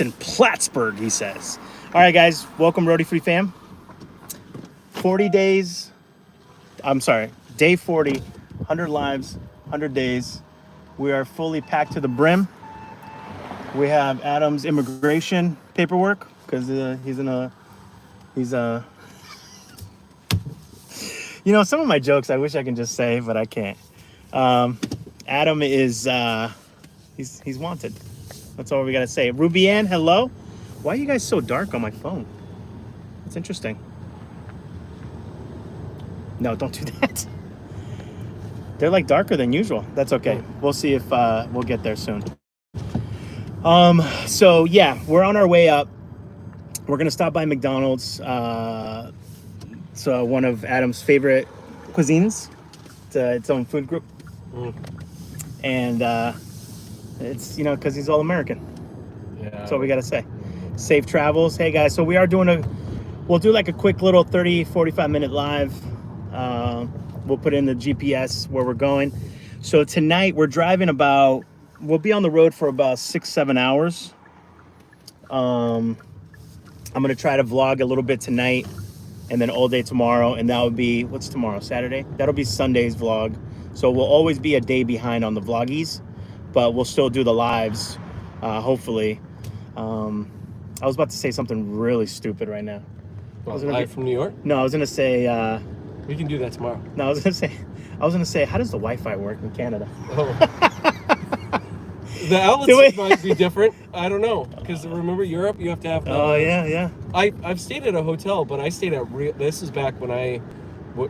in Plattsburgh, he says. All right, guys, welcome, Roadie Free fam. 40 days. I'm sorry, day 40, 100 lives, 100 days. We are fully packed to the brim. We have Adam's immigration paperwork because he's you know, some of my jokes I wish I can just say, but I can't. Adam is he's wanted. That's all we gotta say. Ruby Ann, hello. Why are you guys so dark on my phone? It's interesting. No, don't do that. They're like darker than usual. That's okay. We'll see if we'll get there soon. So yeah, we're on our way up. We're gonna stop by McDonald's. So one of Adam's favorite cuisines. It's its own food group. And it's, you know, because he's all American. Yeah. That's all we gotta say. Safe travels. Hey guys, so we are doing we'll do like a quick little 30-45 minute live. We'll put in the GPS where we're going. So tonight we're driving we'll be on the road for about 6-7 hours. I'm gonna try to vlog a little bit tonight and then all day tomorrow, and that would be, what's tomorrow, Saturday? That'll be Sunday's vlog. So we'll always be a day behind on the vloggies, but we'll still do the lives, hopefully. I was about to say something really stupid right now. Live from New York? No, I was gonna say we can do that tomorrow. No, I was gonna say how does the Wi-Fi work in Canada? The outlets might be different. I don't know, because remember Europe, you have to have. Oh yeah. I've stayed at a hotel, but I stayed at this is back when I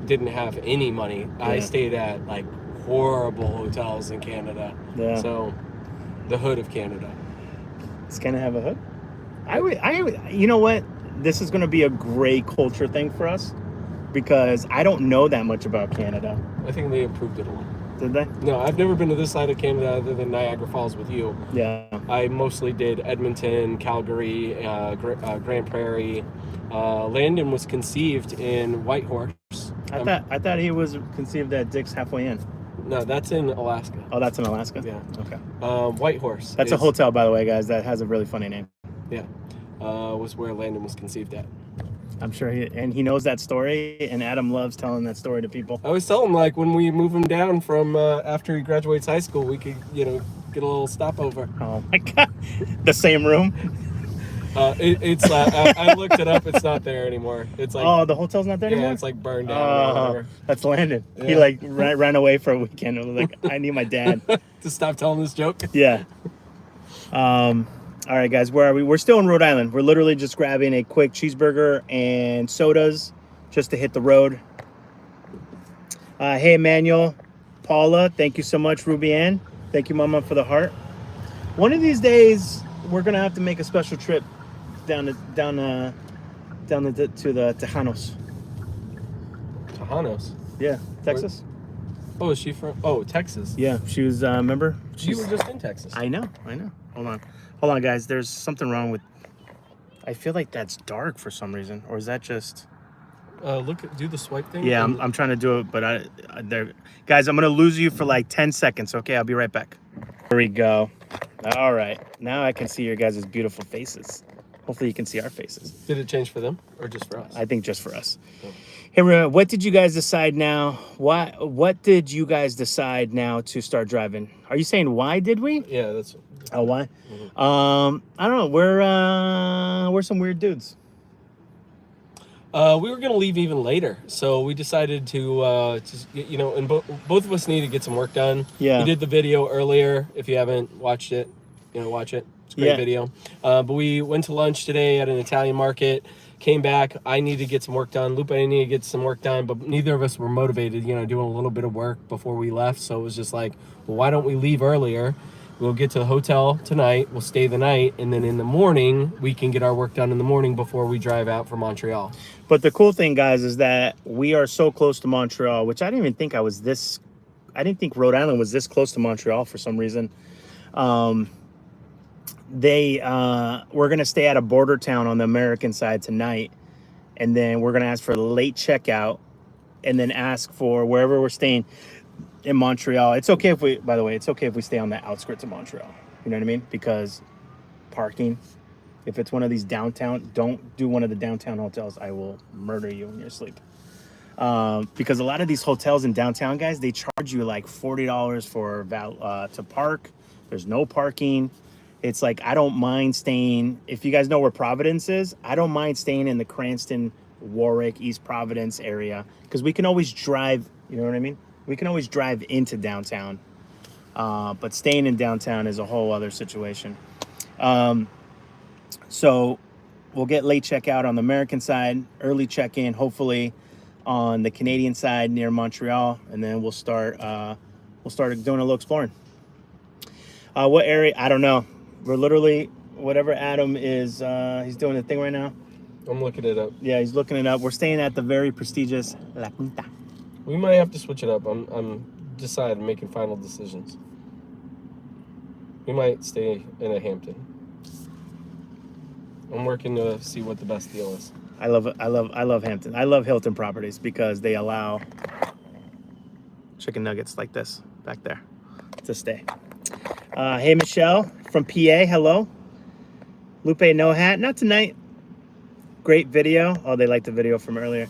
didn't have any money. Yeah. I stayed at like horrible hotels in Canada. Yeah. So, the hood of Canada. It's gonna have a hood. I would. You know what? This is gonna be a great culture thing for us because I don't know that much about Canada. I think they improved it a lot. Did they? No, I've never been to this side of Canada other than Niagara Falls with you. Yeah. I mostly did Edmonton, Calgary, Grand Prairie. Landon was conceived in Whitehorse. I thought he was conceived at Dick's Halfway Inn. No, that's in Alaska. Oh, that's in Alaska? Yeah. Okay. Whitehorse. That's a hotel, by the way, guys. That has a really funny name. Yeah. Was where Landon was conceived at. I'm sure he knows that story, and Adam loves telling that story to people. I always tell him, like, when we move him down from after he graduates high school, we could, you know, get a little stopover. Oh my God. The same room? It's I looked it up. It's not there anymore. It's like, oh, the hotel's not there anymore? Yeah, it's like burned down. Oh, that's Landon. Yeah. He like ran away for a weekend. I was like, I need my dad to stop telling this joke. Yeah. All right, guys, where are we? We're still in Rhode Island. We're literally just grabbing a quick cheeseburger and sodas just to hit the road. Hey, Emmanuel, Paula, thank you so much. Ruby Ann, thank you, Mama, for the heart. One of these days, we're gonna have to make a special trip down to the Tejanos. Tejanos? Yeah, Texas. Oh, is she from? Oh, Texas. Yeah, she was. Remember? You were just in Texas. I know. Hold on, guys. There's something wrong with. I feel like that's dark for some reason, or is that just? Do the swipe thing. Yeah, I'm trying to do it, but guys, I'm gonna lose you for like 10 seconds. Okay, I'll be right back. Here we go. All right, now I can see your guys' beautiful faces. Hopefully, you can see our faces. Did it change for them or just for us? I think just for us. Oh. Hey, what did you guys decide now? What did you guys decide now to start driving? Are you saying why did we? Yeah, that's. Oh, why? Mm-hmm. I don't know. We're some weird dudes. We were gonna leave even later, so we decided to just, you know, and both of us need to get some work done. Yeah. We did the video earlier. If you haven't watched it, you know, watch it. It's a great video. But we went to lunch today at an Italian market. Came back. I need to get some work done. Lupe needed to get some work done, but neither of us were motivated, you know, doing a little bit of work before we left. So it was just like, well, why don't we leave earlier? We'll get to the hotel tonight. We'll stay the night, and then in the morning we can get our work done in the morning before we drive out for Montreal. But the cool thing, guys, is that we are so close to Montreal, which I didn't even think I didn't think Rhode Island was this close to Montreal for some reason. We're gonna stay at a border town on the American side tonight, and then we're gonna ask for a late checkout, and then ask for wherever we're staying in Montreal. It's okay if we, by the way, it's okay if we stay on the outskirts of Montreal. You know what I mean? Because parking, If it's one of these downtown, don't do one of the downtown hotels. I will murder you in your sleep. Because a lot of these hotels in downtown, guys, they charge you like $40 for to park. There's no parking. It's like, I don't mind staying. If you guys know where Providence is, I don't mind staying in the Cranston, Warwick, East Providence area, because we can always drive. You know what I mean? We can always drive into downtown. But staying in downtown is a whole other situation. So we'll get late checkout on the American side, early check-in, hopefully on the Canadian side near Montreal, and then we'll start doing a little exploring. What area? I don't know. We're literally, whatever Adam is, he's doing the thing right now. I'm looking it up. Yeah, he's looking it up. We're staying at the very prestigious La Quinta. We might have to switch it up. I'm deciding, making final decisions. We might stay in a Hampton. I'm working to see what the best deal is. I love Hampton. I love Hilton properties because they allow chicken nuggets like this back there to stay. Hey, Michelle from PA. Hello. Lupe, no hat. Not tonight. Great video. Oh, they liked the video from earlier.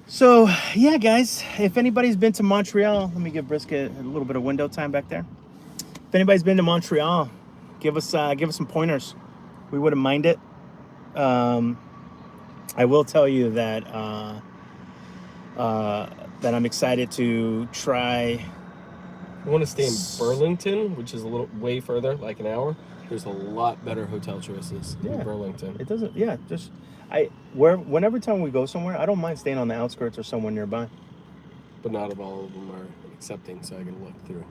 So, yeah, guys, if anybody's been to Montreal, let me give Brisket a little bit of window time back there. If anybody's been to Montreal, give us some pointers. We wouldn't mind it. I will tell you that that I'm excited to try. I want to stay in Burlington, which is a little way further, like an hour. There's a lot better hotel choices in Burlington. It doesn't. Yeah, just whenever time we go somewhere, I don't mind staying on the outskirts or somewhere nearby. But not all of them are accepting, so I can look through.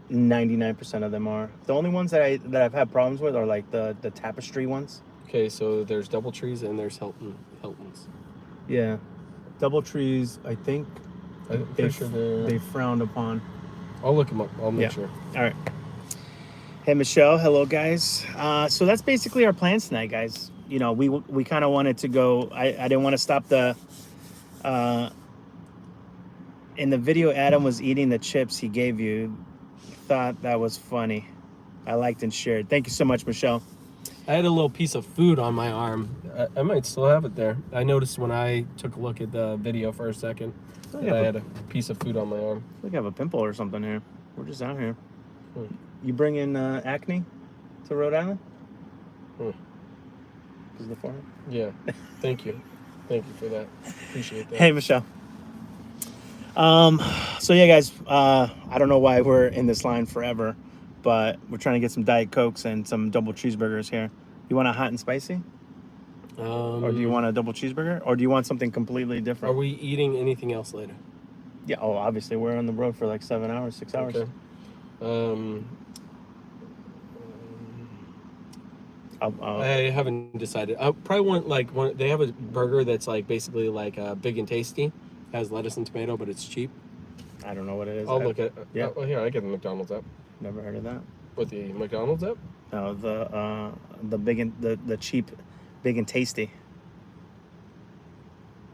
99% of them are. The only ones that I've had problems with are like the Tapestry ones. Okay, so there's DoubleTrees and there's Hiltons. Yeah, DoubleTrees. I think I'm pretty sure they frowned upon. I'll look them up. I'll make sure. All right. Hey, Michelle. Hello, guys. So that's basically our plans tonight, guys. You know, we kind of wanted to go. I didn't want to stop the. In the video, Adam was eating the chips he gave you. Thought that was funny. I liked and shared. Thank you so much, Michelle. I had a little piece of food on my arm. I might still have it there. I noticed when I took a look at the video for a second that I had a piece of food on my arm. I think I have a pimple or something here. We're just out here. You bring in acne to Rhode Island? Is the forehead? Yeah. Thank you. Thank you for that. Appreciate that. Hey, Michelle. So yeah, guys, I don't know why we're in this line forever, but we're trying to get some Diet Cokes and some double cheeseburgers here. You want a hot and spicy? Or do you want a double cheeseburger? Or do you want something completely different? Are we eating anything else later? Yeah, obviously. We're on the road for like 7 hours, 6 hours. Okay. I haven't decided. I probably want they have a burger that's like basically like big and tasty. Has lettuce and tomato, but it's cheap. I don't know what it is. I'll look at it. Yeah. Well, here, I get the McDonald's app. Never heard of that. What, the McDonald's app? No, the big and the cheap, big and tasty.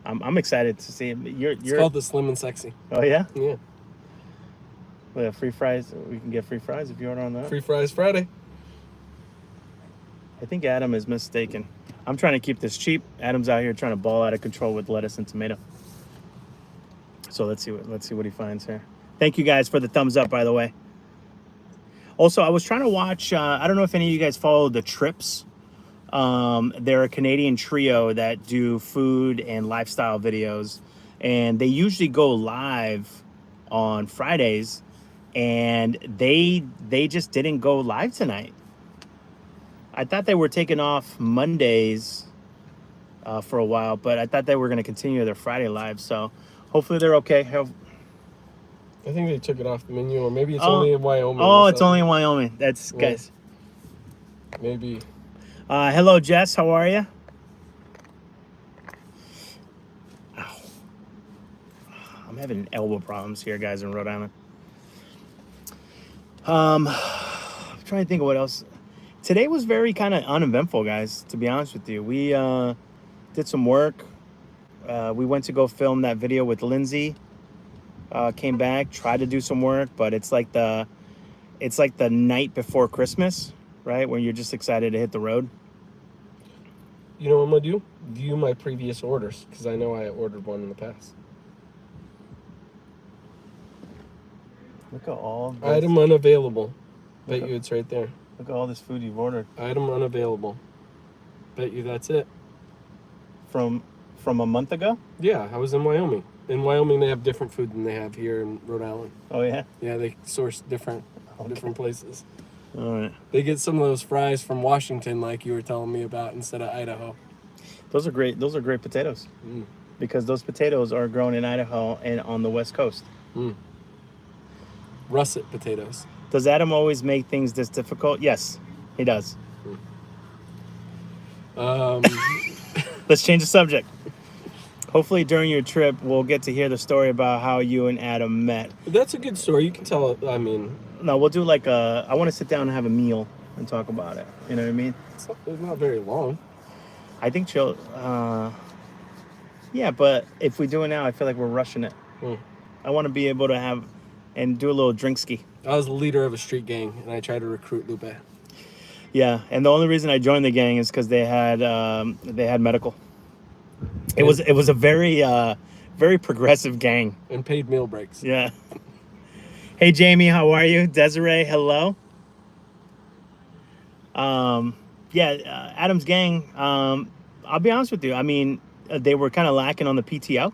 I'm excited to see it. It's called the Slim and Sexy. Oh yeah? Yeah. We have free fries. We can get free fries if you order on that. Free fries Friday. I think Adam is mistaken. I'm trying to keep this cheap. Adam's out here trying to ball out of control with lettuce and tomato. So let's see what he finds here. Thank you guys for the thumbs up, by the way. Also, I was trying to watch. I don't know if any of you guys follow the Trips. They're a Canadian trio that do food and lifestyle videos, and they usually go live on Fridays, and they just didn't go live tonight. I thought they were taking off Mondays for a while, but I thought they were going to continue their Friday live. So hopefully they're okay. I think they took it off the menu, or maybe it's only in Wyoming. Oh, it's only in Wyoming. That's guys. Maybe. Hello, Jess. How are you? Ow. I'm having elbow problems here, guys, in Rhode Island. I'm trying to think of what else. Today was very kind of uneventful, guys, to be honest with you. We did some work. We went to go film that video with Lindsay. Came back, tried to do some work, but it's like the night before Christmas. right? When you're just excited to hit the road. You know what I'm going to do? View my previous orders, because I know I ordered one in the past. Look at all this. Item unavailable. Bet you it's right there. Look at all this food you've ordered. Item unavailable. Bet you that's it. From a month ago? Yeah, I was in Wyoming. In Wyoming, they have different food than they have here in Rhode Island. Oh, yeah? Yeah, they source different places. All right. They get some of those fries from Washington, like you were telling me about, instead of Idaho. Those are great potatoes. Because those potatoes are grown in Idaho and on the West Coast. Russet potatoes. Does Adam always make things this difficult? Yes, he does. Let's change the subject. Hopefully during your trip, we'll get to hear the story about how you and Adam met. That's a good story. You can tell, No, we'll do like I want to sit down and have a meal and talk about it. You know what I mean? It's not very long. I think yeah, but if we do it now, I feel like we're rushing it. I want to be able to have and do a little drink ski. I was the leader of a street gang, and I tried to recruit Lupe. Yeah, and the only reason I joined the gang is because they had medical. It was a very very progressive gang. And paid meal breaks. Yeah. Hey Jamie, how are you? Desiree, hello. Adam's gang. I'll be honest with you. I mean, they were kind of lacking on the PTO.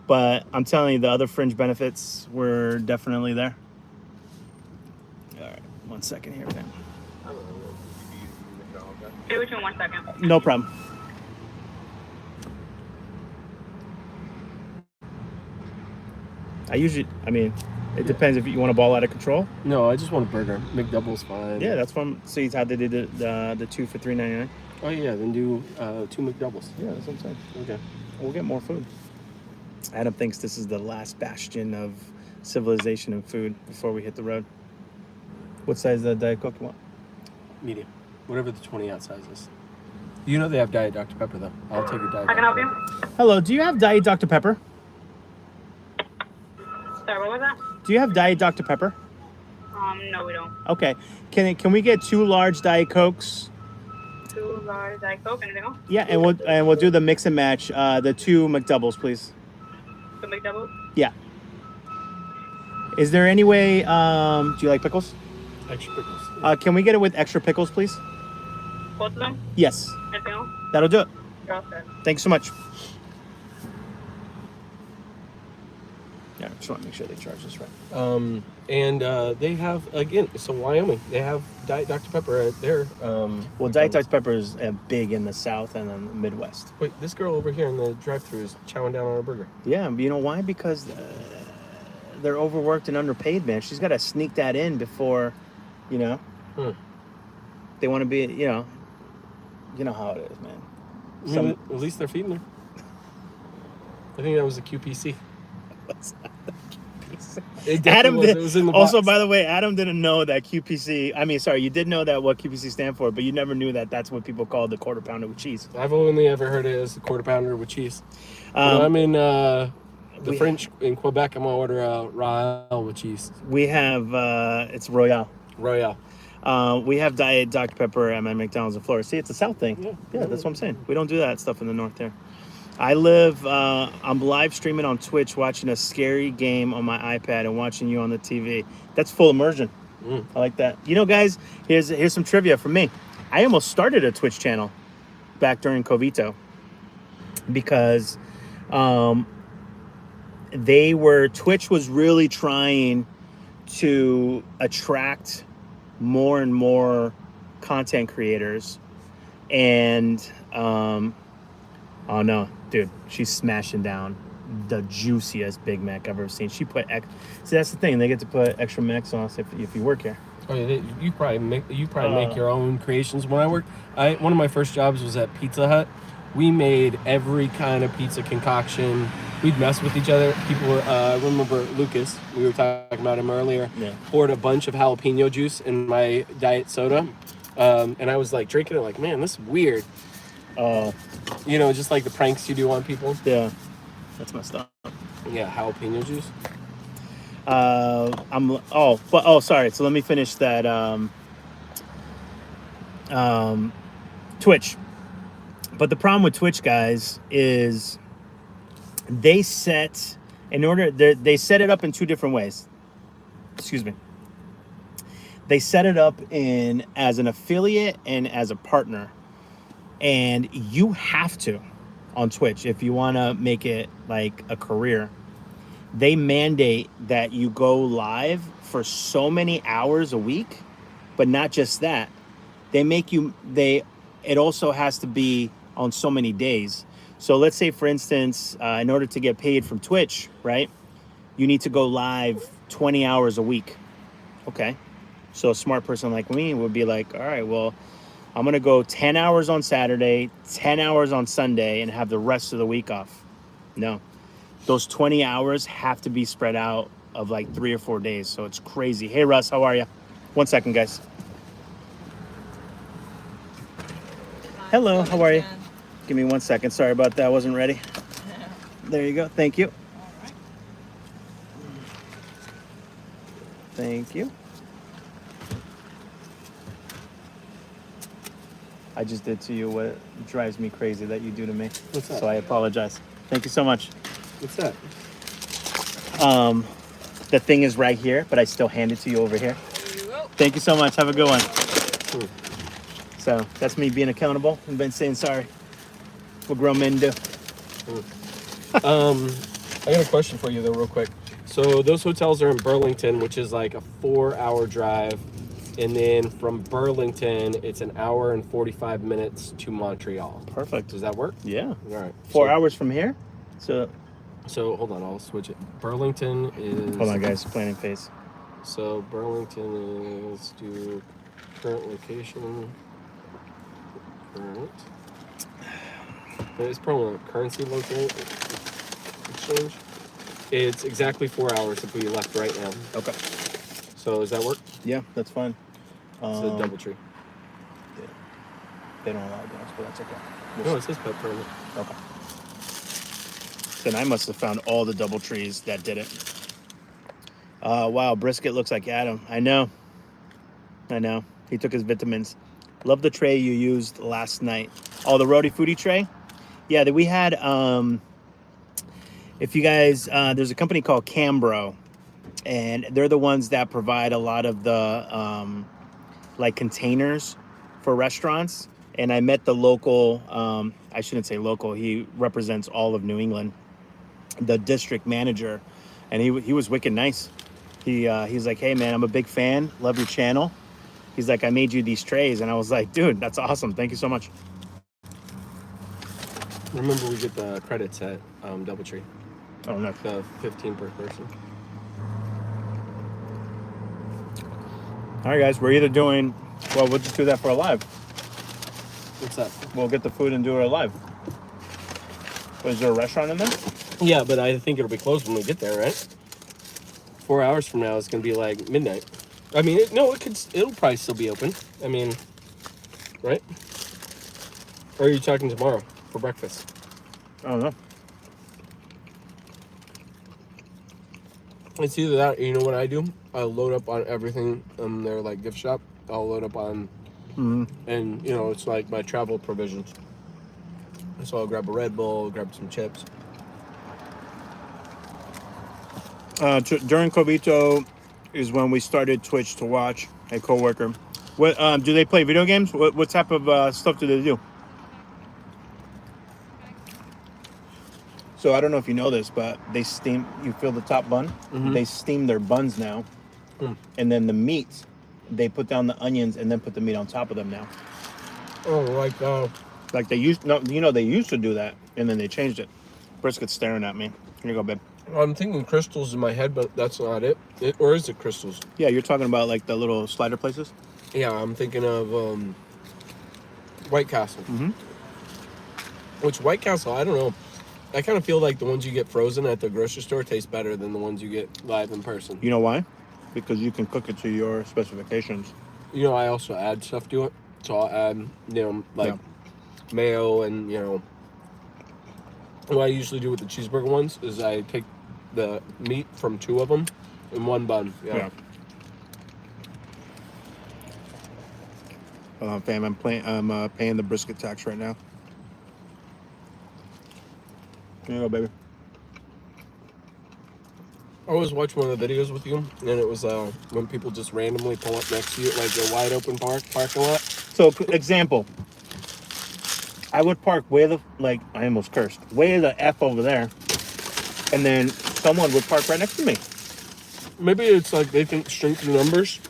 But I'm telling you, the other fringe benefits were definitely there. All right, 1 second here, man. Stay with you in 1 second. No problem. It depends if you want a ball out of control. No, I just want a burger. McDouble's fine. Yeah, that's fun. So you had they did the 2 for $3.99. Oh yeah, then do 2 McDoubles. Yeah, that's what I'm saying. Okay. We'll get more food. Adam thinks this is the last bastion of civilization and food before we hit the road. What size Diet Coke you want? Medium. Whatever the 20-ounce size is. You know they have Diet Dr. Pepper, though. I'll take your Diet I can Dr. help Pepper. you? Hello, do you have Diet Dr. Pepper? Sorry, what was that? Do you have Diet Dr. Pepper? No, we don't. Okay. Can we get 2 large Diet Cokes? 2 large Diet Coke, anything else? Yeah, and we'll do the mix and match. The 2 McDoubles, please. 2 McDoubles? Yeah. Is there any way? Do you like pickles? Extra pickles. Can we get it with extra pickles, please? Both of them? Yes. Anything else? That'll do it. You're all set. Thanks so much. Yeah, just want to make sure they charge this right. And they have, again, so Wyoming, they have Diet Dr. Pepper right there. Well, Diet Dr. Pepper is big in the South and in the Midwest. Wait, this girl over here in the drive-thru is chowing down on her burger. Yeah, you know why? Because they're overworked and underpaid, man. She's got to sneak that in before, they want to be, you know how it is, man. At least they're feeding her. I think that was a QPC. Adam it was in the also, box. by the way, Adam didn't know that QPC. You did know that what QPC stand for, but you never knew that that's what people call the quarter pounder with cheese. I've only ever heard it as a quarter pounder with cheese. When I'm in the French in Quebec, I'm gonna order a Royale with cheese. We have it's Royale. Royale. We have Diet Dr. Pepper at my McDonald's in Florida. See, it's a South thing. Yeah, that's what I'm saying. We don't do that stuff in the North here. I'm live streaming on Twitch, watching a scary game on my iPad and watching you on the TV. That's full immersion. I like that. You know, guys, here's some trivia from me. I almost started a Twitch channel back during Covito because Twitch was really trying to attract more and more content creators, and oh no, dude, she's smashing down the juiciest Big Mac I've ever seen. She put see, that's the thing, they get to put extra mac sauce if you work here. Oh yeah, you probably make your own creations. When I worked, one of my first jobs was at Pizza Hut. We made every kind of pizza concoction. We'd mess with each other. People, I remember Lucas, we were talking about him earlier, poured a bunch of jalapeno juice in my diet soda. And I was like drinking it like, man, this is weird. Just like the pranks you do on people. Yeah, that's messed up. Yeah, jalapeno juice. Sorry. So let me finish that. Twitch. But the problem with Twitch, guys, is they set it up in two different ways. Excuse me. They set it up in as an affiliate and as a partner. And you have to on Twitch if you want to make it like a career. They mandate that you go live for so many hours a week, but not just that. It also has to be on so many days. So let's say, for instance, in order to get paid from Twitch, right, you need to go live 20 hours a week. Okay. So a smart person like me would be like, all right, well, I'm going to go 10 hours on Saturday, 10 hours on Sunday, and have the rest of the week off. No. Those 20 hours have to be spread out of like 3 or 4 days. So it's crazy. Hey, Russ, how are you? 1 second, guys. Hello, how are you? Give me 1 second. Sorry about that. I wasn't ready. There you go. Thank you. Thank you. I just did to you what drives me crazy that you do to me. What's that? So I apologize. Thank you so much. What's that? The thing is right here, but I still hand it to you over here. Thank you so much. Have a good one. So that's me being accountable and been saying sorry. What grown men do. I got a question for you though, real quick. So those hotels are in Burlington, which is like a 4-hour drive. And then from Burlington, it's an hour and 45 minutes to Montreal. Perfect. Does that work? Yeah. All right. 4 hours from here? So hold on, I'll switch it. Burlington is... Hold on, guys. Planning phase. So Burlington is do current location. Current. It's probably a currency location exchange. It's exactly 4 hours if we left right now. Okay. So does that work? Yeah, that's fine. It's a DoubleTree. Yeah. They don't allow gas, but that's okay. No, it says pet permit. Okay. Then I must have found all the DoubleTrees that did it. Wow, brisket looks like Adam. I know. He took his vitamins. Love the tray you used last night. Oh, the RHODE Foody tray? Yeah, that we had, if you guys, there's a company called Cambro, and they're the ones that provide a lot of the, like, containers for restaurants. And I met the local, I shouldn't say local, he represents all of New England, the district manager, and he was wicked nice. He's like, hey man, I'm a big fan, love your channel. He's like, I made you these trays, and I was like, dude, that's awesome, thank you so much. Remember, we get the credits at DoubleTree. Oh no, the 15 per person. All right, guys, we're either doing, well, we'll just do that for a live. What's that? We'll get the food and do it live. Is there a restaurant in there? Yeah, but I think it'll be closed when we get there, right? 4 hours from now, it's gonna be like midnight. I mean, it'll probably still be open. I mean, right? Or are you talking tomorrow for breakfast? I don't know. It's either that, or you know what I do? I'll load up on everything in their like gift shop. I'll load up on, and you know, it's like my travel provisions. So I'll grab a Red Bull, grab some chips. During Covito is when we started Twitch to watch a coworker. What do they play video games? What type of stuff do they do? So I don't know if you know this, but they steam. You feel the top bun? Mm-hmm. They steam their buns now, and then the meat, they put down the onions and then put the meat on top of them now. Oh, like they used. No, you know they used to do that, and then they changed it. Brisket's staring at me. Here you go, babe. I'm thinking crystals in my head, but that's not it. Or is it crystals? Yeah, you're talking about like the little slider places? Yeah, I'm thinking of White Castle. Mm-hmm. Which White Castle, I don't know. I kind of feel like the ones you get frozen at the grocery store taste better than the ones you get live in person. You know why? Because you can cook it to your specifications. You know, I also add stuff to it. So I'll add, mayo and, what I usually do with the cheeseburger ones is I take the meat from 2 of them in one bun. Yeah. Hold on, fam. I'm paying the brisket tax right now. Here you go, baby. I always watch one of the videos with you, and it was when people just randomly pull up next to you, like a wide open parking lot. So, example. I would park way the, like, I almost cursed, way the F over there, and then someone would park right next to me. Maybe it's like they think strength in numbers,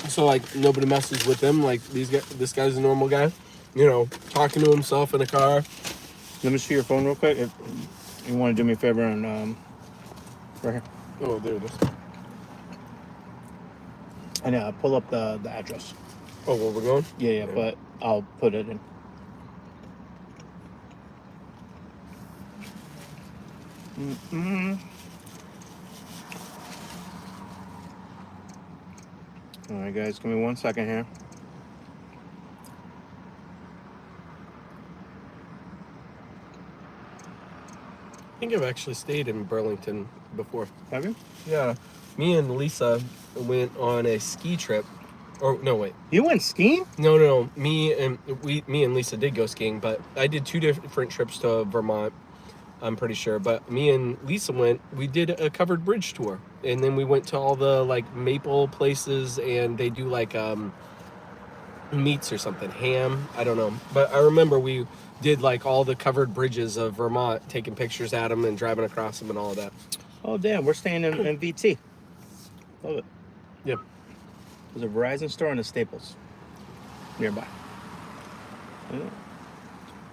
so like nobody messes with them. Like this guy's a normal guy, you know, talking to himself in a car. Let me see your phone real quick. If you want to do me a favor and right here. Oh, there it is. And pull up the address. Oh, where we're going? Yeah, but I'll put it in. All right, guys, give me 1 second here. I think I've actually stayed in Burlington before. Have you? Yeah. Me and Lisa went on a ski trip. Or no, wait. You went skiing? No. Me and Lisa did go skiing, but I did 2 different trips to Vermont. I'm pretty sure, but me and Lisa we did a covered bridge tour, and then we went to all the like maple places, and they do like meats or something, ham, I don't know, but I remember we did like all the covered bridges of Vermont, taking pictures at them and driving across them and all of that. Oh damn, we're staying in VT. Love it. Yep. There's a Verizon store and a Staples nearby. Yeah.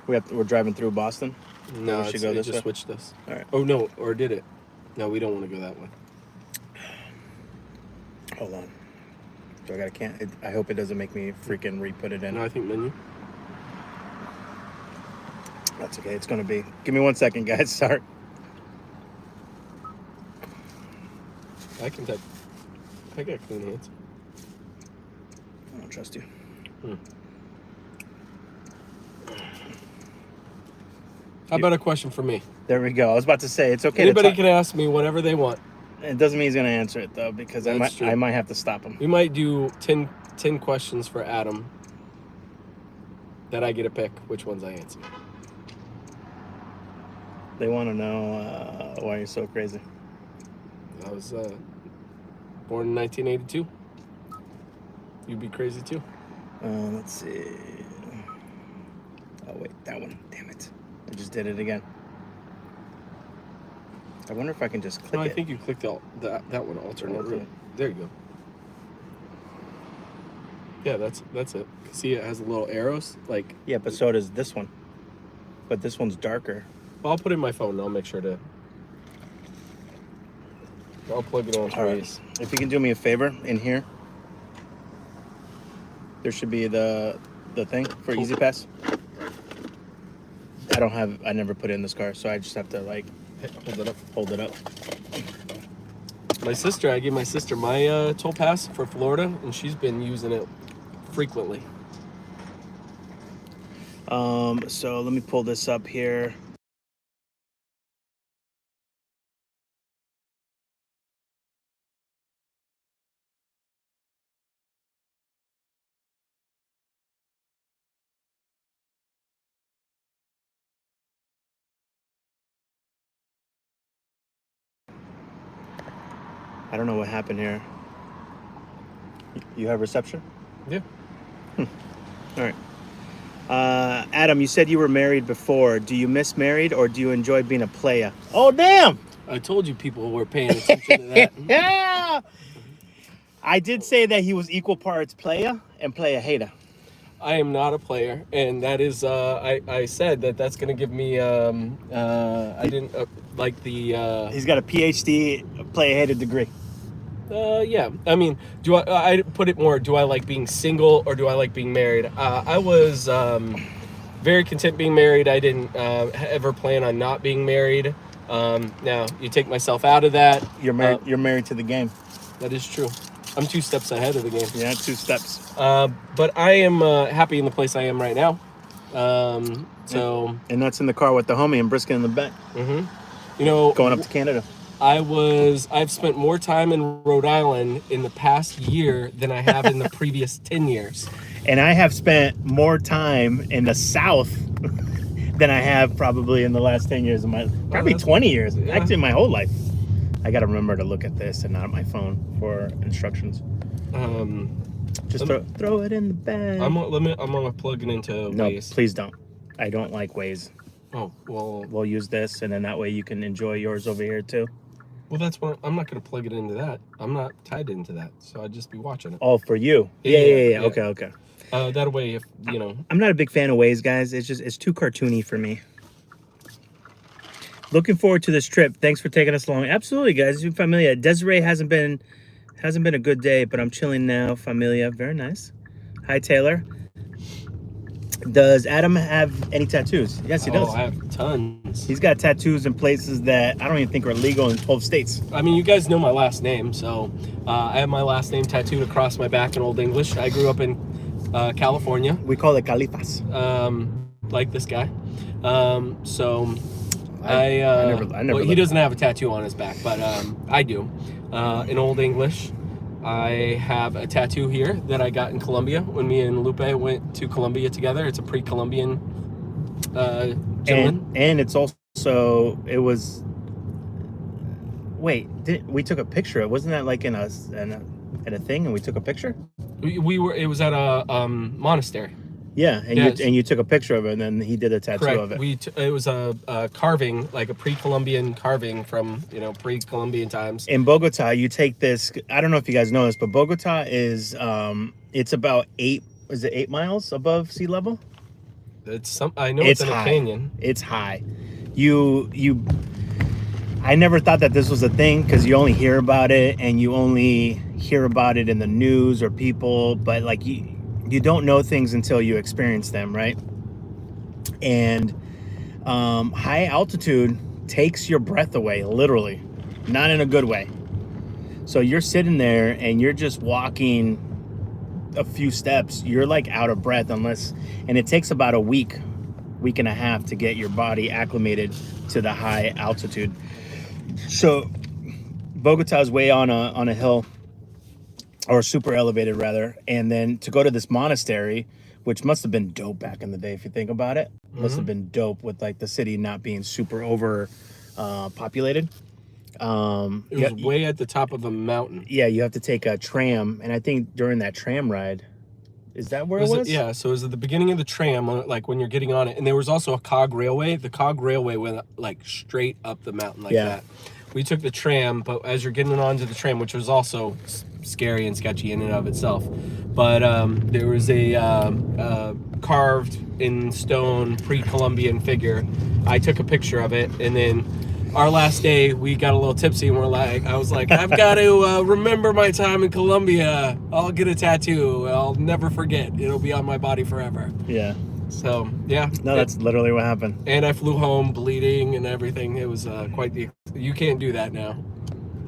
We're driving through Boston. No, we should go this just way? switched this. All right. Oh no, or did it? No, we don't want to go that way. Hold on. So I hope it doesn't make me freaking re-put it in. No, I think menu. That's okay. It's gonna be. Give me 1 second, guys. Sorry. I can type. I got clean hands. I don't trust you. How about a question for me? There we go. I was about to say it's okay. Anybody can ask me whatever they want. It doesn't mean he's gonna answer it though, because I That's true. might have to stop him. We might do 10 questions for Adam that I get to pick which ones I answer. They want to know why you're so crazy. I was born in 1982. You'd be crazy too. Let's see. Oh wait, that one. Damn it! I just did it again. I wonder if I can just click No, I it. think you clicked that one alternate. Oh, really? There you go. Yeah, that's it. See, it has little arrows. Like Yeah, but so does this one. But this one's darker. I'll put it in my phone and I'll make sure to. I'll plug it on twice. Right. If you can do me a favor in here, there should be the thing for Easy Pass. I never put it in this car, so I just have to like hold it up. I gave my sister my toll pass for Florida, and she's been using it frequently. So let me pull this up here. I don't know what happened here. You have reception? Yeah. All right. Adam, you said you were married before. Do you miss married or do you enjoy being a playa? Oh, damn! I told you people were paying attention to that. Yeah! I did say that he was equal parts playa and playa hater. I am not a player, and that is, I said that's going to give me, I didn't like the... He's got a PhD playa hater degree. Yeah, I mean, I put it more, do I like being single or do I like being married? I was very content being married. I didn't ever plan on not being married. Now, you take myself out of that. You're married to the game. That is true. I'm 2 steps ahead of the game. Yeah, 2 steps. But I am happy in the place I am right now. And that's in the car with the homie and brisket in the back. Mm-hmm. You know, going up to Canada. I've spent more time in Rhode Island in the past year than I have in the previous 10 years. And I have spent more time in the South than I have probably in the last 10 years of probably 20 years. Yeah. Actually, my whole life. I got to remember to look at this and not at my phone for instructions. Just throw it in the bag. I'm gonna plug it into Waze. No, please don't. I don't like Waze. Oh, well. We'll use this, and then that way you can enjoy yours over here too. Well, that's what I'm not gonna plug it into that. I'm not tied into that, so I'd just be watching it. Oh, for you? Yeah. Okay. That way, if you know. I'm not a big fan of Waze, guys. It's too cartoony for me. Looking forward to this trip. Thanks for taking us along. Absolutely, guys. You familia. Desiree hasn't been a good day, but I'm chilling now. Familia, very nice. Hi, Taylor. Does Adam have any tattoos? Yes, he does. Oh, I have tons. He's got tattoos in places that I don't even think are legal in 12 states. I mean, you guys know my last name, so I have my last name tattooed across my back in Old English. I grew up in California. We call it Califas. Like this guy. I never he doesn't have a tattoo on his back, but I do. In Old English, I have a tattoo here that I got in Colombia when me and Lupe went to Colombia together. It's a pre-Colombian gentleman. And it's also, it was, wait, we took a picture. Wasn't that like in a thing and we took a picture? It was at a monastery. Yeah, and you took a picture of it, and then he did a tattoo Correct. of it. It was a carving, like a pre-Columbian carving from pre-Columbian times. In Bogota, you take this. I don't know if you guys know this, but Bogota is it's about 8 miles above sea level? I know it's in a canyon. It's high. I never thought that this was a thing because you only hear about it, and you only hear about it in the news or people, but like you don't know things until you experience them, right? And high altitude takes your breath away, literally, not in a good way. So you're sitting there and you're just walking a few steps, you're like out of breath and it takes about a week and a half to get your body acclimated to the high altitude. So Bogota is way on a hill, or super elevated rather, and then to go to this monastery, which must have been dope back in the day if you think about it. Must have been dope with like the city not being super over populated. It was way at the top of a mountain. Yeah, you have to take a tram, and I think during that tram ride, is that where it was? Yeah, so it was at the beginning of the tram, like when you're getting on it, and there was also a cog railway. The cog railway went like straight up the mountain like that. We took the tram, but as you're getting onto the tram, which was also scary and sketchy in and of itself, but there was a carved in stone pre-Columbian figure. I took a picture of it, and then our last day we got a little tipsy, and I was like, I've got to remember my time in Colombia. I'll get a tattoo. I'll never forget. It'll be on my body forever. Yeah. So yeah. No, that's literally what happened. And I flew home bleeding and everything. It was quite the. You can't do that now.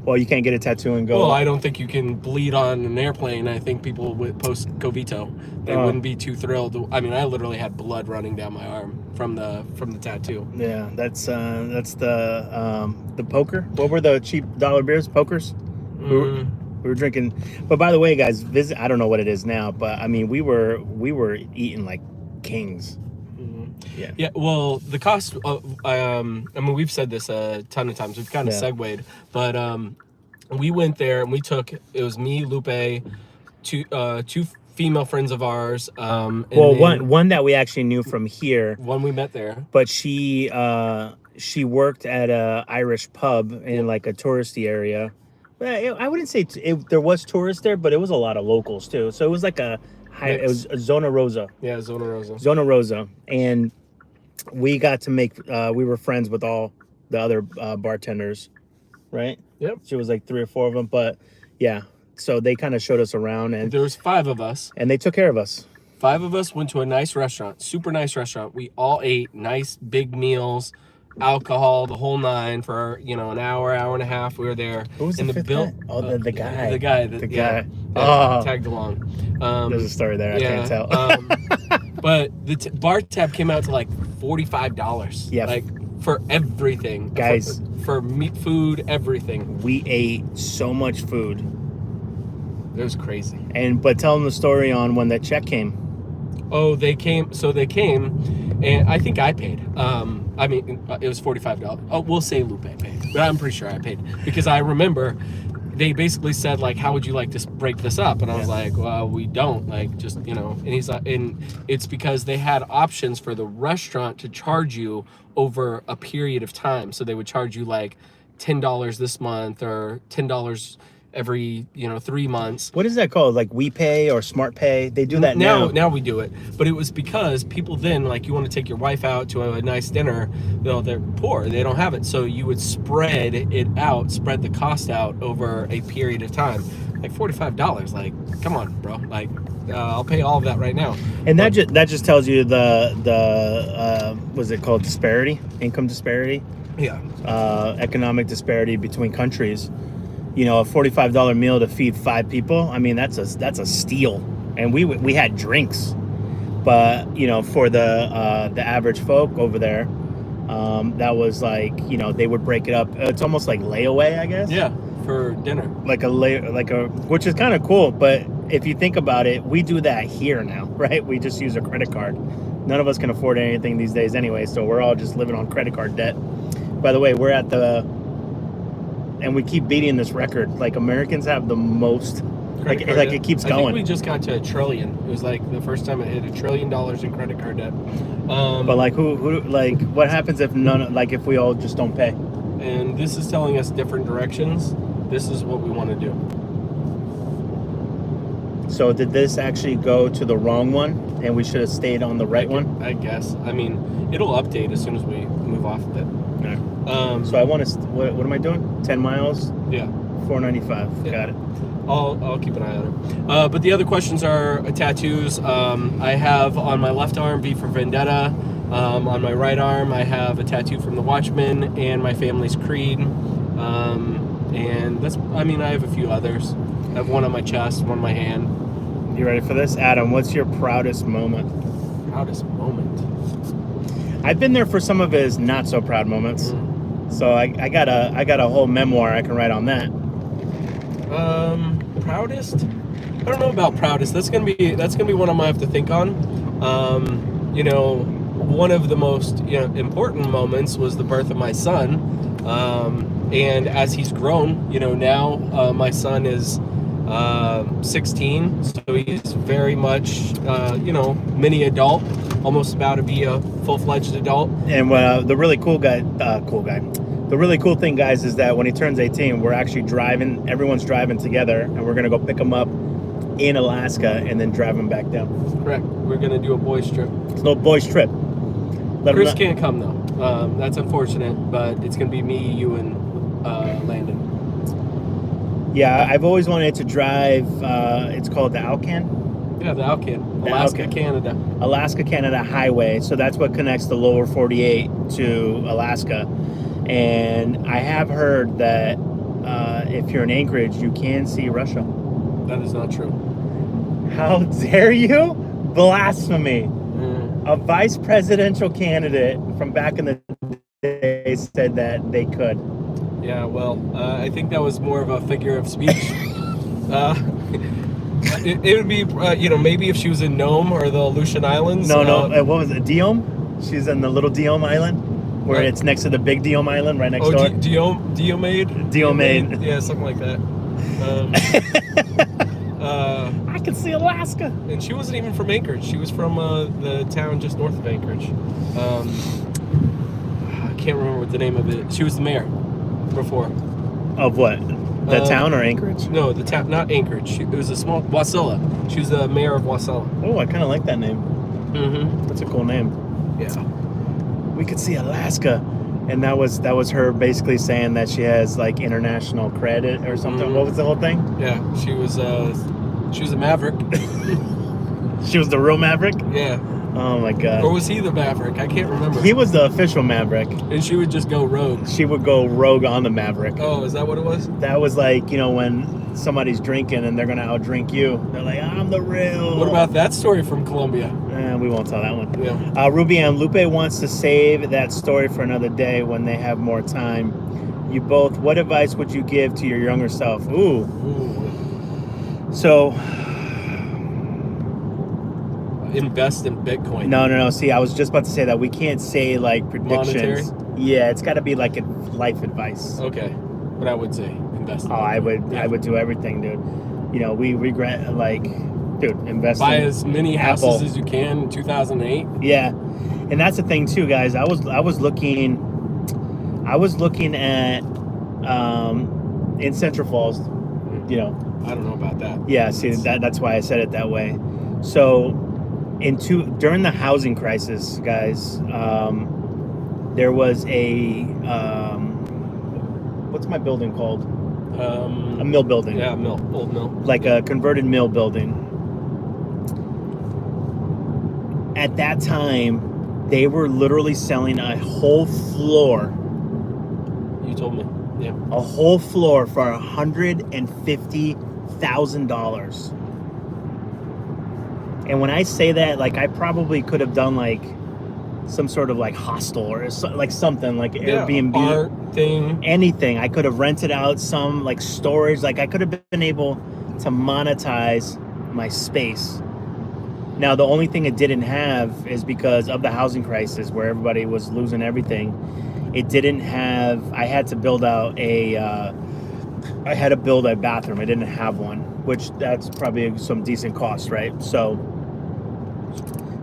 Well, you can't get a tattoo and go. Well, I don't think you can bleed on an airplane. I think people would post Covito. They wouldn't be too thrilled. I mean, I literally had blood running down my arm from the tattoo. Yeah, that's the poker. What were the cheap dollar beers? Pokers. We were drinking. But by the way, guys, visit. I don't know what it is now, but I mean, we were eating like kings. Yeah. Yeah. Well, the cost of, I mean, we've said this a ton of times. We've kind of segued, but we went there and it was me, Lupe, two female friends of ours. And one that we actually knew from here. One we met there. But she worked at a Irish pub in like a touristy area. I wouldn't say there was tourists there, but it was a lot of locals too. So it was like it was a Zona Rosa. Yeah, Zona Rosa. Zona Rosa. And we got to we were friends with all the other bartenders, right? Yep. She was like 3 or 4 of them, but yeah. So they kind of showed us around, and there was 5 of us. And they took care of us. 5 of us went to a nice restaurant, super nice restaurant. We all ate nice big meals, alcohol, the whole nine for an hour and a half. We were there. Who was the bill? Oh, the guy. The guy. The guy. Tagged along. There's a story there. I can't tell. But the bar tab came out to like $45. Yeah. Like for everything, guys. For meat, food, everything. We ate so much food. It was crazy. But tell them the story on when that check came. Oh, they came. So they came, and I think I paid. I mean, it was $45. Oh, we'll say Lupe paid, but I'm pretty sure I paid because I remember they basically said like, "How would you like to break this up?" And I was like, "Well, we don't like just And he's like, and it's because they had options for the restaurant to charge you over a period of time. So they would charge you like $10 this month or $10 every 3 months. What is that called? Like WePay or Smart Pay? They do that now. Now we do it, but it was because people then, like, you want to take your wife out to a nice dinner, they're poor, they don't have it, so you would spread it out, spread the cost out over a period of time. Like $45, like, come on, bro, like, I'll pay all of that right now. And that just tells you the what's it called, disparity, income disparity, economic disparity between countries. A $45 meal to feed 5 people. I mean, that's a steal. And we had drinks, but for the average folk over there, that was like they would break it up. It's almost like layaway, I guess. Yeah, for dinner. Which is kind of cool. But if you think about it, we do that here now, right? We just use a credit card. None of us can afford anything these days anyway, so we're all just living on credit card debt. By the way, we're at and we keep beating this record. Like, Americans have the most, like it keeps going. I think we just got to $1 trillion. It was like the first time it hit $1 trillion in credit card debt. But like, who like, what happens if if we all just don't pay? And this is telling us different directions. This is what we want to do. So did this actually go to the wrong one, and we should have stayed on the right one? I guess. I mean, it'll update as soon as we move off of it. No. So I want to. What am I doing? 10 miles. Yeah. $4.95. Yeah. Got it. I'll keep an eye on it. But the other questions are tattoos. I have on my left arm V for Vendetta. On my right arm, I have a tattoo from the Watchmen and my family's creed. And that's. I mean, I have a few others. I have one on my chest, one on my hand. You ready for this, Adam? What's your proudest moment? Proudest moment. I've been there for some of his not so proud moments. So I got a whole memoir I can write on that. Proudest? I don't know about proudest. That's gonna be one I might have to think on. One of the most important moments was the birth of my son. And as he's grown, now my son is 16, so he's very much mini adult, almost about to be a full-fledged adult. And the really cool thing, guys, is that when he turns 18, we're actually driving. Everyone's driving together, and we're gonna go pick him up in Alaska and then drive him back down. Correct. We're gonna do a boys trip. It's a little boys trip. Chris can't come though. That's unfortunate, but it's gonna be me, you, and Landon. Yeah, I've always wanted to drive. It's called the Alcan. Yeah, the Alcan. Alaska-Canada highway. So that's what connects the lower 48 to Alaska. And I have heard that if you're in Anchorage, you can see Russia. That is not true. How dare you? Blasphemy. A vice presidential candidate from back in the day said that they could. Yeah, well, I think that was more of a figure of speech. It would be, maybe if she was in Nome or the Aleutian Islands. No. What was it? Diome? She's in the little Diome Island, where it's next to the big Diome Island, right next door. Diomade? Yeah, something like that. I can see Alaska. And she wasn't even from Anchorage. She was from the town just north of Anchorage. I can't remember what the name of it. She was the mayor before. Of what? The town or Anchorage? No, the town, not Anchorage. It was a small Wasilla. She was the mayor of Wasilla. Oh, I kind of like that name. Mm-hmm. That's a cool name. Yeah. We could see Alaska, and that was her basically saying that she has like international credit or something. Mm-hmm. What was the whole thing? Yeah, she was a maverick. She was the real maverick? Yeah. Oh my God. Or was he the maverick? I can't remember. He was the official maverick. And she would just go rogue. She would go rogue on the maverick. Oh, is that what it was? That was like, when somebody's drinking and they're going to outdrink you. They're like, I'm the real. What about that story from Colombia? We won't tell that one. Yeah. Ruby and Lupe wants to save that story for another day when they have more time. You both, what advice would you give to your younger self? Ooh. So... invest in Bitcoin. No. See, I was just about to say that we can't say like predictions. Monetary? Yeah, it's got to be like a life advice. Okay, but I would say invest. In I Bitcoin. would do everything, dude. You know, we regret like, dude, invest. Buy in as many Apple. houses as you can in 2008. Yeah, and that's the thing too, guys. I was looking at in Central Falls. You know, I don't know about that. Yeah, see that's why I said it that way. So. During the housing crisis, guys, there was a what's my building called? A mill building. Yeah, old mill. Like a converted mill building. At that time, they were literally selling a whole floor. You told me, yeah. A whole floor for $150,000. And when I say that, like, I probably could have done like some sort of like hostel or like something like Airbnb, art thing, anything. I could have rented out some like storage. Like I could have been able to monetize my space. Now, the only thing it didn't have is because of the housing crisis where everybody was losing everything. It didn't have, I had to build out I had to build a bathroom. I didn't have one, which that's probably some decent cost, right? So,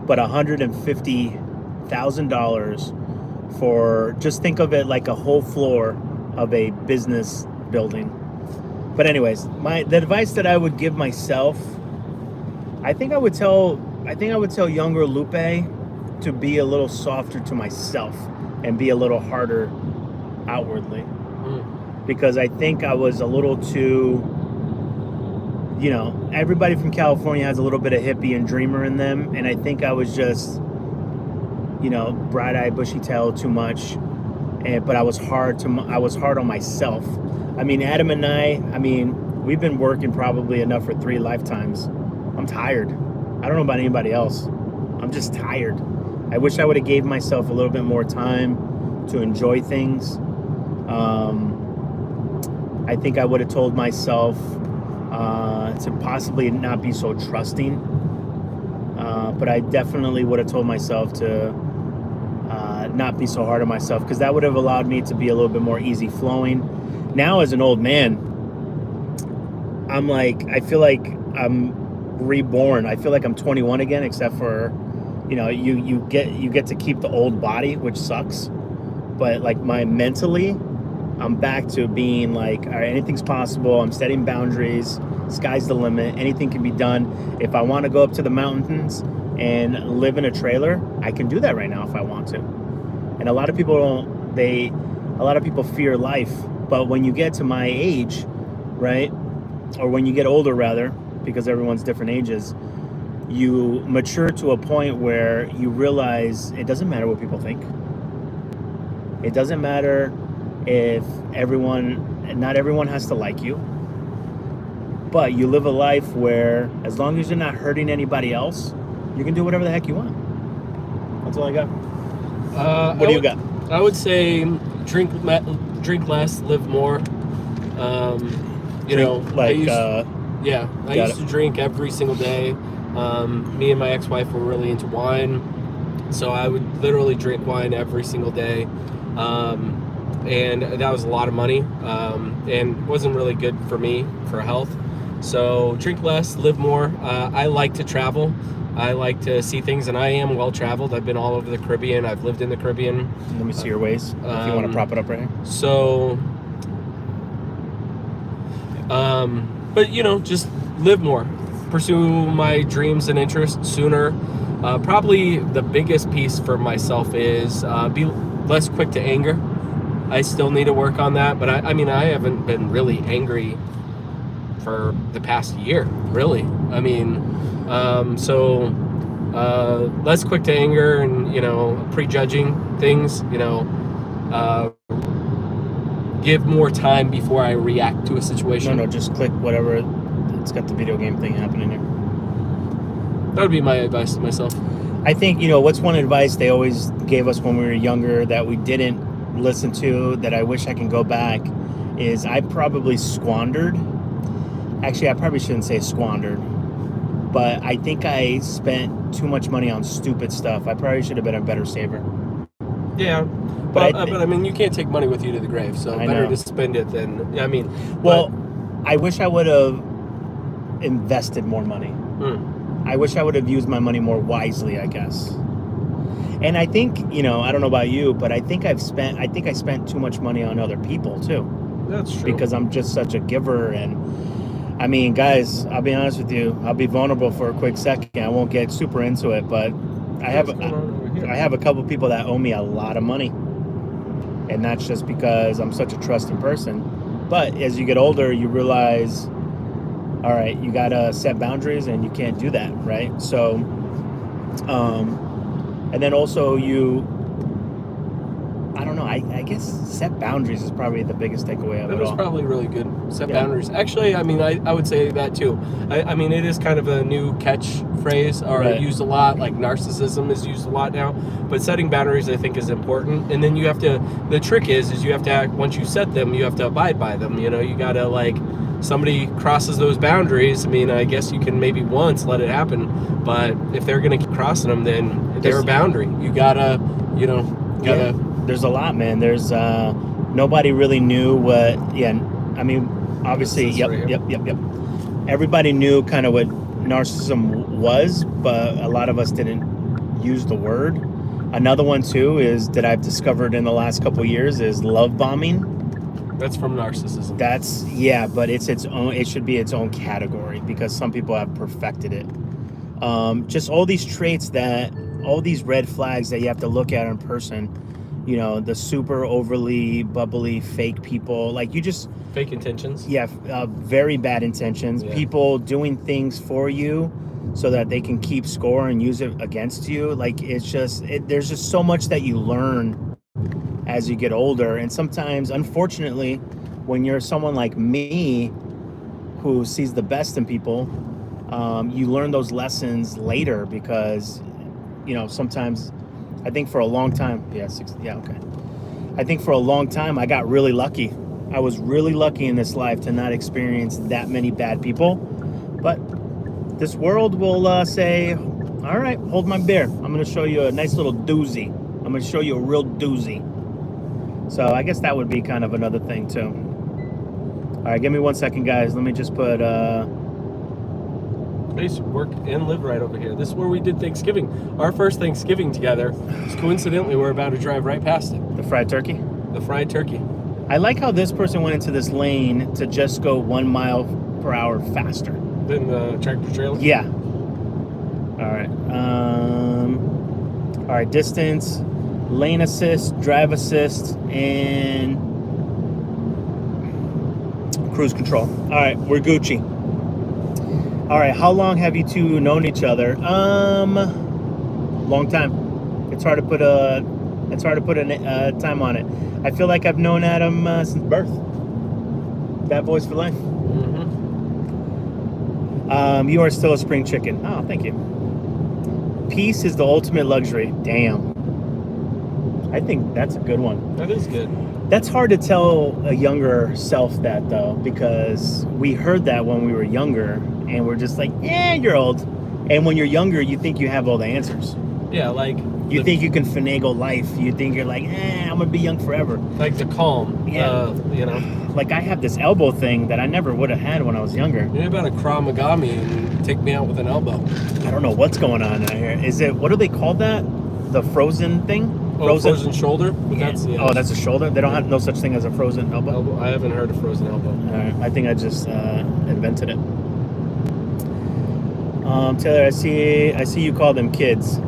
but $150,000 for, just think of it like a whole floor of a business building. But anyways, the advice that I would give myself, I think I would tell younger Lupe to be a little softer to myself and be a little harder outwardly. Because I think I was a little too, you know, everybody from California has a little bit of hippie and dreamer in them. And I think I was just, you know, bright-eyed, bushy-tailed too much. But I was hard on myself. I mean, Adam and we've been working probably enough for 3 lifetimes. I'm tired. I don't know about anybody else. I'm just tired. I wish I would have gave myself a little bit more time to enjoy things. I think I would have told myself to possibly not be so trusting. But I definitely would have told myself to not be so hard on myself, because that would have allowed me to be a little bit more easy flowing. Now, as an old man, I feel like I'm reborn. I feel like I'm 21 again, except for, you know, you get to keep the old body, which sucks. But like mentally, I'm back to being like, all right, anything's possible. I'm setting boundaries. Sky's the limit. Anything can be done. If I want to go up to the mountains and live in a trailer, I can do that right now if I want to. And a lot of people fear life. But when you get to my age, right, or when you get older rather, because everyone's different ages, you mature to a point where you realize it doesn't matter what people think. It doesn't matter if not everyone has to like you, but you live a life where as long as you're not hurting anybody else, you can do whatever the heck you want. That's all I got. What do you got? I would say drink less, live more. I used to drink every single day. Me and my ex-wife were really into wine, so I would literally drink wine every single day. And that was a lot of money, and wasn't really good for me for health. So drink less, live more. I like to travel. I like to see things, and I am well traveled. I've been all over the Caribbean. I've lived in the Caribbean. Let me see your ways, if you want to prop it up right here. So, but you know, just live more, pursue my dreams and interests sooner. Probably the biggest piece for myself is be less quick to anger. I still need to work on that, but I haven't been really angry for the past year, really. Less quick to anger and, you know, prejudging things, you know, give more time before I react to a situation. No, just click whatever. It's got the video game thing happening here. That would be my advice to myself. I think, what's one advice they always gave us when we were younger that we didn't listen to, that I wish I can go back, is I probably squandered. Actually, I probably shouldn't say squandered, but I think I spent too much money on stupid stuff. I probably should have been a better saver. Yeah. But I mean, you can't take money with you to the grave, so better to spend it than, I wish I would have invested more money. I wish I would have used my money more wisely, I guess. And I think, I don't know about you, but I think I spent too much money on other people too. That's true. Because I'm just such a giver. And I mean, guys, I'll be honest with you. I'll be vulnerable for a quick second. I won't get super into it, but I have a couple people that owe me a lot of money. And that's just because I'm such a trusting person. But as you get older, you realize, all right, you got to set boundaries and you can't do that, right? So, and then also I don't know, I guess set boundaries is probably the biggest takeaway of it all. That was probably really good. Set boundaries. Actually, I mean, I would say that too. I mean, it is kind of a new catchphrase, or used a lot, like narcissism is used a lot now. But setting boundaries, I think, is important. And then you have to, the trick is you have to act, once you set them, you have to abide by them. You got to, like, somebody crosses those boundaries, I mean, I guess you can maybe once let it happen. But if they're going to keep crossing them, then they're a boundary. You got to, There's a lot, man. There's nobody really knew what. Yeah, I mean, obviously, yep. Everybody knew kind of what narcissism was, but a lot of us didn't use the word. Another one too is that I've discovered in the last couple of years is love bombing. That's from narcissism. But it's its own. It should be its own category because some people have perfected it. Just all these traits all these red flags that you have to look at in person. The super overly bubbly fake people, like fake intentions. Yeah, very bad intentions. Yeah. People doing things for you so that they can keep score and use it against you. Like there's just so much that you learn as you get older, and sometimes, unfortunately, when you're someone like me who sees the best in people, you learn those lessons later because, sometimes. I think for a long time, I think for a long time, I got really lucky. I was really lucky in this life to not experience that many bad people. But this world will say, all right, hold my beer. I'm going to show you a nice little doozy. I'm going to show you a real doozy. So I guess that would be kind of another thing too. All right, give me 1 second, guys. Let me just put... I used to work and live right over here. This is where we did Thanksgiving. Our first Thanksgiving together. Coincidentally, we're about to drive right past it. The fried turkey? The fried turkey. I like how this person went into this lane to just go 1 mile per hour faster. Than the tractor trailer? Yeah. All right. All right, distance, lane assist, drive assist, and cruise control. All right, we're Gucci. All right, how long have you two known each other? Long time. It's hard to put a time on it. I feel like I've known Adam since birth. Bad boys for life. Mm-hmm. You are still a spring chicken. Oh, thank you. Peace is the ultimate luxury. Damn. I think that's a good one. That is good. That's hard to tell a younger self that, though, because we heard that when we were younger, and we're just like, you're old. And when you're younger, you think you have all the answers. Yeah, like... You think you can finagle life. You think you're like, I'm going to be young forever. Like the calm, Like I have this elbow thing that I never would have had when I was younger. You're about to Krav Maga me and take me out with an elbow. I don't know what's going on out here. Is it, what do they call that? The frozen thing? Frozen shoulder? Yeah. Oh, that's a shoulder? They don't have no such thing as a frozen elbow? I haven't heard of frozen elbow. All right. I think I just invented it. Taylor, I see you call them kids.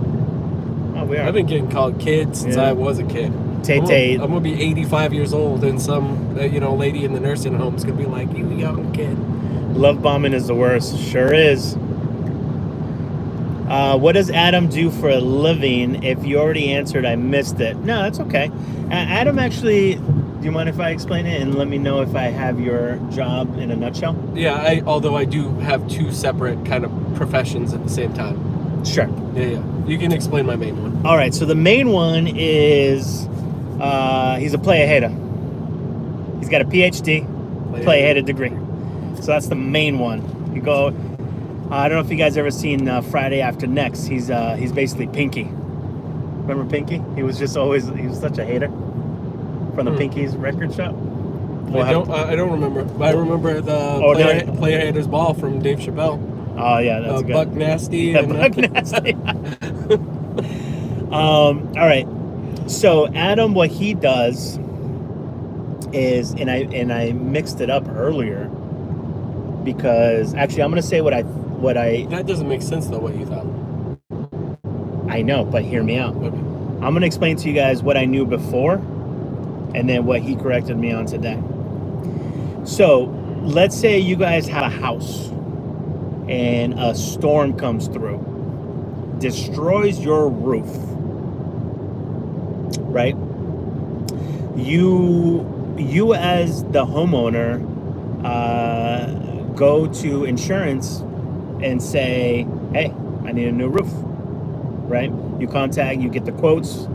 Oh, we are. I've been getting called kids since I was a kid. TeTe. I'm going to be 85 years old, and some lady in the nursing home is going to be like, you young kid. Love bombing is the worst. Sure is. What does Adam do for a living? If you already answered, I missed it. No, that's okay. Adam actually, do you mind if I explain it and let me know if I have your job in a nutshell? Yeah, although I do have two separate kind of professions at the same time. Sure. Yeah. You can explain my main one. All right. So the main one is he's a player hater. He's got a PhD, player hater degree. So that's the main one. You go. I don't know if you guys ever seen Friday After Next. He's basically Pinky. Remember Pinky? He was such a hater from the Pinky's record shop. I don't remember. But I remember the player hater's ball from Dave Chappelle. Oh yeah, that's good. Buck Nasty. Yeah, Buck Nasty. All right. So Adam, what he does is, and I mixed it up earlier because actually I'm gonna say what I. That doesn't make sense though. What you thought. I know, but hear me out. Okay. I'm gonna explain to you guys what I knew before, and then what he corrected me on today. So let's say you guys have a house and a storm comes through, destroys your roof, right? You as the homeowner go to insurance and say, hey, I need a new roof, right? You get the quotes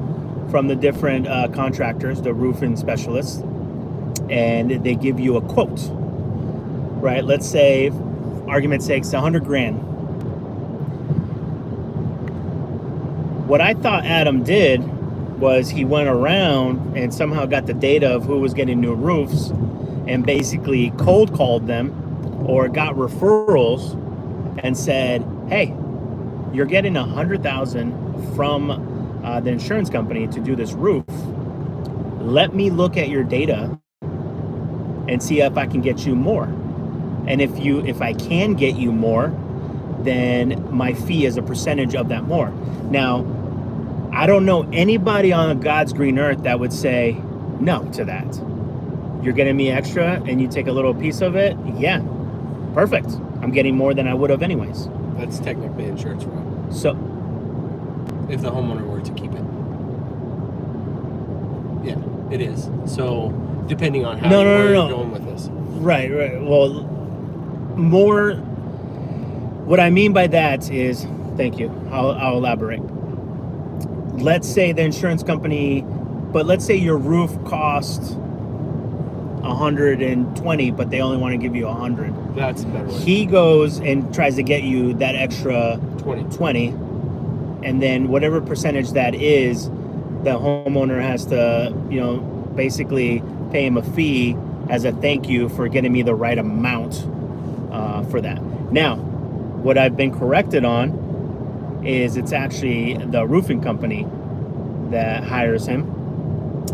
from the different contractors, the roofing specialists, and they give you a quote, right? Let's say, argument's sake, it's $100,000. What I thought Adam did was he went around and somehow got the data of who was getting new roofs and basically cold called them or got referrals and said, hey, you're getting $100,000 from the insurance company to do this roof. Let me look at your data and see if I can get you more. And if I can get you more, then my fee is a percentage of that more. Now, I don't know anybody on God's green earth that would say no to that. You're getting me extra and you take a little piece of it? Yeah, perfect. I'm getting more than I would have anyways. That's technically insurance fraud. So, if the homeowner were to keep it. Yeah, it is. So, depending on how you're going with this. Right. Well, more, what I mean by that is, thank you, I'll elaborate. Let's say the insurance company, but let's say your roof costs $120, but they only want to give you $100. That's a better way. He goes and tries to get you that extra 20, and then whatever percentage that is, the homeowner has to, basically pay him a fee as a thank you for getting me the right amount for that. Now, what I've been corrected on is it's actually the roofing company that hires him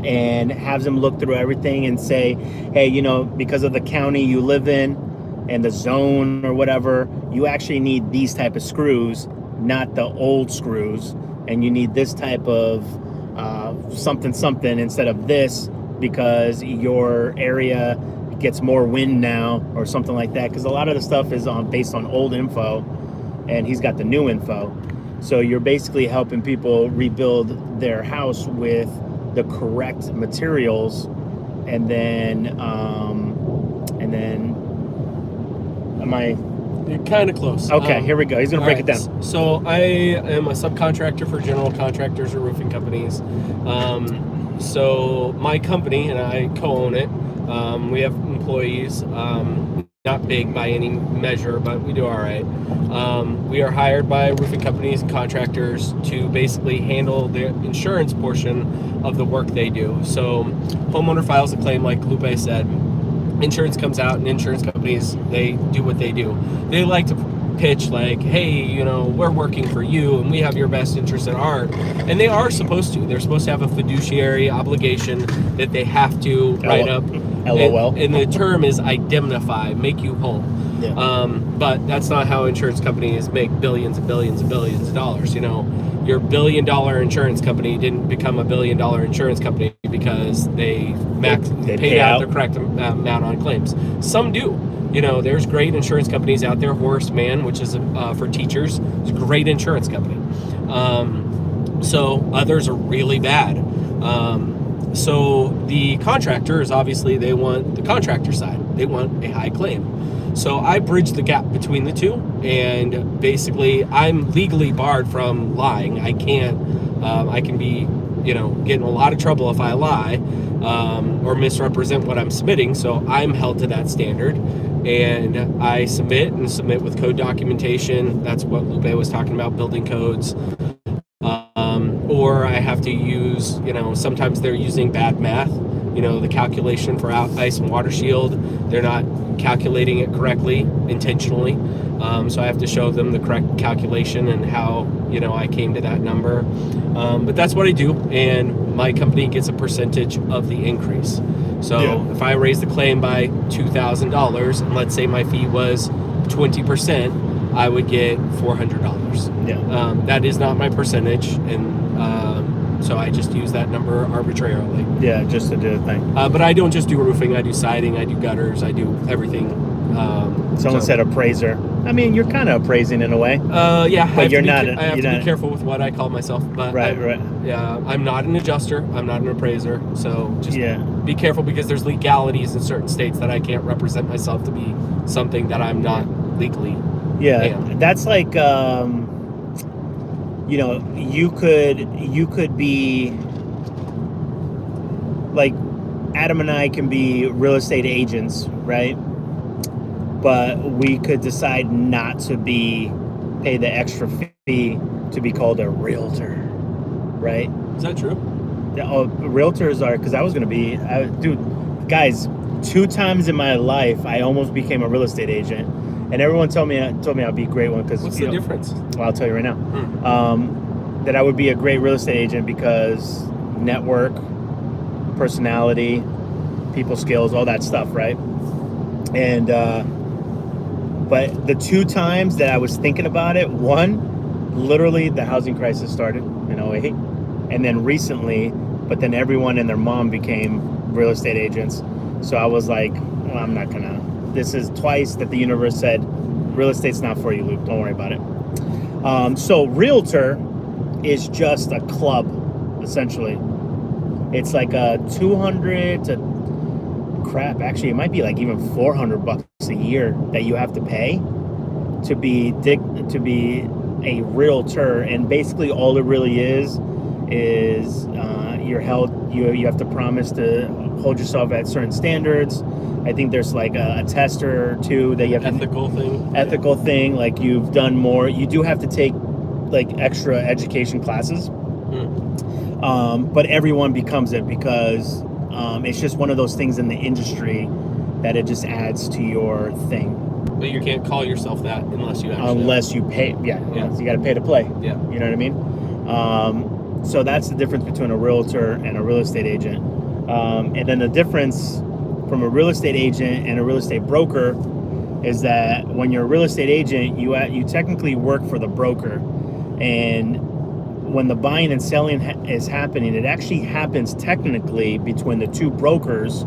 and has him look through everything and say, hey, because of the county you live in and the zone or whatever, you actually need these type of screws, not the old screws, and you need this type of something instead of this because your area gets more wind now or something like that, because a lot of the stuff is based on old info and he's got the new info. So you're basically helping people rebuild their house with the correct materials, and then am I? You're kind of close. Okay, here we go. He's gonna break it down. So I am a subcontractor for general contractors or roofing companies. So my company and I co-own it. We have employees. Not big by any measure, but we do all right. We are hired by roofing companies and contractors to basically handle the insurance portion of the work they do. So homeowner files a claim, like Lupe said. Insurance comes out, and insurance companies, they do what they do. They like to pitch like, hey, we're working for you and we have your best interest at heart. And they are supposed to. They're supposed to have a fiduciary obligation that they have to write up. LOL. And the term is indemnify, make you whole. Yeah. But that's not how insurance companies make billions and billions and billions of dollars. Your $1 billion insurance company didn't become a $1 billion insurance company because they paid out the correct amount on claims. Some do. There's great insurance companies out there. Horace Mann, which is for teachers, is a great insurance company. So others are really bad. So the contractors, obviously, they want the contractor side. They want a high claim. So I bridge the gap between the two, and basically I'm legally barred from lying. I can't, I can be, get in a lot of trouble if I lie or misrepresent what I'm submitting. So I'm held to that standard, and I submit with code documentation. That's what Lupe was talking about, building codes. Or I have to use, sometimes they're using bad math. The calculation for ice and water shield, they're not calculating it correctly intentionally. So I have to show them the correct calculation and how, I came to that number. But that's what I do, and my company gets a percentage of the increase. So if I raise the claim by $2,000, and let's say my fee was 20%, I would get $400. Yeah. That is not my percentage, and so I just use that number arbitrarily. Yeah, just to do the thing. But I don't just do roofing. I do siding. I do gutters. I do everything. Someone said appraiser. I mean, you're kind of appraising in a way. Yeah. But you're not. I have to be careful with what I call myself. But right. Yeah, I'm not an adjuster. I'm not an appraiser. So just be careful, because there's legalities in certain states that I can't represent myself to be something that I'm not legally. Yeah, that's like, you could be like, Adam and I can be real estate agents, right? But we could decide not to pay the extra fee to be called a realtor, right? Is that true? Realtors are, because I was going to be, guys, 2 times in my life, I almost became a real estate agent. And everyone told me I'd be a great one, because what's the difference? Well, I'll tell you right now. That I would be a great real estate agent because network, personality, people skills, all that stuff, right? And but the 2 times that I was thinking about it, one, literally the housing crisis started in 2008, and then recently, but then everyone and their mom became real estate agents. So I was like, well, I'm not gonna. This is twice that the universe said, real estate's not for you, Luke. Don't worry about it. So realtor is just a club, essentially. It's like a 200 to actually, it might be like even $400 a year that you have to pay to be a realtor. And basically all it really is you're held. You have to promise to hold yourself at certain standards. I think there's like a tester or 2 that you have ethical thing. Like you've done more. You do have to take like extra education classes. But everyone becomes it because it's just one of those things in the industry that it just adds to your thing. But you can't call yourself that unless you you pay. Yeah. You got to pay to play. Yeah. You know what I mean? So that's the difference between a realtor and a real estate agent. And then the difference from a real estate agent and a real estate broker is that when you're a real estate agent, you technically work for the broker, and when the buying and selling is happening, it actually happens technically between the 2 brokers,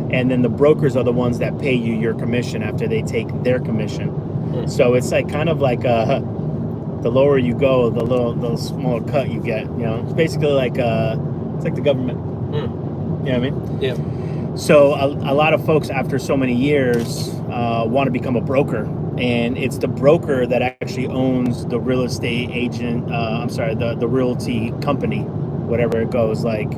and then the brokers are the ones that pay you your commission after they take their commission. So it's like kind of like the lower you go, the smaller cut you get. It's basically like it's like the government. You know what I mean? Yeah. So a lot of folks, after so many years, want to become a broker, and it's the broker that actually owns the real estate agent. The realty company, whatever it goes. Like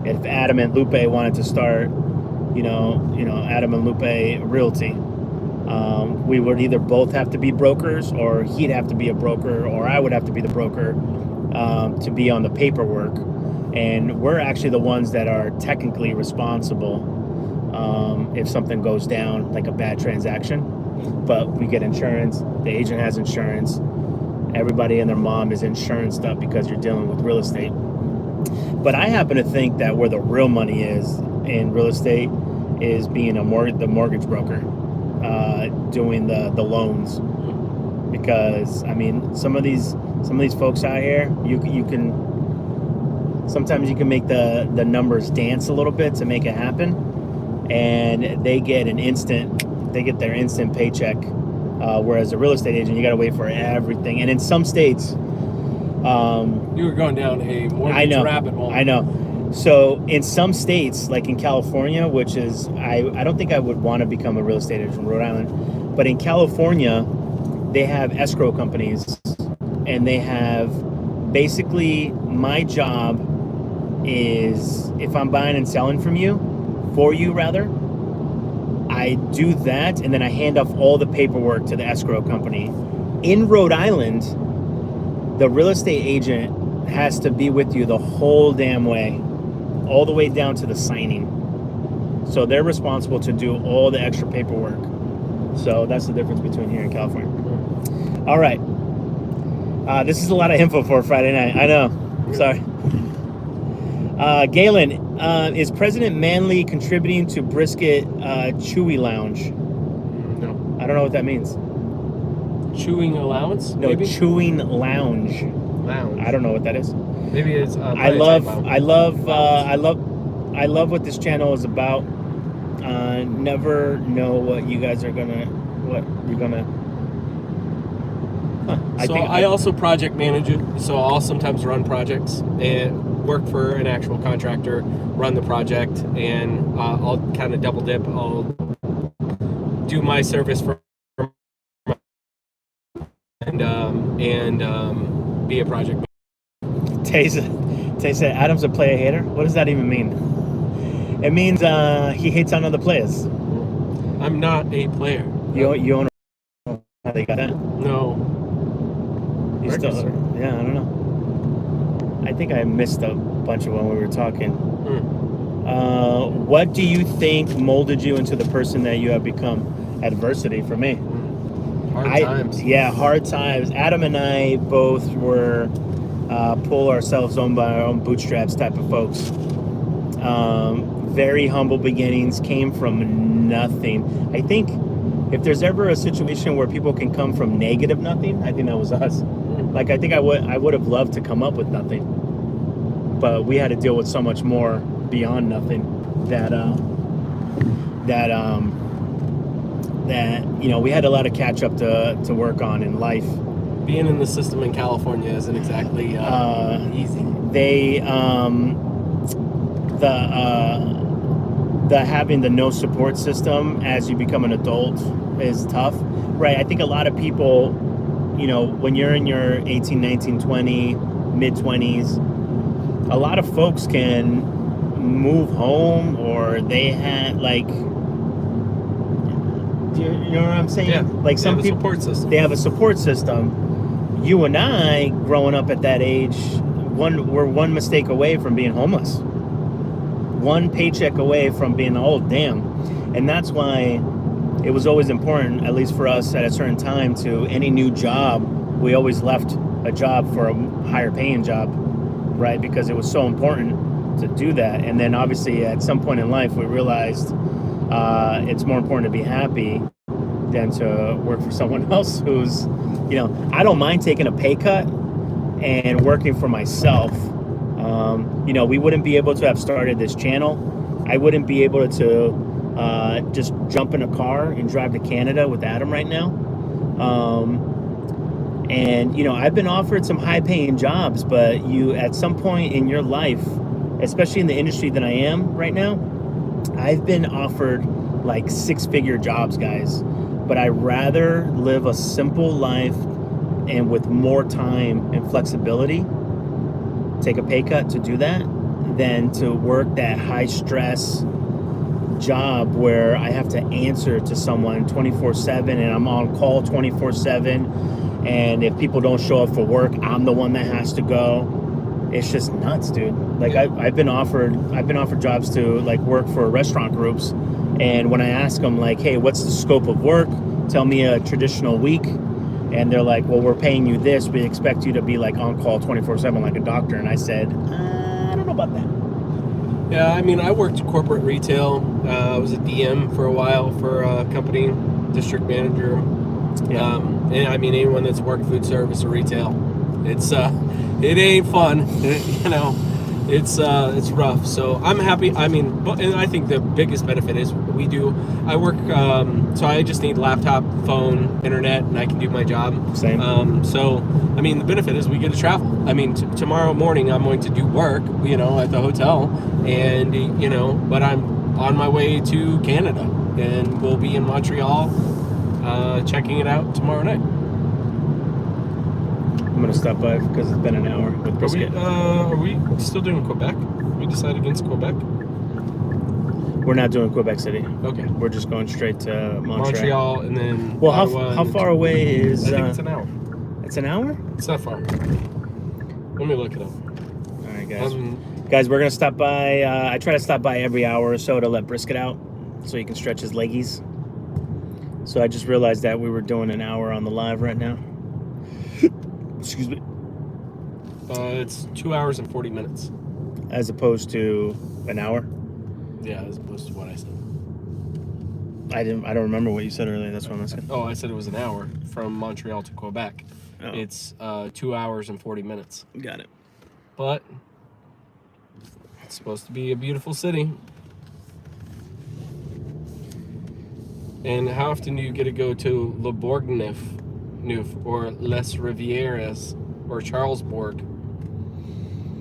if Adam and Lupe wanted to start, Adam and Lupe Realty, we would either both have to be brokers, or he'd have to be a broker, or I would have to be the broker to be on the paperwork. And we're actually the ones that are technically responsible if something goes down, like a bad transaction. But we get insurance, the agent has insurance, everybody and their mom is insuranced up because you're dealing with real estate. But I happen to think that where the real money is in real estate is being the mortgage broker, doing the loans. Because I mean, some of these folks out here, you can sometimes you can make the numbers dance a little bit to make it happen, and they get their instant paycheck, whereas a real estate agent, you got to wait for everything. And in some states, you were going down a mortgage rabbit hole. I know. So in some states, like in California, which is, I don't think I would want to become a real estate agent in Rhode Island, but in California, they have escrow companies, and they have, basically, my job is, if I'm buying and selling from you, for you rather, I do that, and then I hand off all the paperwork to the escrow company. In Rhode Island, the real estate agent has to be with you the whole damn way, all the way down to the signing. So they're responsible to do all the extra paperwork. So that's the difference between here and California. All right. This is a lot of info for a Friday night. I know. Sorry. Gaelan, is President Manley contributing to Brisket Chewy Lounge? No. I don't know what that means. Chewing allowance? No, maybe? Chewing Lounge. Lounge. I don't know what that is. Maybe it's. I love what this channel is about. Never know what you guys are gonna, what you're gonna. I also project manage it, so I'll sometimes run projects and work for an actual contractor, run the project, and I'll kind of double dip. I'll do my service for and be a project manager. Tay said Adam's a player hater. What does that even mean? It means he hates on other players. I'm not a player. You own how they got that? No. You still, yeah, I don't know. I think I missed a bunch of when we were talking. What do you think molded you into the person that you have become? Adversity for me. Hard times. Yeah, hard times. Adam and I both were pull ourselves on by our own bootstraps type of folks. Very humble beginnings, came from nothing. I think if there's ever a situation where people can come from negative nothing, I think that was us. Like, I think I would have loved to come up with nothing, but we had to deal with so much more beyond nothing that you know, we had a lot of catch up to work on in life. Being in the system in California isn't exactly easy. They the having the no support system as you become an adult is tough, right? I think a lot of people, you know, when you're in your 18, 19, 20, mid-20s, a lot of folks can move home, or they had, like, you know what I'm saying? Yeah, like some they have people, a support system. They have a support system. You and I, growing up at that age, we're one mistake away from being homeless. One paycheck away from being, oh, damn. And that's why it was always important, at least for us at a certain time, to any new job, we always left a job for a higher paying job, right? Because it was so important to do that. And then obviously at some point in life, we realized it's more important to be happy than to work for someone else who's, you know, I don't mind taking a pay cut and working for myself. You know, we wouldn't be able to have started this channel. I wouldn't be able to just jump in a car and drive to Canada with Adam right now. And, you know, I've been offered some high paying jobs, but you, at some point in your life, especially in the industry that I am right now, I've been offered like 6-figure jobs, guys, but I rather live a simple life and with more time and flexibility, take a pay cut to do that, than to work that high stress job where I have to answer to someone 24/7 and I'm on call 24/7, and if people don't show up for work, I'm the one that has to go. It's just nuts, dude. Like, I've been offered jobs to, like, work for restaurant groups, and when I ask them, like, hey, what's the scope of work, tell me a traditional week, and they're like, well, we're paying you this, we expect you to be, like, on call 24/7 like a doctor. And I said, I don't know about that. Yeah, I mean, I worked corporate retail. I was a DM for a while for a company, district manager. Yeah. And I mean, anyone that's worked food service or retail, it's it ain't fun. You know, It's rough. So I'm happy. I mean, and I think the biggest benefit is I work. So I just need laptop, phone, internet, and I can do my job. Same. So I mean, the benefit is we get to travel. I mean, tomorrow morning I'm going to do work, at the hotel, and but I'm on my way to Canada, and we'll be in Montreal, checking it out tomorrow night. I'm gonna stop by because it's been an hour with brisket. Are we still doing Quebec? We decided against Quebec? We're not doing Quebec City. Okay. We're just going straight to Montreal and then Well, Ottawa how far away is... I think it's an hour. It's an hour? It's not far. Let me look it up. All right, guys. Guys, we're gonna stop by. I try to stop by every hour or so to let Brisket out so he can stretch his leggies. So I just realized that we were doing an hour on the live right now. Excuse me. It's 2 hours and 40 minutes. As opposed to an hour? Yeah, as opposed to what I said. I don't remember what you said earlier. That's what I'm asking. Oh, I said it was an hour from Montreal to Quebec. Oh. It's 2 hours and 40 minutes. Got it. But it's supposed to be a beautiful city. And how often do you get to go to Le Bourgneuf, or Les Rivieres, or Charlesbourg,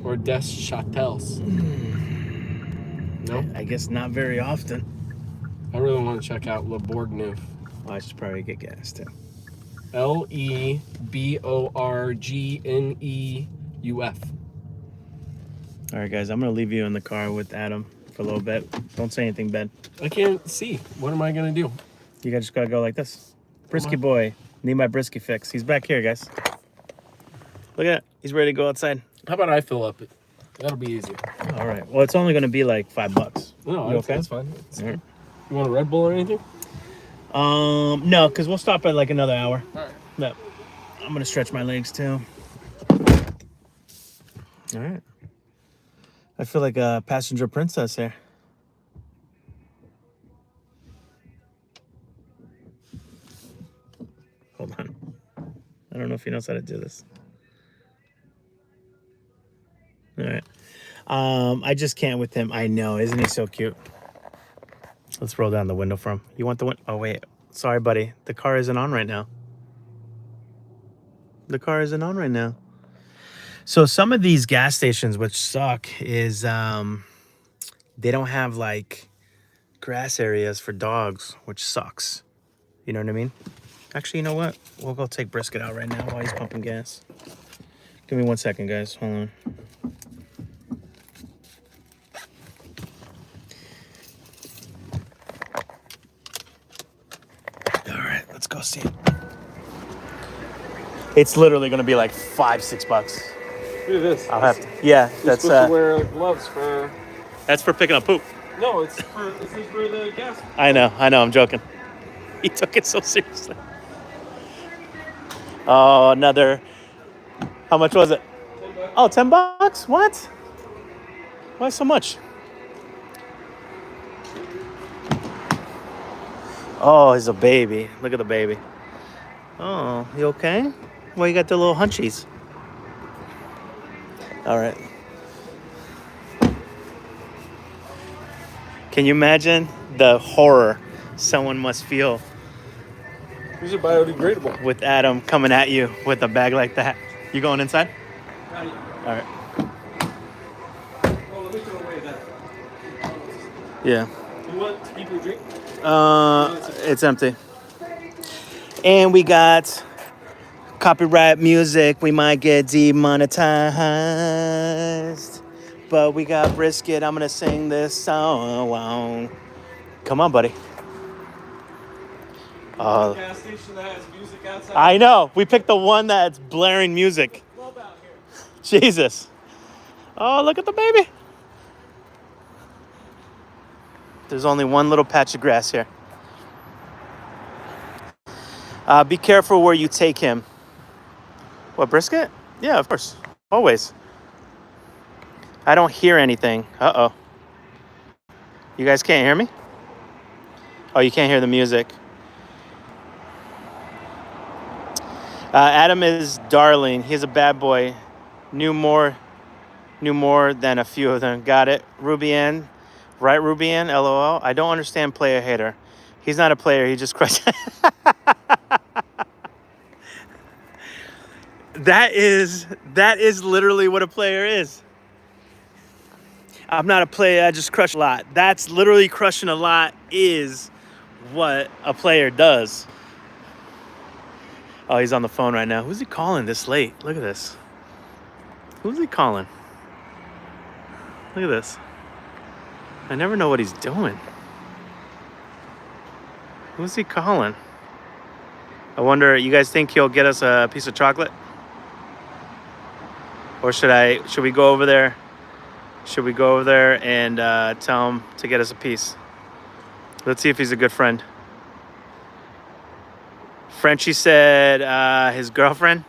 or Des Châtels? No? I guess not very often. I really want to check out Le Bourgneuf. Well, I should probably get gas too. LEBORGNEUF. All right, guys. I'm gonna leave you in the car with Adam for a little bit. Don't say anything, Ben. I can't see. What am I gonna do? You guys just gotta go like this. Brisket boy. Need my brisket fix. He's back here, guys. Look at that. He's ready to go outside. How about I fill up it? That'll be easier. All right. Well, it's only gonna be like $5. No, You okay? that's fine. All right. You want a Red Bull or anything? No, because we'll stop at like another hour. All right. Yep. I'm gonna stretch my legs too. All right. I feel like a passenger princess here. Hold on. I don't know if he knows how to do this. All right. I just can't with him. I know. Isn't he so cute? Let's roll down the window for him. You want the window? Oh, wait. Sorry, buddy. The car isn't on right now. The car isn't on right now. So some of these gas stations, which suck, is they don't have, like, grass areas for dogs, which sucks. You know what I mean? Actually, you know what? We'll go take Brisket out right now while he's pumping gas. Give me 1 second, guys. Hold on. All right, let's go see it. It's literally going to be like $5-6. Look at this. I'll have to. Yeah, You're that's supposed to wear gloves for. that's for picking up poop. No, this is for the gas. I know. I'm joking. He took it so seriously. Oh, another. How much was it? $10. Oh, $10? What? Why so much? Oh, he's a baby. Look at the baby. Oh, you okay? Well, you got the little hunchies. All right. Can you imagine the horror someone must feel These are biodegradable. with Adam coming at you with a bag like that? You going inside? Not yet. All right. Oh, let me throw away that. Yeah. You want to keep your drink? It's empty. And we got copyright music. We might get demonetized. But we got Brisket. I'm going to sing this song. Come on, buddy. Gas station that has music outside. I know. We picked the one that's blaring music. Love out here. Jesus. Oh, look at the baby. There's only one little patch of grass here. Be careful where you take him. What, Brisket? Yeah, of course. Always. I don't hear anything. Uh-oh. You guys can't hear me? Oh, you can't hear the music. Adam is Darlene. He's a bad boy. Knew more Knew more than a few of them. Got it. Rubian. Right, Rubian? LOL. I don't understand player hater. He's not a player. He just crushed. That is literally what a player is. I'm not a player. I just crush a lot. That's literally crushing a lot is what a player does. Oh, he's on the phone right now. Who's he calling this late? Look at this. Who's he calling? Look at this. I never know what he's doing. Who's he calling? I wonder, you guys think he'll get us a piece of chocolate? Or should we go over there? Should we go over there and tell him to get us a piece? Let's see if he's a good friend. Frenchie said his girlfriend,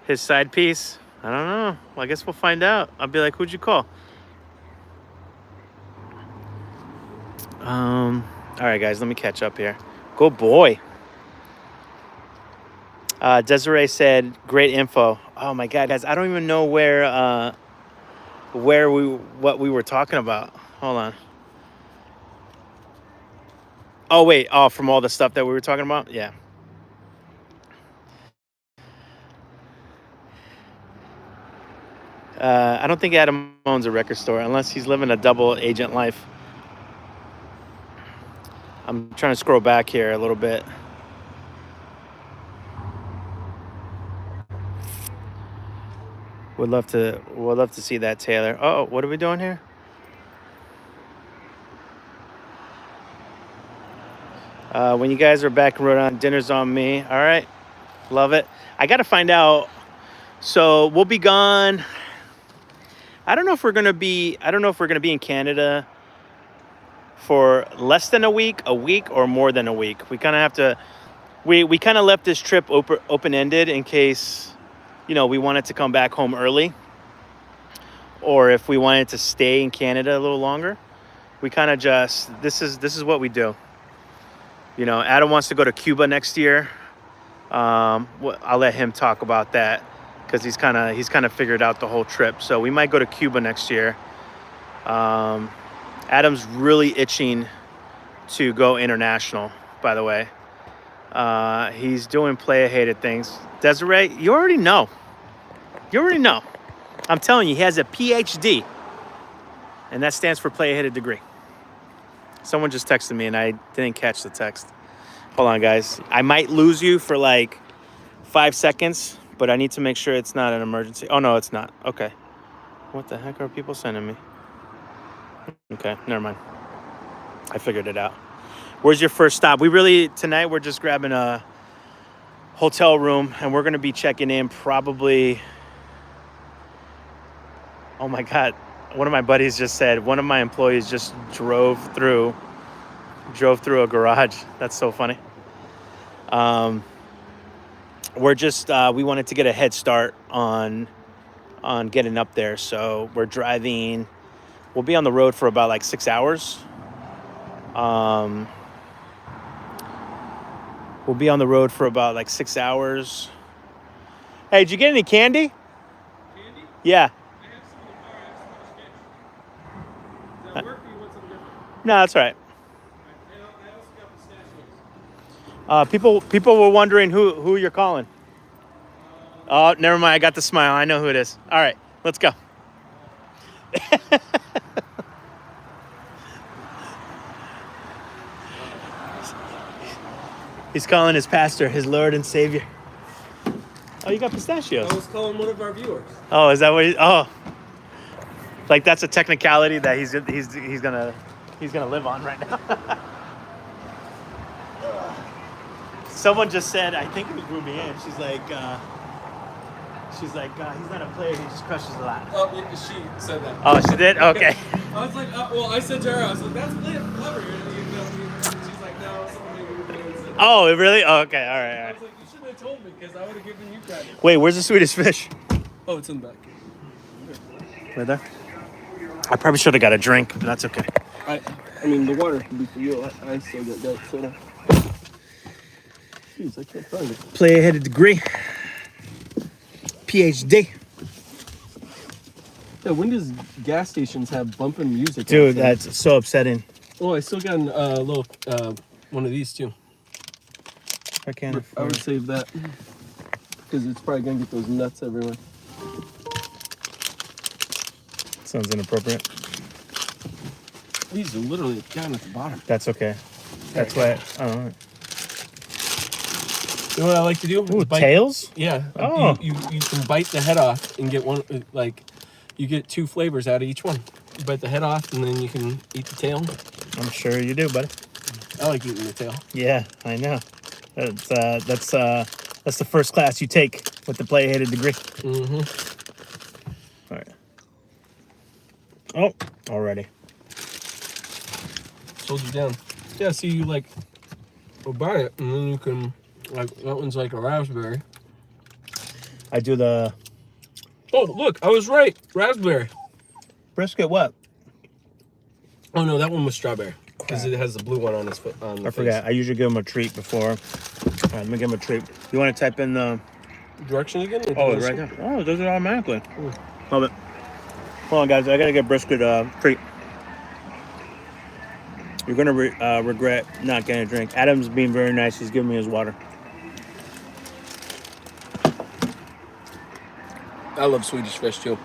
his side piece. I don't know. Well, I guess we'll find out. I'll be like, who'd you call? All right, guys, let me catch up here. Go boy. Desiree said, great info. Oh my God, guys, I don't even know what we were talking about. Hold on. Oh wait, from all the stuff that we were talking about? Yeah. I don't think Adam owns a record store unless he's living a double agent life. I'm trying to scroll back here a little bit. We'd love to see that, Taylor. Oh, what are we doing here? When you guys are back in Rhode Island, dinner's on me. All right, love it. I got to find out. So we'll be gone. I don't know if we're gonna be in Canada for less than a week, or more than a week. We kind of have to. We kind of left this trip open-ended in case, we wanted to come back home early, or if we wanted to stay in Canada a little longer. We kind of just this is what we do. Adam wants to go to Cuba next year. I'll let him talk about that because he's kind of figured out the whole trip. So we might go to Cuba next year. Adam's really itching to go international, by the way. He's doing player-hated things. Desiree, you already know. I'm telling you, he has a PhD. And that stands for player-hated degree. Someone just texted me, and I didn't catch the text. Hold on, guys. I might lose you for like 5 seconds, but I need to make sure it's not an emergency. Oh, no, it's not. Okay. What the heck are people sending me? Okay, never mind. I figured it out. Where's your first stop? Tonight we're just grabbing a hotel room, and we're going to be checking in probably. Oh my God. One of my buddies just said, one of my employees just drove through a garage. That's so funny. We're just, we wanted to get a head start on getting up there. So we're driving. We'll be on the road for about like 6 hours. We'll be on the road for about like 6 hours. Hey, did you get any candy? Candy? Yeah. I have some in the car. I have some much candy. Does that work or you want something different? No, that's all right. And I also got pistachios. People were wondering who you're calling. Oh, never mind. I got the smile. I know who it is. All right, let's go. He's calling his pastor, his Lord and Savior. Oh, you got pistachios. I was calling one of our viewers. Oh, is that what? Like that's a technicality that he's gonna live on right now. Someone just said, I think it was Ruby Ann. She's like, he's not a player. He just crushes a lot. Oh, yeah, she said that. Oh, she did? Okay. I was like, I said to her, I was like, that's clever. She's like, no, someone maybe said that. Oh, really? Oh, okay. All right. I was like, you shouldn't have told me because I would have given you credit. Wait, where's the Swedish fish? Oh, it's in the back. Right there? I probably should have got a drink, but that's okay. I mean, the water could be for you. I still got that soda. Jeez, I can't find it. Player-headed degree. PhD. Yeah, when does gas stations have bumping music? Dude, that's so upsetting. Oh, I still got a little one of these too. I can't. I would save that because it's probably gonna get those nuts everywhere. Sounds inappropriate. These are literally down at the bottom. That's okay. That's why. I don't know. You know what I like to do? Ooh, tails? Yeah. Oh. You can bite the head off and get one, like, you get 2 flavors out of each one. You bite the head off and then you can eat the tail. I'm sure you do, buddy. I like eating the tail. Yeah, I know. That's the first class you take with the play-hated degree. Mm-hmm. All right. Oh, already. Sold you down. Yeah, see, you, like, will buy it and then you can, like, that one's like a raspberry. I do the... Oh, look, I was right. Raspberry. Brisket what? Oh, no, that one was strawberry. Because it has the blue one on its foot. I forgot. I usually give them a treat before. All right, let me give them a treat. You want to type in the... Direction again? Oh, it's right there. Oh, it does it automatically. Love it. Hold on, guys. I got to get brisket treat. You're going to regret not getting a drink. Adam's being very nice. He's giving me his water. I love Swedish fish, too.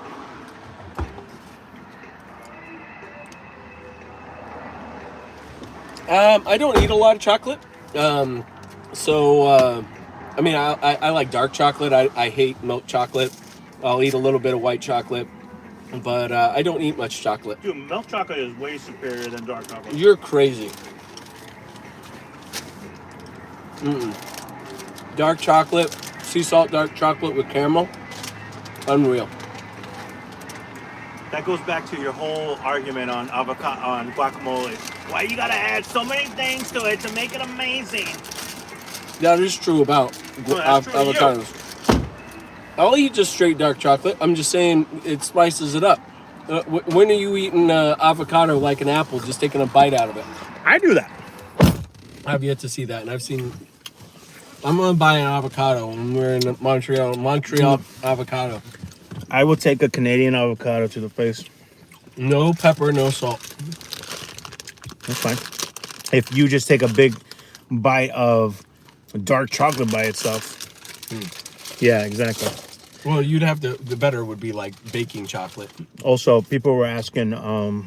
I don't eat a lot of chocolate. I mean, I like dark chocolate. I hate milk chocolate. I'll eat a little bit of white chocolate. But I don't eat much chocolate. Dude, milk chocolate is way superior than dark chocolate. You're crazy. Dark chocolate, sea salt dark chocolate with caramel. Unreal. That goes back to your whole argument on avocado, on guacamole. Why you gotta add so many things to it to make it amazing? That is true about avocados. I'll eat just straight dark chocolate. I'm just saying it spices it up. When are you eating avocado like an apple, just taking a bite out of it? I do that. I've yet to see that, and I've seen... I'm going to buy an avocado when we're in Montreal. Montreal avocado. I will take a Canadian avocado to the face. No pepper, no salt. That's fine. If you just take a big bite of dark chocolate by itself. Yeah, exactly. Well, you'd have to, the better would be like baking chocolate. Also, people were asking, I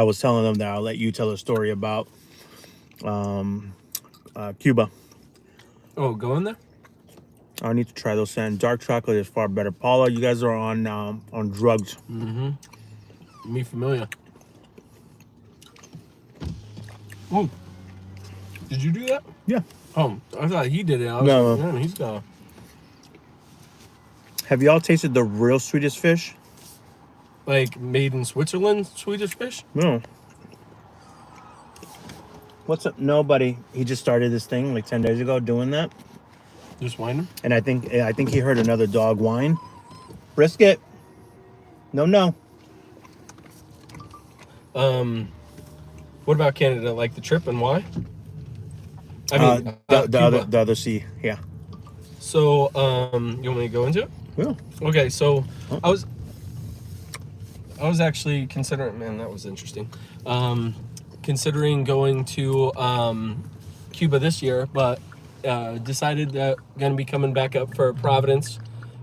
was telling them that I'll let you tell a story about Cuba. Oh, go in there? I need to try those sand. Dark chocolate is far better. Paula, you guys are on drugs. Mm-hmm. Me familiar. Oh, did you do that? Yeah. Oh, I thought he did it. I was No. like, man, he's gone. Have y'all tasted the real Swedish fish? Like made in Switzerland Swedish fish? No. What's up? Nobody. He just started this thing like 10 days ago doing that. Just whining? And I think he heard another dog whine. Brisket. No. What about Canada? Like the trip and why? I mean, the other sea. Yeah. So, you want me to go into it? Yeah. Okay, so I was actually considering, man, that was interesting. Considering going to Cuba this year, but decided that I'm going to be coming back up for Providence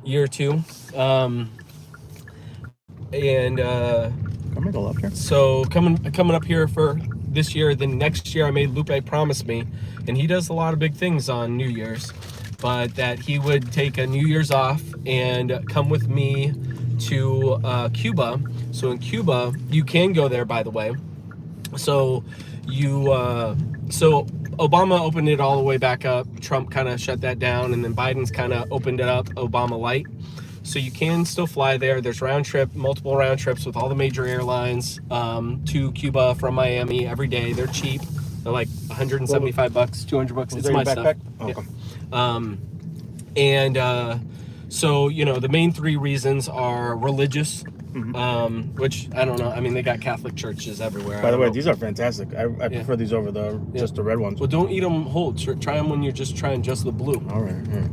year 2. I'm gonna go up here. So coming up here for this year. Then next year I made Lupe promise me, and he does a lot of big things on New Year's, but that he would take a New Year's off and come with me to Cuba. So in Cuba, you can go there, by the way. So so Obama opened it all the way back up. Trump kind of shut that down, and then Biden's kind of opened it up, Obama light. So you can still fly there. There's multiple round trips with all the major airlines to Cuba from Miami every day. They're cheap. They're like $175, $200. It's my stuff. Okay. Yeah. So, you know, the main 3 reasons are religious, which I don't know. I mean, they got Catholic churches everywhere. By the way, these are fantastic. I prefer these over just the red ones. Well, don't eat them whole. Try them when you're just trying just the blue. All right.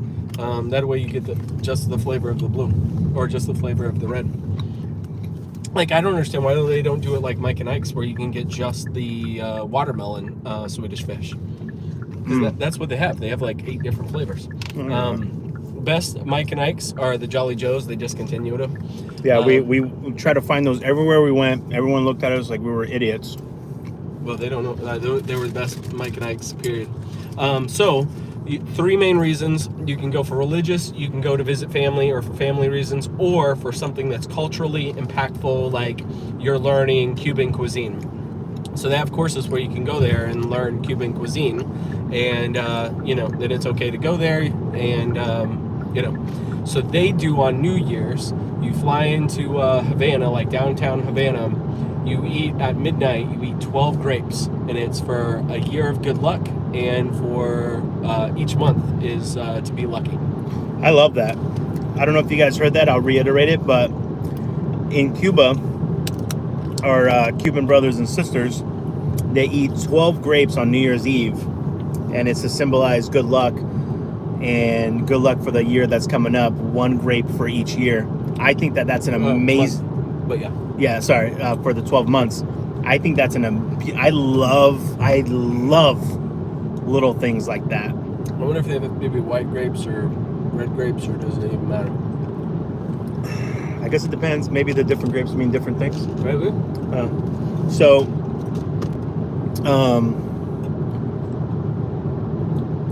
That way you get just the flavor of the blue, or just the flavor of the red. Like, I don't understand why they don't do it like Mike and Ike's, where you can get just the watermelon Swedish fish. Because that's what they have. They have like 8 different flavors. Best Mike and Ike's are the Jolly Joes. They discontinued them. Yeah, we tried to find those everywhere we went. Everyone looked at us like we were idiots. Well, they don't know. They were the best Mike and Ike's, period. So, 3 main reasons. You can go for religious, you can go to visit family, or for family reasons, or for something that's culturally impactful, like you're learning Cuban cuisine. So they have courses where you can go there and learn Cuban cuisine, and you know that it's okay to go there, and you know. So they do on New Year's. You fly into Havana, like downtown Havana. You eat at midnight. You eat 12 grapes, and it's for a year of good luck, and for each month is to be lucky. I love that. I don't know if you guys heard that. I'll reiterate it, but in Cuba, our Cuban brothers and sisters, they eat 12 grapes on New Year's Eve, and it's to symbolize good luck, and good luck for the year that's coming up. 1 grape for each year. I think that that's an amazing. But yeah. Yeah, sorry, for the 12 months. I think that's I love little things like that. I wonder if they have maybe white grapes or red grapes, or does it even matter? I guess it depends. Maybe the different grapes mean different things. Maybe.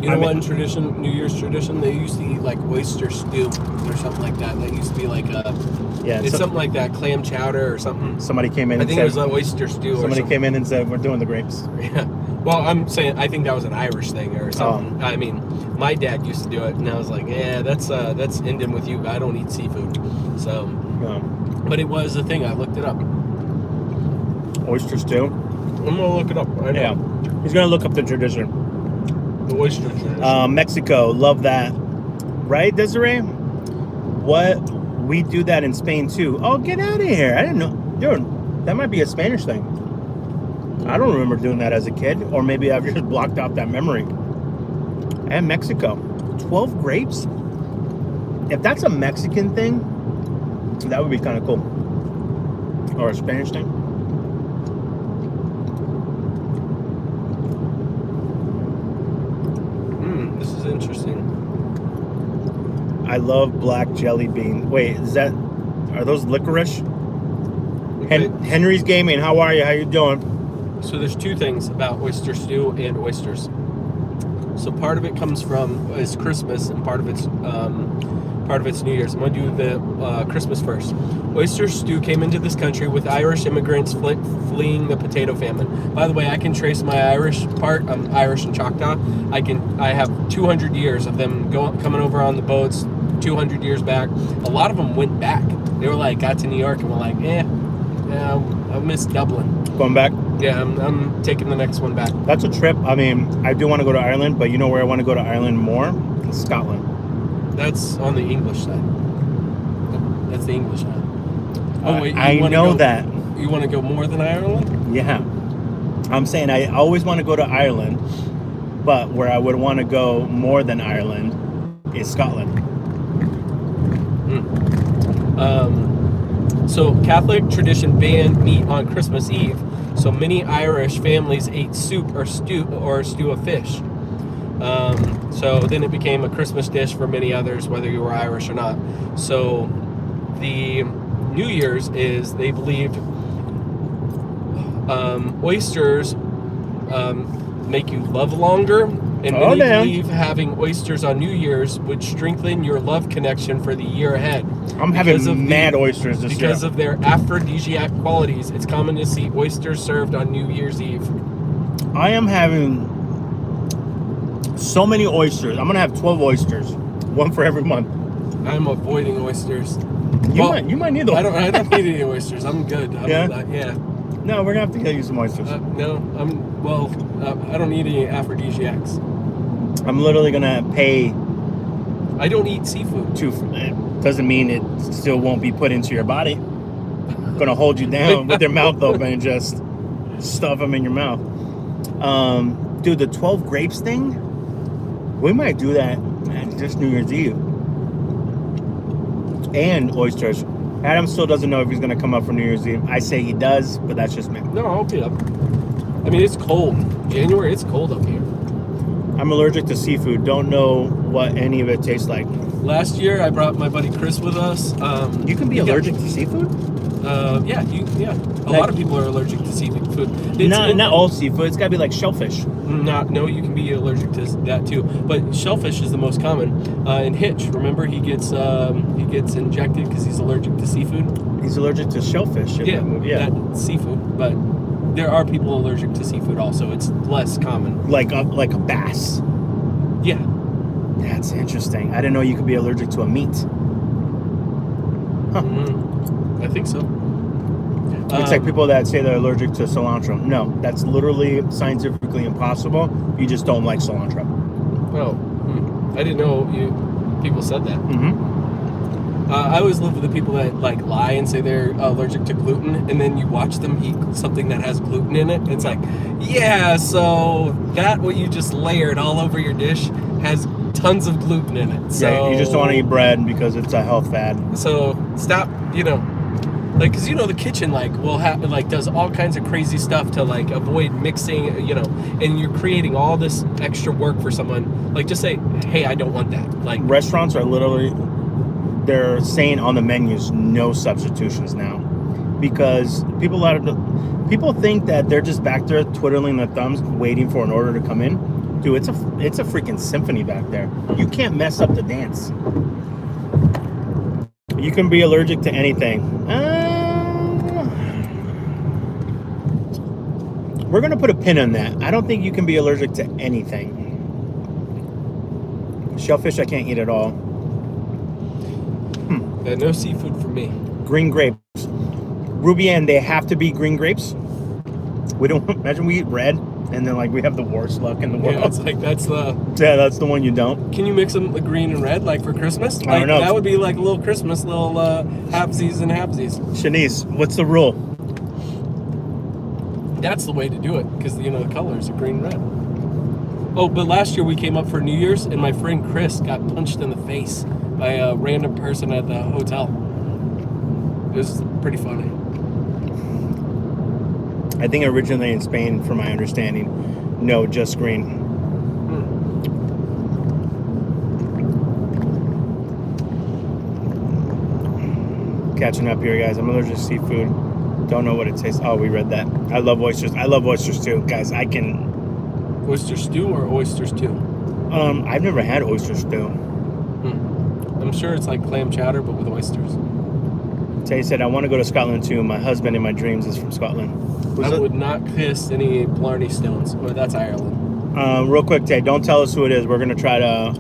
You know what, in tradition, New Year's tradition, they used to eat like oyster stew or something like that. That used to be like it's something like that, clam chowder or something. Somebody came in. I think it was an oyster stew. Somebody came in and said, "We're doing the grapes." Yeah. Well, I'm saying I think that was an Irish thing or something. I mean, my dad used to do it, and I was like, "Yeah, that's Indian with you. I don't eat seafood." So, but it was a thing. I looked it up. Oyster stew. I'm gonna look it up. I know. Yeah, he's gonna look up the tradition. The oyster tradition. Mexico, love that, right, Desiree? What? We do that in Spain too. Oh, get out of here! I didn't know, dude. That might be a Spanish thing. I don't remember doing that as a kid, or maybe I've just blocked out that memory. And Mexico, 12 grapes. If that's a Mexican thing, that would be kind of cool, or a Spanish thing. This is interesting. I love black jelly bean. Wait, are those licorice? Okay. Henry's Gaming, how are you? How you doing? So there's 2 things about oyster stew and oysters. So part of it comes from is Christmas, and part of it's New Year's. I'm gonna do the Christmas first. Oyster stew came into this country with Irish immigrants fleeing the potato famine. By the way, I can trace my Irish part. I'm Irish and Choctaw. I have 200 years of them coming over on the boats. 200 years back. A lot of them went back. They were like, got to New York and were like, I miss Dublin. Going back? Yeah, I'm taking the next one back. That's a trip. I mean, I do want to go to Ireland, but you know where I want to go to Ireland more? Scotland. That's on the English side. That's the English side. Oh wait, I know that. You want to go more than Ireland? Yeah. I'm saying I always want to go to Ireland, but where I would want to go more than Ireland is Scotland. So Catholic tradition banned meat on Christmas Eve. So many Irish families ate soup or stew of fish. So then it became a Christmas dish for many others, whether you were Irish or not. So the New Year's is, they believed oysters make you love longer, and many believe having oysters on New Year's would strengthen your love connection for the year ahead. I'm having mad oysters this year. Because of their aphrodisiac qualities, it's common to see oysters served on New Year's Eve. I am having so many oysters. I'm gonna have 12 oysters, 1 for every month. I'm avoiding oysters. You might need those. I don't need any oysters. I'm good. Yeah. No, we're gonna have to get you some oysters. I don't need any aphrodisiacs. I'm literally gonna pay. I don't eat seafood. Doesn't mean it still won't be put into your body. Gonna hold you down with your mouth open and just stuff them in your mouth. Dude, the 12 grapes thing, we might do that Man, just New Year's Eve. And oysters. Adam still doesn't know if he's going to come up for New Year's Eve. I say he does, but that's just me. No, I'll be up. I mean, it's cold. January, it's cold up here. I'm allergic to seafood. Don't know what any of it tastes like. Last year, I brought my buddy Chris with us. You can be allergic to seafood? Yeah. A lot of people are allergic to seafood. Not all seafood. It's got to be like shellfish. No, you can be allergic to that too. But shellfish is the most common. In Hitch, remember, he gets injected because he's allergic to seafood. He's allergic to shellfish. Yeah, that's seafood. But there are people allergic to seafood also. It's less common. Like a bass. Yeah. That's interesting. I didn't know you could be allergic to a meat. Huh. I think so. It's like people that say they're allergic to cilantro. No, that's literally scientifically impossible. You just don't like cilantro. Oh, I didn't know people said that. I always live with the people that like lie and say they're allergic to gluten, and then you watch them eat something that has gluten in it. It's like, yeah, so that what you just layered all over your dish has tons of gluten in it. So yeah, you just don't want to eat bread because it's a health fad. So stop, like, because the kitchen will have does all kinds of crazy stuff to like avoid mixing, and you're creating all this extra work for someone. Like, just say, hey, I don't want that. Like, restaurants are literally, they're saying on the menus no substitutions now, because people think that they're just back there twiddling their thumbs waiting for an order to come in. Dude, it's a freaking symphony back there. You can't mess up the dance. You can be allergic to anything. We're going to put a pin on that. I don't think you can be allergic to anything. Shellfish I can't eat at all. Yeah, no seafood for me. Green grapes. Rubian, they have to be green grapes. We don't imagine we eat red and then we have the worst luck in the world. Yeah, it's like that's the one you don't. Can you mix them the green and red for Christmas? I don't know. That would be like a little Christmas, little halfsies and halfsies. Shanice, what's the rule? That's the way to do it because the colors are green and red. Oh, but last year we came up for New Year's and my friend Chris got punched in the face by a random person at the hotel. It was pretty funny. I think originally in Spain, from my understanding, no, just green. Catching up here, guys. I'm allergic to seafood. Don't know what it tastes. Oh, we read that. I love oysters. I love oysters too, guys. I can. Oyster stew or oyster stew? I've never had oyster stew. I'm sure it's like clam chowder, but with oysters. Tay said, I want to go to Scotland too. My husband in my dreams is from Scotland. I would not kiss any Blarney Stones. Well, that's Ireland. Real quick, Tay, don't tell us who it is. We're going to try to...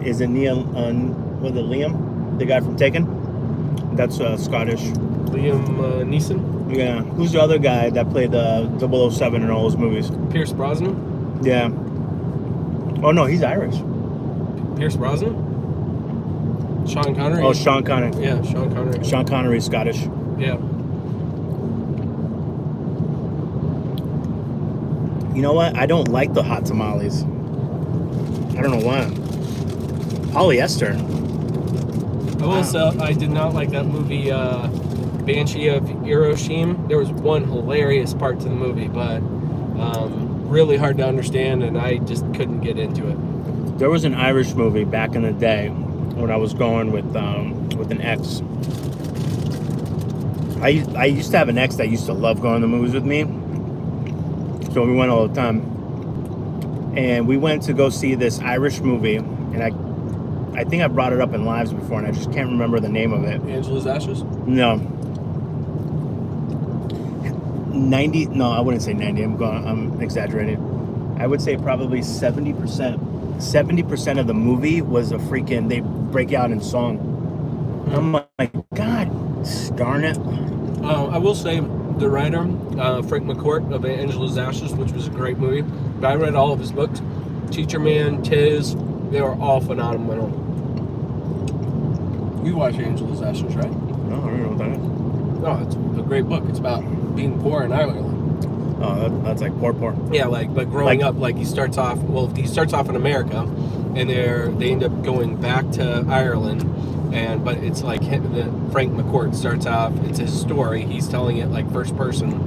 is it Neil... was it Liam? The guy from Taken? That's Scottish. Liam Neeson? Yeah. Who's the other guy that played the 007 in all those movies? Pierce Brosnan? Yeah. Oh, no, he's Irish. Pierce Brosnan? Sean Connery? Oh, Sean Connery. Yeah, Sean Connery. Sean Connery's Scottish. Yeah. You know what? I don't like the hot tamales. I don't know why. Polyester. I will say, I did not like that movie, Banshee of Hiroshima. There was one hilarious part to the movie, but really hard to understand, and I just couldn't get into it. There was an Irish movie back in the day when I was going with an ex. I used to have an ex that used to love going to movies with me, so we went all the time. And we went to go see this Irish movie, and I think I brought it up in lives before, and I just can't remember the name of it. Angela's Ashes? No. 90? No, I wouldn't say 90. I'm exaggerating. I would say probably 70%. 70% of the movie was they break out in song. I'm like, God darn it. I will say the writer, Frank McCourt of Angela's Ashes, which was a great movie. I read all of his books. Teacher Man, Tiz, they were all phenomenal. You watch Angela's Ashes, right? No, I don't know what that is. No, it's a great book. It's about being poor in Ireland. Oh, that's like poor. Yeah, but growing up, he starts off in America, and they end up going back to Ireland, but it's like Frank McCourt starts off. It's his story. He's telling it like first person,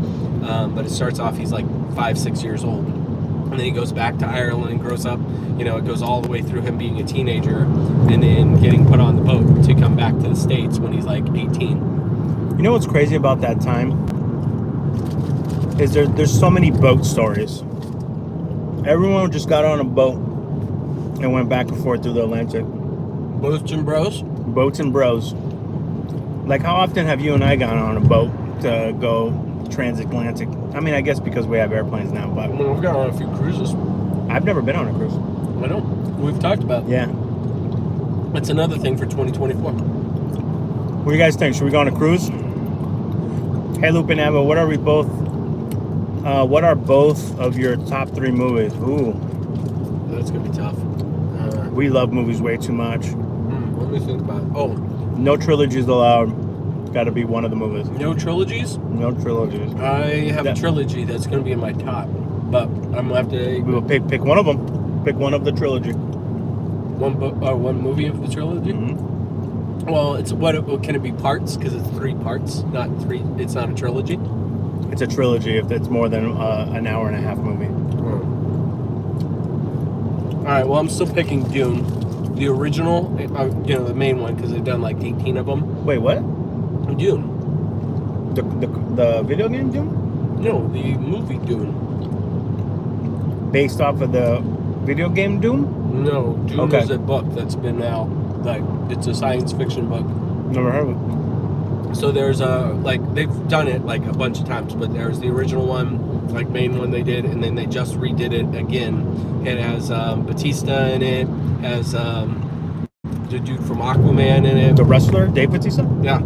but it starts off. He's like 5-6 years old, and then he goes back to Ireland and grows up. You know, it goes all the way through him being a teenager, and then getting put on the boat to come back to the States when he's like 18. You know what's crazy about that time? Is there's so many boat stories. Everyone just got on a boat and went back and forth through the Atlantic. Boats and bros? Boats and bros. Like, how often have you and I gone on a boat to go transatlantic? I mean, I guess because we have airplanes now, but... Well, we've got on a few cruises. I've never been on a cruise. I know. We've talked about it. Yeah. That's another thing for 2024. What do you guys think? Should we go on a cruise? Hey, Lupe and Emma, what are both of your top 3 movies? Ooh. That's going to be tough. We love movies way too much. Let me think about it. Oh. No trilogies allowed. Got to be one of the movies. No trilogies? No trilogies. I have a trilogy that's going to be in my top. But I'm going to have to... We will pick one of them. Pick one of the trilogy. One movie of the trilogy? Mm-hmm. Well, can it be parts? Because it's 3 parts, not 3. It's not a trilogy. It's a trilogy if it's more than an hour and a half movie. All right. Well, I'm still picking Dune, the original. The main one, because they've done like 18 of them. Wait, what? Dune. The video game Dune? No, the movie Dune. Based off of the video game Dune? No, Dune is a book that's been out. Like, it's a science fiction book. Never heard of it. So there's they've done it like a bunch of times, but there's the original one, like main one they did, and then they just redid it again. It has Batista in it, has the dude from Aquaman in it. The wrestler, Dave Bautista? Yeah.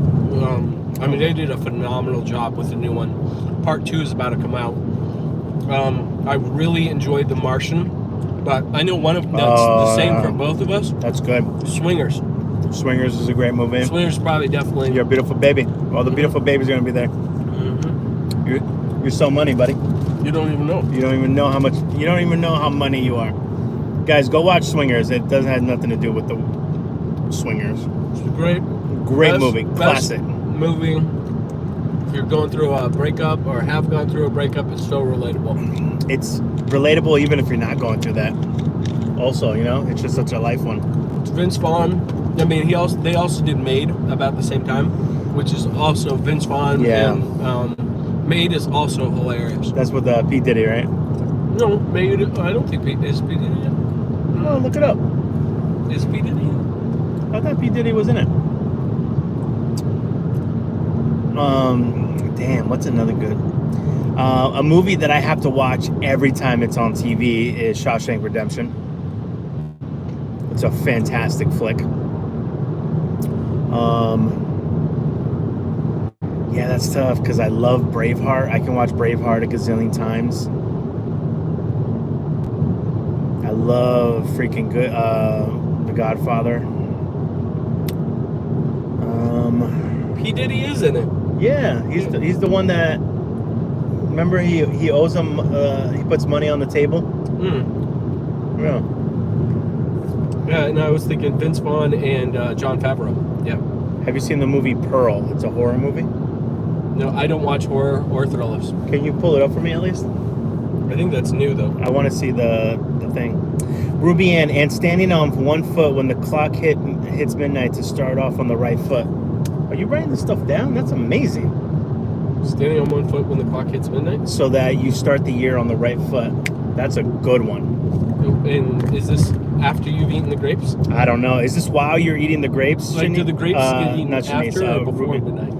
I mean, they did a phenomenal job with the new one. Part 2 is about to come out. I really enjoyed The Martian, but I know one of that's the same for both of us. That's good. Swingers. Swingers is a great movie. Swingers probably definitely. You're a beautiful baby. All the beautiful babies are gonna be there. Mm-hmm. You're so money, buddy. You don't even know. You don't even know how much. You don't even know how money you are. Guys, go watch Swingers. It doesn't have nothing to do with the Swingers. It's a great movie. Classic movie. If you're going through a breakup or have gone through a breakup, it's so relatable. It's relatable even if you're not going through that. Also, it's just such a life one. It's Vince Vaughn. I mean, they also did Made about the same time, which is also Vince Vaughn. Yeah. And Made is also hilarious. That's with P. Diddy, right? No, Made. I don't think is P. Diddy in it. Oh, look it up. Is P. Diddy in it? I thought P. Diddy was in it. Damn, what's another good? A movie that I have to watch every time it's on TV is Shawshank Redemption. It's a fantastic flick. Yeah, that's tough because I love Braveheart. I can watch Braveheart a gazillion times. I love freaking good The Godfather. P. Diddy is in it. Yeah, he's the one that. Remember, he owes him. He puts money on the table. Yeah. Yeah, and I was thinking Vince Vaughn and Jon Favreau. Yeah. Have you seen the movie Pearl? It's a horror movie. No, I don't watch horror or thrillers. Can you pull it up for me at least? I think that's new though. I want to see the thing. Ruby Ann, and standing on one foot when the clock hits midnight to start off on the right foot. Are you writing this stuff down? That's amazing. Standing on one foot when the clock hits midnight? So that you start the year on the right foot. That's a good one. And is this after you've eaten the grapes? I don't know. Is this while you're eating the grapes? Like, do the grapes get eaten after or before Ruby. midnight?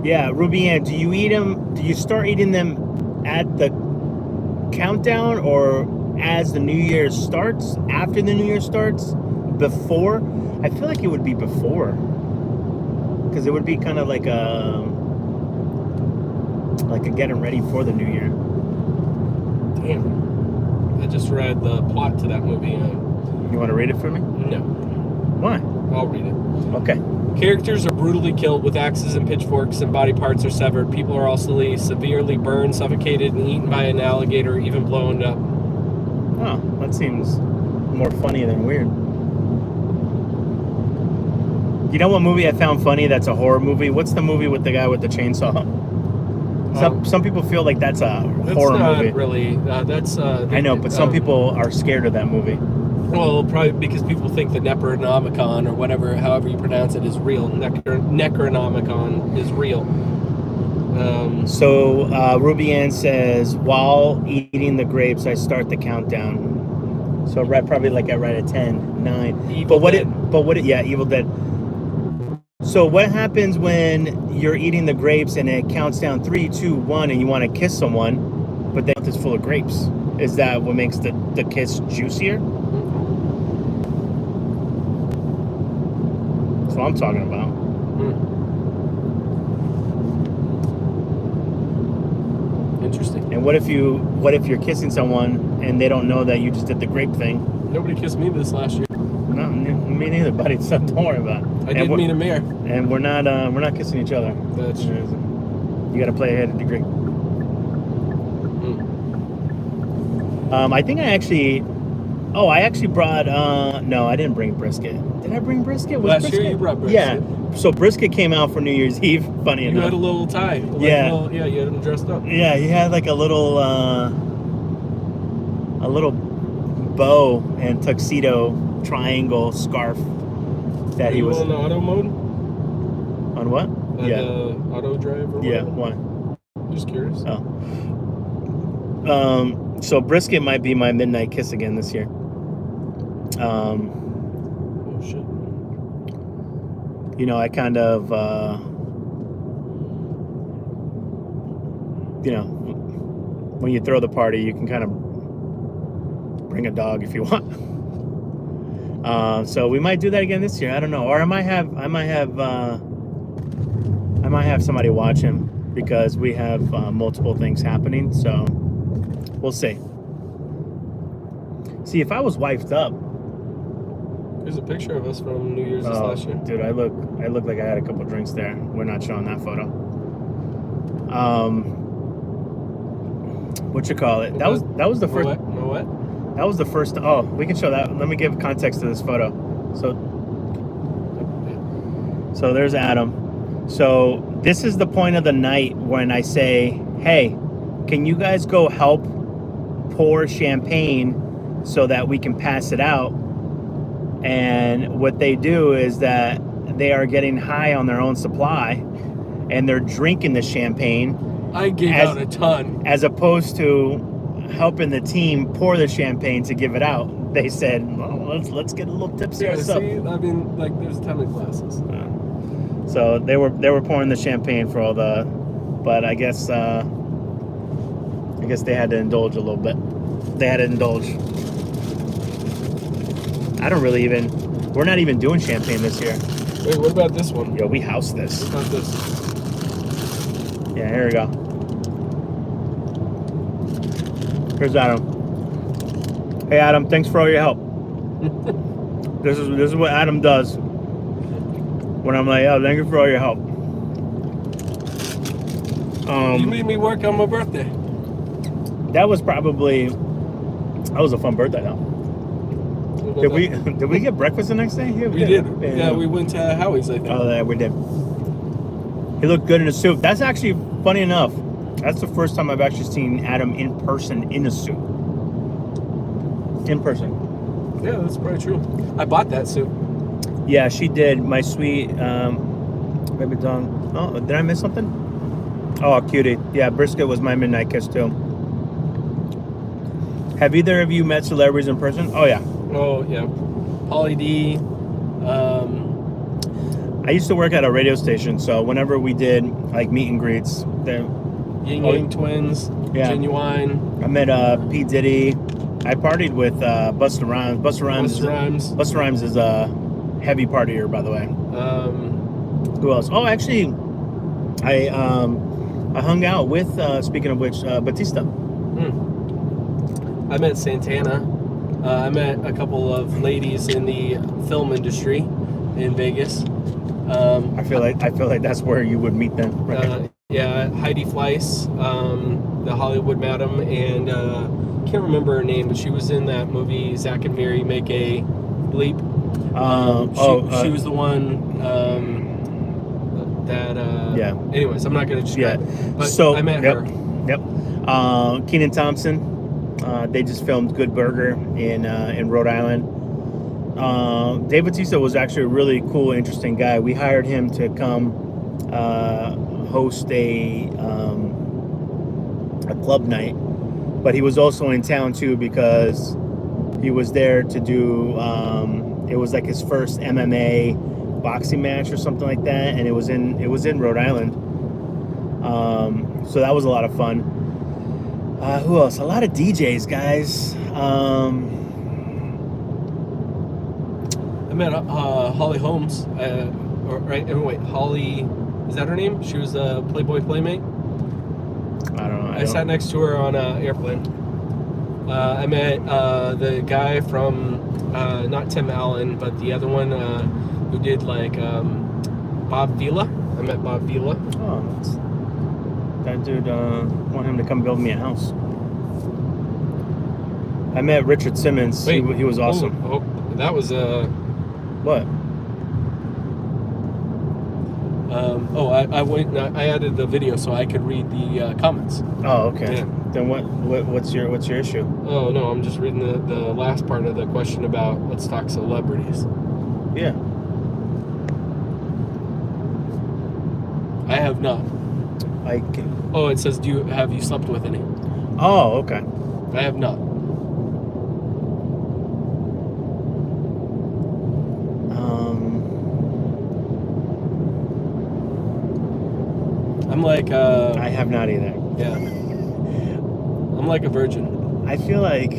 Yeah, Ruby Ann, do you eat them? Do you start eating them at the countdown or as the New Year starts? After the New Year starts? Before? I feel like it would be before. Because it would be kind of like a getting ready for the New Year. Damn. I just read the plot to that movie. You want to read it for me? No. Why? I'll read it. Okay. Characters are brutally killed with axes and pitchforks, and body parts are severed. People are also severely burned, suffocated, and eaten by an alligator, even blown up. Oh, that seems more funny than weird. You know what movie I found funny that's a horror movie? What's the movie with the guy with the chainsaw? Some people feel like that's a horror movie. Really. I know, but some people are scared of that movie. Well, probably because people think the Necronomicon or whatever, however you pronounce it, is real. Necronomicon is real. So Ruby Ann says, while eating the grapes, I start the countdown. So probably like right at 10, 9. Evil Dead. Yeah, Evil Dead. So what happens when you're eating the grapes and it counts down 3, 2, 1, and you want to kiss someone, but the mouth is full of grapes? Is that what makes the kiss juicier? That's what I'm talking about. Interesting. And what if you're kissing someone and they don't know that you just did the grape thing? Nobody kissed me this last year. No, me neither, buddy. So don't worry about it. I did meet a mayor. And we're not kissing each other. That's true. You got to play ahead of the degree. I think I actually brought. No, I didn't bring brisket. Did I bring brisket? Last year you brought brisket. Yeah. So brisket came out for New Year's Eve. Funny enough. You had a little tie. You had him dressed up. Yeah, he had like a little bow and tuxedo triangle scarf that he was on auto mode. On what? Like auto drive or whatever? Yeah, why? Just curious. Oh. So brisket might be my midnight kiss again this year. Oh shit. You know, I kind of when you throw the party, you can kind of bring a dog if you want. So we might do that again this year. I don't know, or I might have somebody watch him because we have multiple things happening. So we'll see. See, if I was wifed up. There's a picture of us from New Year's this last year. Dude, I look like I had a couple drinks there. We're not showing that photo. What you call it? That was the first. What? That was the first. Oh, we can show that. Let me give context to this photo. So there's Adam. So this is the point of the night when I say, hey, can you guys go help pour champagne so that we can pass it out? And what they do is that they are getting high on their own supply and they're drinking the champagne. I gave out a ton. As opposed to helping the team pour the champagne to give it out. They said, well, let's get a little tipsy ourselves. See, I mean, like, there's a ton of glasses. So they were pouring the champagne for all the, but I guess they had to indulge a little bit. They had to indulge. We're not even doing champagne this year. Wait, what about this one? Yo, we housed this. What about this? Yeah, here we go. Here's Adam. Hey, Adam, thanks for all your help. This is what Adam does when I'm like, oh, thank you for all your help. You made me work on my birthday. That was a fun birthday, though. Did we get breakfast the next day? Yeah, we did. Yeah, we went to Howie's, I think. Oh, yeah, we did. He looked good in a suit. That's actually, funny enough, that's the first time I've actually seen Adam in person in a suit. In person. Yeah, that's probably true. I bought that suit. Yeah, she did. My sweet baby dong. Oh, did I miss something? Oh, cutie. Yeah, brisket was my midnight kiss too. Have either of you met celebrities in person? Oh, yeah. Oh, yeah. Pauly D. I used to work at a radio station, so whenever we did like meet and greets, Ying Yang Twins, yeah. Genuine. I met P. Diddy. I partied with Busta Rhymes. Busta Rhymes is a heavy partier, by the way. Who else? Oh, actually, I hung out with, speaking of which, Batista. I met Santana. I met a couple of ladies in the film industry in Vegas. I feel like that's where you would meet them. Right? Yeah, Heidi Fleiss, the Hollywood Madam, and can't remember her name, but she was in that movie Zack and Miri Make a bleep. She was the one that. Yeah. Anyways, I'm not gonna describe it. But so I met her. Yep. Kenan Thompson. They just filmed Good Burger in Rhode Island. Dave Bautista was actually a really cool, interesting guy. We hired him to come host a club night, but he was also in town too because he was there to do. It was like his first MMA boxing match or something like that, and it was in Rhode Island. So that was a lot of fun. Who else? A lot of DJs, guys. I met Holly Holmes. Holly, is that her name? She was a Playboy Playmate. I don't know. I sat next to her on an airplane. I met the guy from not Tim Allen, but the other one who did like Bob Vila. I met Bob Vila. Oh, that dude. Want him to come build me a house. I met Richard Simmons. Wait, he was awesome. Oh, that was what? I went. I added the video so I could read the comments. Oh, okay. Yeah. Then what's your issue? Oh no, I'm just reading the last part of the question about let's talk celebrities. Yeah. I have not. Oh, it says, have you slept with any? Oh, okay. I have not. I'm like I have not either. Yeah. I'm like a virgin. I feel like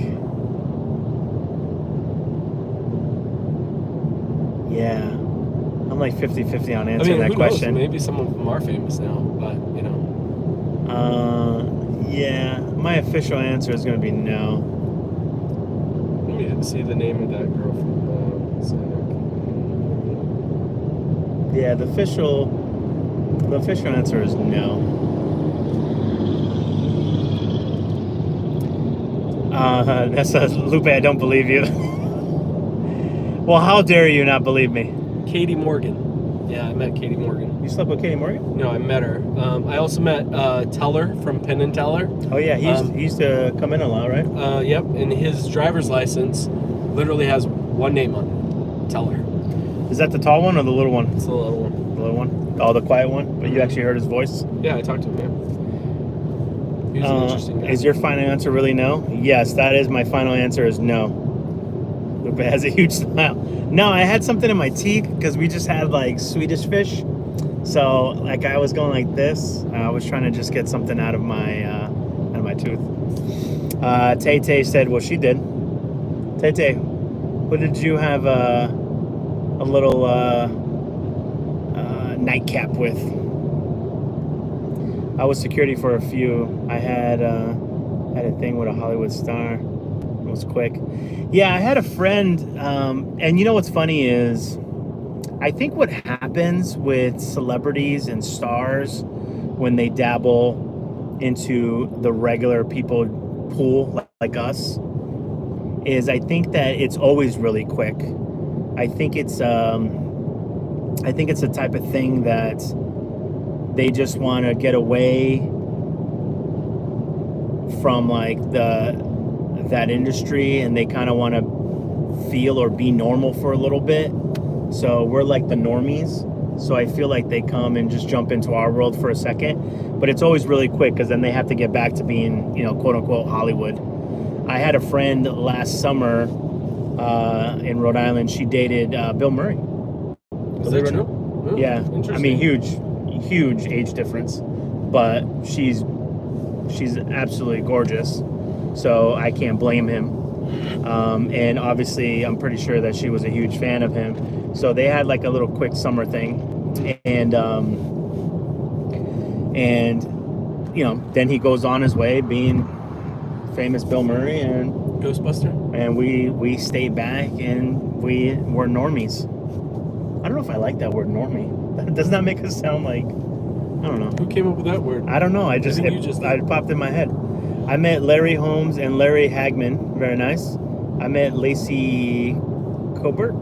I'm like 50-50 on answering that question. Maybe some of them are famous now, but you know. Yeah, my official answer is going to be no. Let me see the name of that girl from Sadak. Yeah, the official answer is no. That says, Lupe, I don't believe you. Well, how dare you not believe me? Katie Morgan. Yeah, I met Katie Morgan. You slept with Katie Morgan? No, I met her. I also met Teller from Penn and Teller. Oh yeah, he used to come in a lot, right? Yep, and his driver's license literally has one name on it, Teller. Is that the tall one or the little one? It's the little one. The little one? Oh, the quiet one? But you actually heard his voice? Yeah, I talked to him, yeah. He was an interesting guy. Is your final answer really no? Yes, that is my final answer is no. Lupe has a huge smile. No, I had something in my teeth because we just had like Swedish fish. So like I was going like this. I was trying to just get something out of my tooth. TeTe said, well, she did. TeTe, what did you have a little nightcap with? I was security for a few. I had a thing with a Hollywood star. It was quick. Yeah, I had a friend, and you know what's funny is, I think what happens with celebrities and stars when they dabble into the regular people pool like us is I think that it's always really quick. I think it's the type of thing that they just want to get away from like that industry, and they kind of want to feel or be normal for a little bit. So we're like the normies. So I feel like they come and just jump into our world for a second, but it's always really quick because then they have to get back to being, you know, quote unquote Hollywood. I had a friend last summer in Rhode Island. She dated Bill Murray. Is that true? Oh, yeah. I mean, huge age difference, but she's absolutely gorgeous. So I can't blame him. And obviously I'm pretty sure that she was a huge fan of him. So they had like a little quick summer thing, and you know, then he goes on his way being famous Bill Murray and Ghostbuster. And we stayed back and we were normies. I don't know if I like that word normie. Does that make us sound like, I don't know. Who came up with that word? I don't know. It popped in my head. I met Larry Holmes and Larry Hagman. Very nice. I met Lacey Colbert.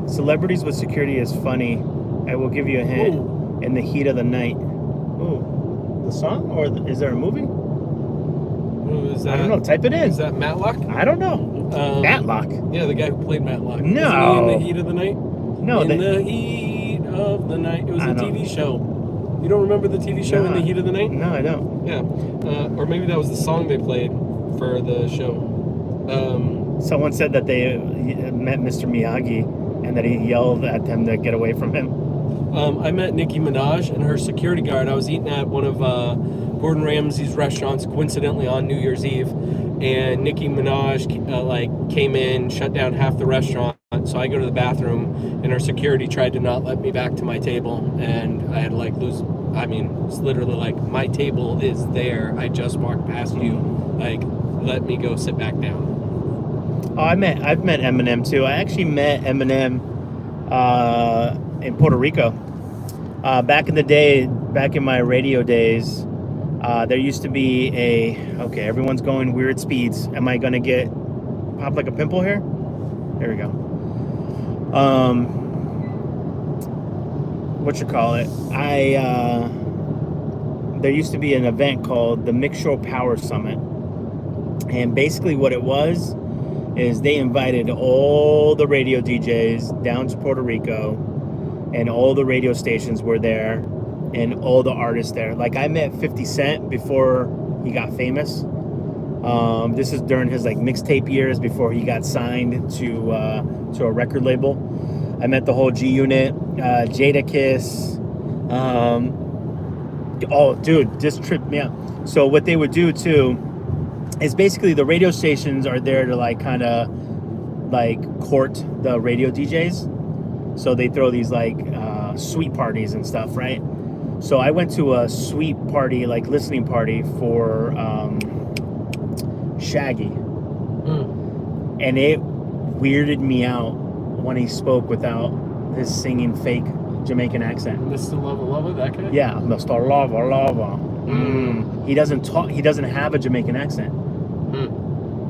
Celebrities with security is funny. I will give you a hint. Ooh. In the heat of the night. Ooh. The song? Or is there a movie? Ooh, is that, I don't know. Type it in. Is that Matlock? I don't know. Matlock? Yeah, the guy who played Matlock. No. Wasn't he in the heat of the night? No. In the heat of the night. It was a TV show. You don't remember the TV show In the Heat of the Night? No, I don't. Yeah. Or maybe that was the song they played for the show. Someone said that they met Mr. Miyagi and that he yelled at them to get away from him. I met Nicki Minaj and her security guard. I was eating at one of Gordon Ramsay's restaurants, coincidentally on New Year's Eve, and Nicki Minaj came in, shut down half the restaurant. So I go to the bathroom, and her security tried to not let me back to my table, and I had to lose. I mean, it's literally my table is there. I just walked past you. Let me go sit back down. Oh, I've met Eminem too. I actually met Eminem in Puerto Rico. Back in the day, back in my radio days, there used to be okay, everyone's going weird speeds. Am I gonna pop like a pimple here? There we go. There used to be an event called the Mixshow Power Summit. And basically what it was is they invited all the radio DJs down to Puerto Rico, and all the radio stations were there, and all the artists there. I met 50 Cent before he got famous. This is during his mixtape years before he got signed to a record label. I met the whole G Unit, Jadakiss. Oh, dude, this tripped me out. So what they would do too is basically the radio stations are there to court the radio DJs. So they throw these sweet parties and stuff, right? So I went to a sweet party, listening party for Shaggy. And it weirded me out when he spoke without his singing fake Jamaican accent. Mr. Lava, that guy? Yeah, Mr. Lava. He doesn't talk. He doesn't have a Jamaican accent.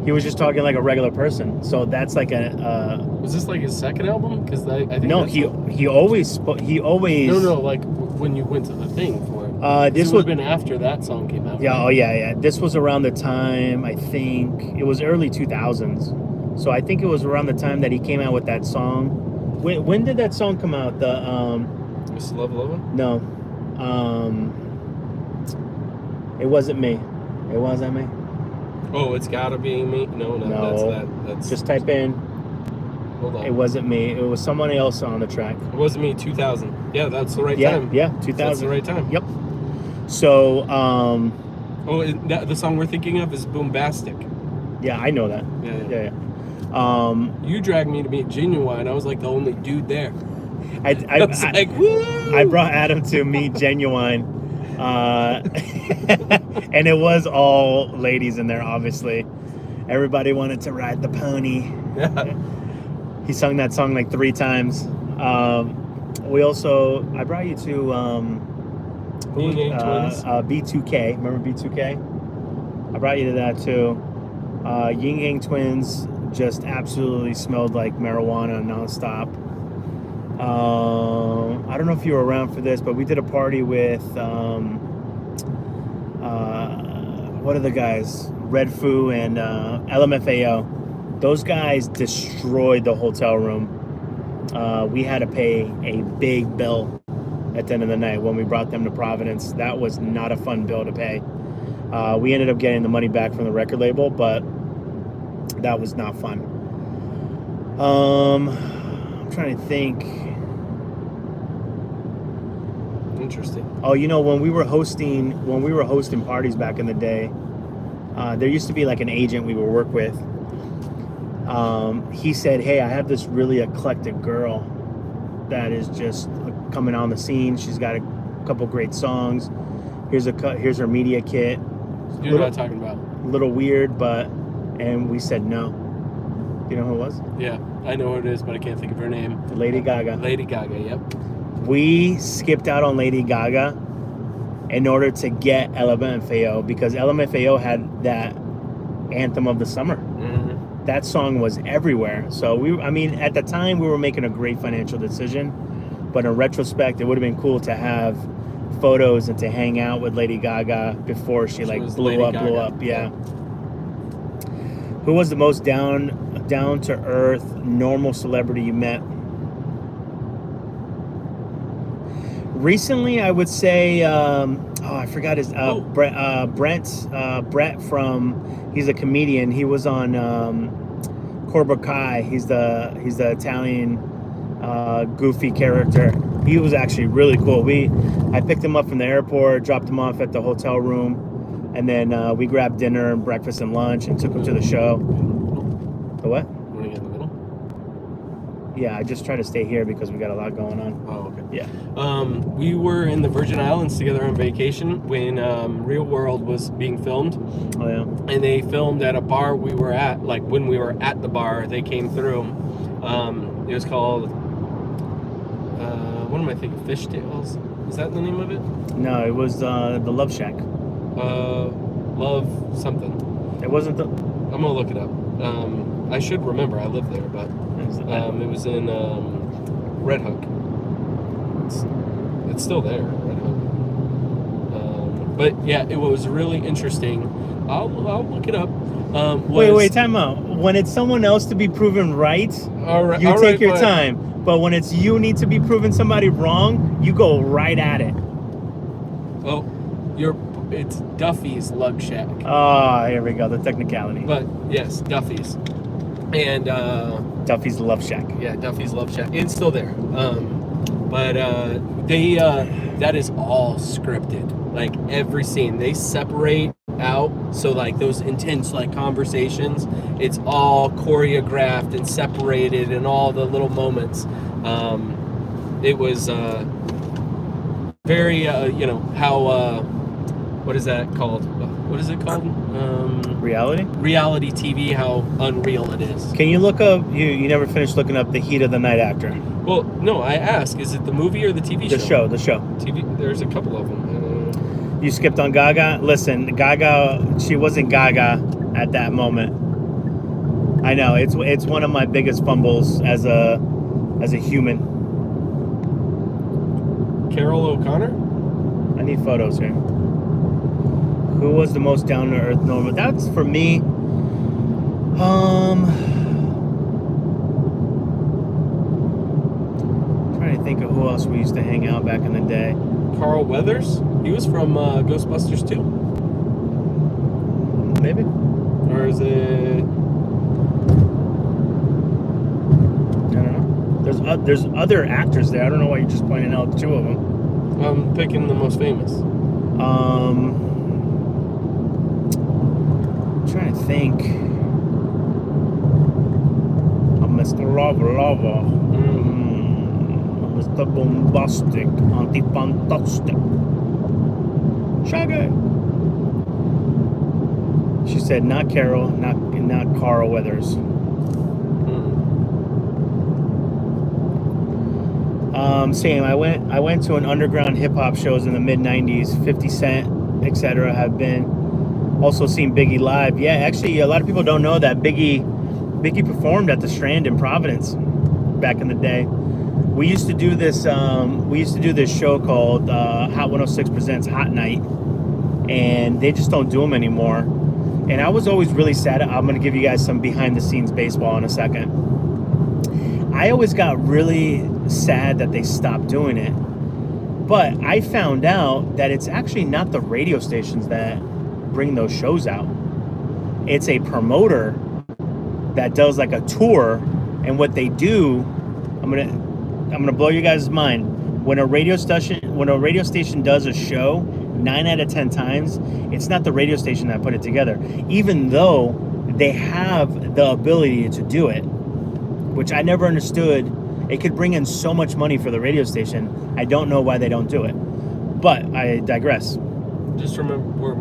He was just talking like a regular person. So that's Was this his second album? Because I think no, he always spoke. He always. No. When you went to the thing for it. This would have been after that song came out. Yeah. Right? Oh yeah. This was around the time. I think it was early 2000s. So I think it was around the time that he came out with that song. When did that song come out? The Mr. Lava? No. It wasn't me. It wasn't me. Oh, it's gotta be me. No. That's just type in. Hold on. It wasn't me. It was someone else on the track. It wasn't me. 2000. Yeah, that's the right time. Yeah, 2000. That's the right time. Yep. So. The song we're thinking of is Boombastic. Yeah, I know that. Yeah. You dragged me to meet Genuine. I was the only dude there. I was woo! I brought Adam to meet Genuine. And it was all ladies in there, obviously. Everybody wanted to ride the pony. Yeah. He sung that song 3 times. I brought you to B2K. Remember B2K? I brought you to that too. Ying Yang Twins just absolutely smelled like marijuana nonstop. I don't know if you were around for this, but we did a party with what are the guys? Red Foo and LMFAO. Those guys destroyed the hotel room. We had to pay a big bill at the end of the night when we brought them to Providence. That was not a fun bill to pay. We ended up getting the money back from the record label, but that was not fun. I'm trying to think. Interesting. Oh, when we were hosting parties back in the day, there used to be an agent we would work with. He said, "Hey, I have this really eclectic girl that is just coming on the scene. She's got a couple great songs. Here's her media kit. You know what I'm talking about? A little weird, and we said no. You know who it was? Yeah, I know who it is, but I can't think of her name. Lady Gaga. Lady Gaga, yep. We skipped out on Lady Gaga in order to get LMFAO because LMFAO had that anthem of the summer. that song was everywhere. So at the time we were making a great financial decision, but in retrospect, it would have been cool to have photos and to hang out with Lady Gaga before she like blew up. Yeah. Who was the most down to earth, normal celebrity you met? Recently, I would say, I forgot his Brett from. He's a comedian. He was on Cobra Kai. He's the Italian goofy character. He was actually really cool. I picked him up from the airport, dropped him off at the hotel room, and then we grabbed dinner and breakfast and lunch and took him to the show. The what? You want to get in the middle? Yeah, I just try to stay here because we got a lot going on. Oh, okay. Yeah. We were in the Virgin Islands together on vacation when Real World was being filmed. Oh, yeah. And they filmed at a bar we were at. Like, when we were at the bar, they came through. It was called, what am I thinking? Fishtails? Is that the name of it? No, it was the Love Shack. Love something. It wasn't the... I'm going to look it up. I should remember. I lived there, but it was in Red Hook. It's still there, Red Hook. But yeah, it was really interesting. I'll look it up. Wait, time out. When it's someone else to be proven right, you take your time. But when it's you need to be proven somebody wrong, you go right at it. Well, it's Duffy's Love Shack. Oh, here we go, the technicality. But yes, Duffy's. And Duffy's Love Shack. Yeah, Duffy's Love Shack. It's still there. But that is all scripted. Like, every scene. They separate out, so like those intense like conversations, it's all choreographed and separated and all the little moments. It was very how what is that called? What is it called? Reality TV, how unreal it is. Can you look up, you never finished looking up The Heat of the Night Actor? Well, no, I ask, is it the movie or the TV show? The show. TV, there's a couple of them. You skipped on Gaga? Listen, Gaga, she wasn't Gaga at that moment. I know, it's one of my biggest fumbles as a human. Carol O'Connor? I need photos here. Who was the most down-to-earth normal? That's for me. Trying to think of who else we used to hang out back in the day. Carl Weathers? He was from Ghostbusters 2. Maybe. Or is it? I don't know. There's other actors there. I don't know why you're just pointing out two of them. I'm picking the most famous. I'm trying to think. Mr. Lava. Mr. Bombastic. Anti-fantastic. Shaggy. She said not Carol, not Carl Weathers. Same. I went to an underground hip hop shows in the mid '90s. 50 Cent, etc. Have been. Also seen Biggie live. Yeah, actually, a lot of people don't know that Biggie performed at the Strand in Providence back in the day. We used to do this. Show called Hot 106 Presents Hot Night, and they just don't do them anymore. And I was always really sad. I'm going to give you guys some behind the scenes baseball in a second. I always got really sad that they stopped doing it. But I found out that it's actually not the radio stations that bring those shows out. It's a promoter that does like a tour, and what they do, I'm gonna blow you guys' mind. When a radio station does a show, 9 out of 10 times, it's not the radio station that put it together, even though they have the ability to do it, which I never understood. It could bring in so much money for the radio station. I don't know why they don't do it, but I digress. Just remember, we're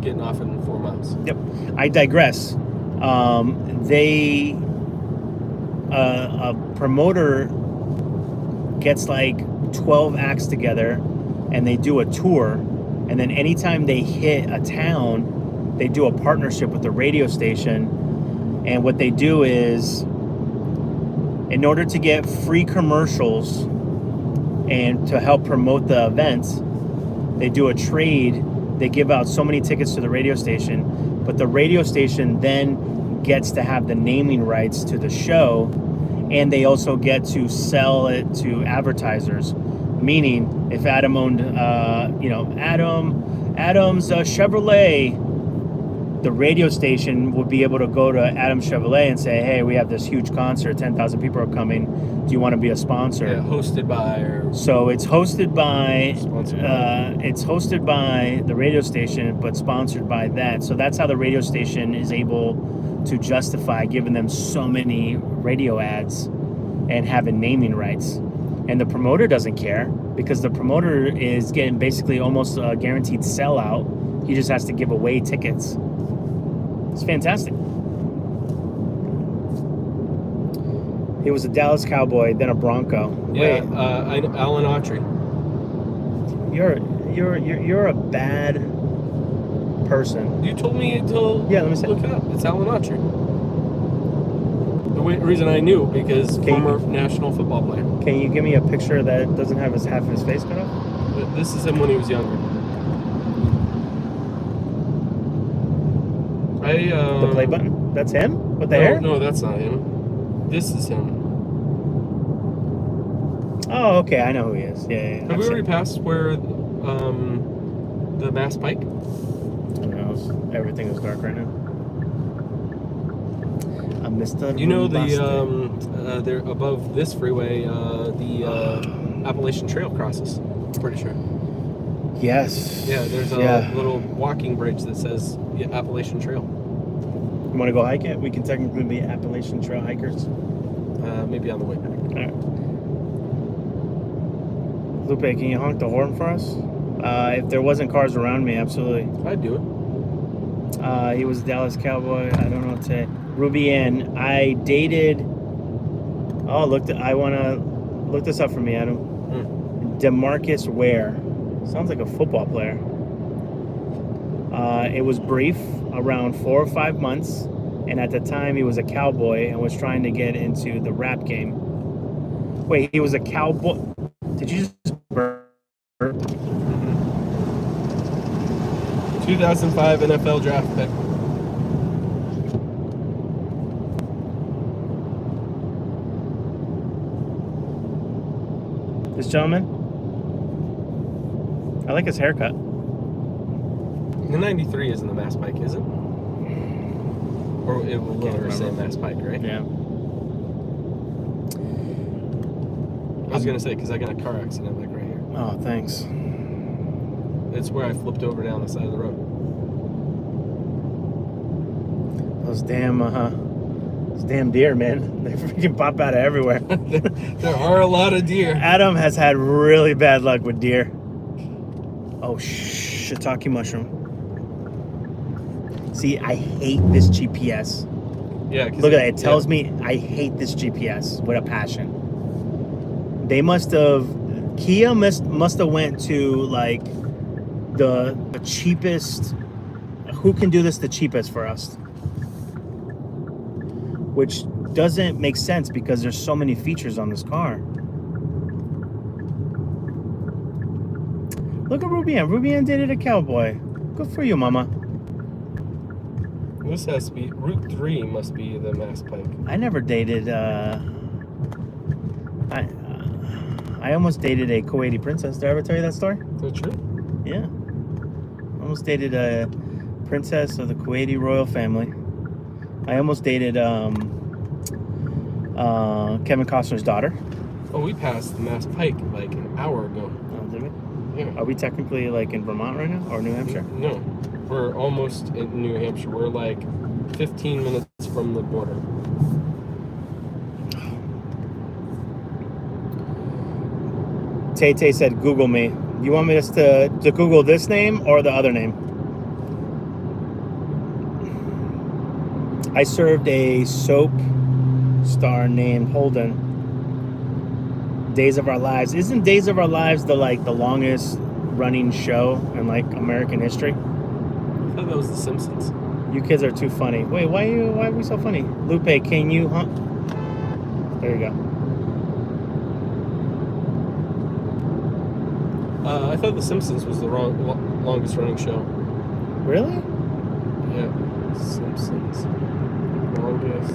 getting off in 4 months. Yep, I digress. A promoter gets like 12 acts together and they do a tour, and then anytime they hit a town, they do a partnership with the radio station And what they do is, in order to get free commercials and to help promote the events, they do a trade. They give out so many tickets to the radio station, but the radio station then gets to have the naming rights to the show, and they also get to sell it to advertisers. Meaning, if Adam owned, Adam's Chevrolet, the radio station would be able to go to Adam's Chevrolet and say, hey, we have this huge concert, 10,000 people are coming. Do you want to be a sponsor? Yeah, hosted by. So it's hosted by, the radio station, but sponsored by that. So that's how the radio station is able to justify giving them so many radio ads and having naming rights. And the promoter doesn't care, because the promoter is getting basically almost a guaranteed sellout. He just has to give away tickets. It's fantastic. He was a Dallas Cowboy, then a Bronco. Yeah, Alan Autry. You're a bad person. You told me to let me see. Look it up. It's Alan Autry. The reason I knew, because former national football player. Can you give me a picture that doesn't have half of his face cut off? This is him when he was younger. The play button? That's him? With the hair? No, that's not him. This is him. Oh, okay. I know who he is. Yeah. Have we already passed where the Mass Pike? Who knows? Everything is dark right now. Mr. You know they're above this freeway, the Appalachian Trail crosses. I'm pretty sure. Yes. Yeah, there's a little walking bridge that says Appalachian Trail. You want to go hike it? We can technically be Appalachian Trail hikers. Maybe on the way back. All right. Lupe, can you honk the horn for us? If there wasn't cars around me, absolutely. I'd do it. He was a Dallas Cowboy. I don't know what to say. Ruby Ann, I dated. Oh, I want to look this up for me, Adam. DeMarcus Ware. Sounds like a football player. It was brief, around 4 or 5 months, and at the time he was a cowboy and was trying to get into the rap game. Wait, he was a cowboy? Did you just burp? 2005 NFL draft pick. This gentleman? I like his haircut. The 93 isn't the Mass Pike, is it? Or it will literally say Mass Pike, right? Yeah. I was going to say, because I got a car accident like right here. Oh, thanks. It's where I flipped over down the side of the road. Those damn deer, man. They freaking pop out of everywhere. There are a lot of deer. Adam has had really bad luck with deer. Oh, shiitake mushroom. See, I hate this GPS. Yeah. Look at that. It tells me I hate this GPS with a passion. They Kia must have went to like the cheapest. Who can do this the cheapest for us? Which doesn't make sense because there's so many features on this car. Look at Ruby Ann. Ruby Ann dated a cowboy. Good for you, mama. This has to be Route 3. Must be the Mass Pike. I never dated. I almost dated a Kuwaiti princess. Did I ever tell you that story? Is that true? Yeah. Almost dated a princess of the Kuwaiti royal family. I almost dated Kevin Costner's daughter. Oh, we passed the Mass Pike like an hour ago. Oh, did we? Yeah. Are we technically like in Vermont right now, or New Hampshire? No, we're almost in New Hampshire. We're like 15 minutes from the border. TeTe said, "Google me." You want me to Google this name or the other name? I served a soap star named Holden. Days of Our Lives. Isn't Days of Our Lives the longest running show in like American history? I thought that was The Simpsons. You kids are too funny. Wait, why are we so funny? Lupe, can you There you go. I thought The Simpsons was the longest running show. Really? Yeah. Simpsons. Longest.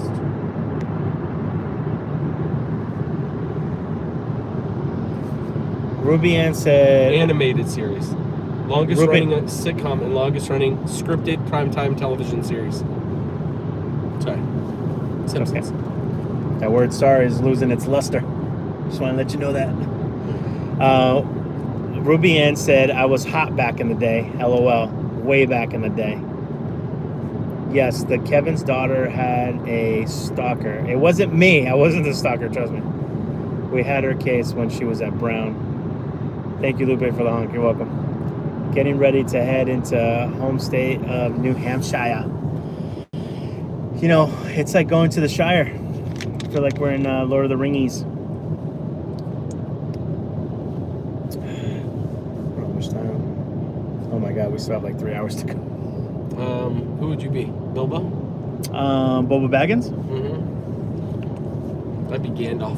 Ruby Ann said... Animated series. Longest running sitcom and longest running scripted primetime television series. Sorry. Simpsons. Okay. That word star is losing its luster. Just want to let you know that. Ruby Ann said, I was hot back in the day. LOL. Way back in the day. Yes, the Kevin's daughter had a stalker. It wasn't me. I wasn't the stalker, trust me. We had her case when she was at Brown. Thank you, Lupe, for the honk. You're welcome. Getting ready to head into home state of New Hampshire. You know, it's like going to the Shire. I feel like we're in Lord of the Ringies. How much time? Oh my God, we still have like 3 hours to go. Who would you be? Bilbo? Boba Baggins? Mm-hmm. I'd be Gandalf.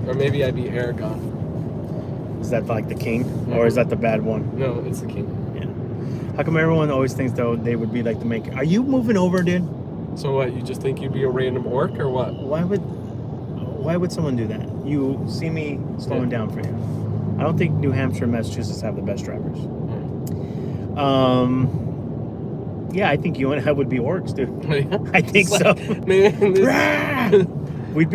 Or maybe I'd be Aragorn. Is that like the king? Mm-hmm. Or is that the bad one? No, it's the king. Yeah. How come everyone always thinks though they would be like the main? Are you moving over, dude? So what? You just think you'd be a random orc or what? Why would someone do that? You see me slowing down for you. I don't think New Hampshire and Massachusetts have the best drivers. Yeah, I think you and I would be orcs, dude. I think so. Man, we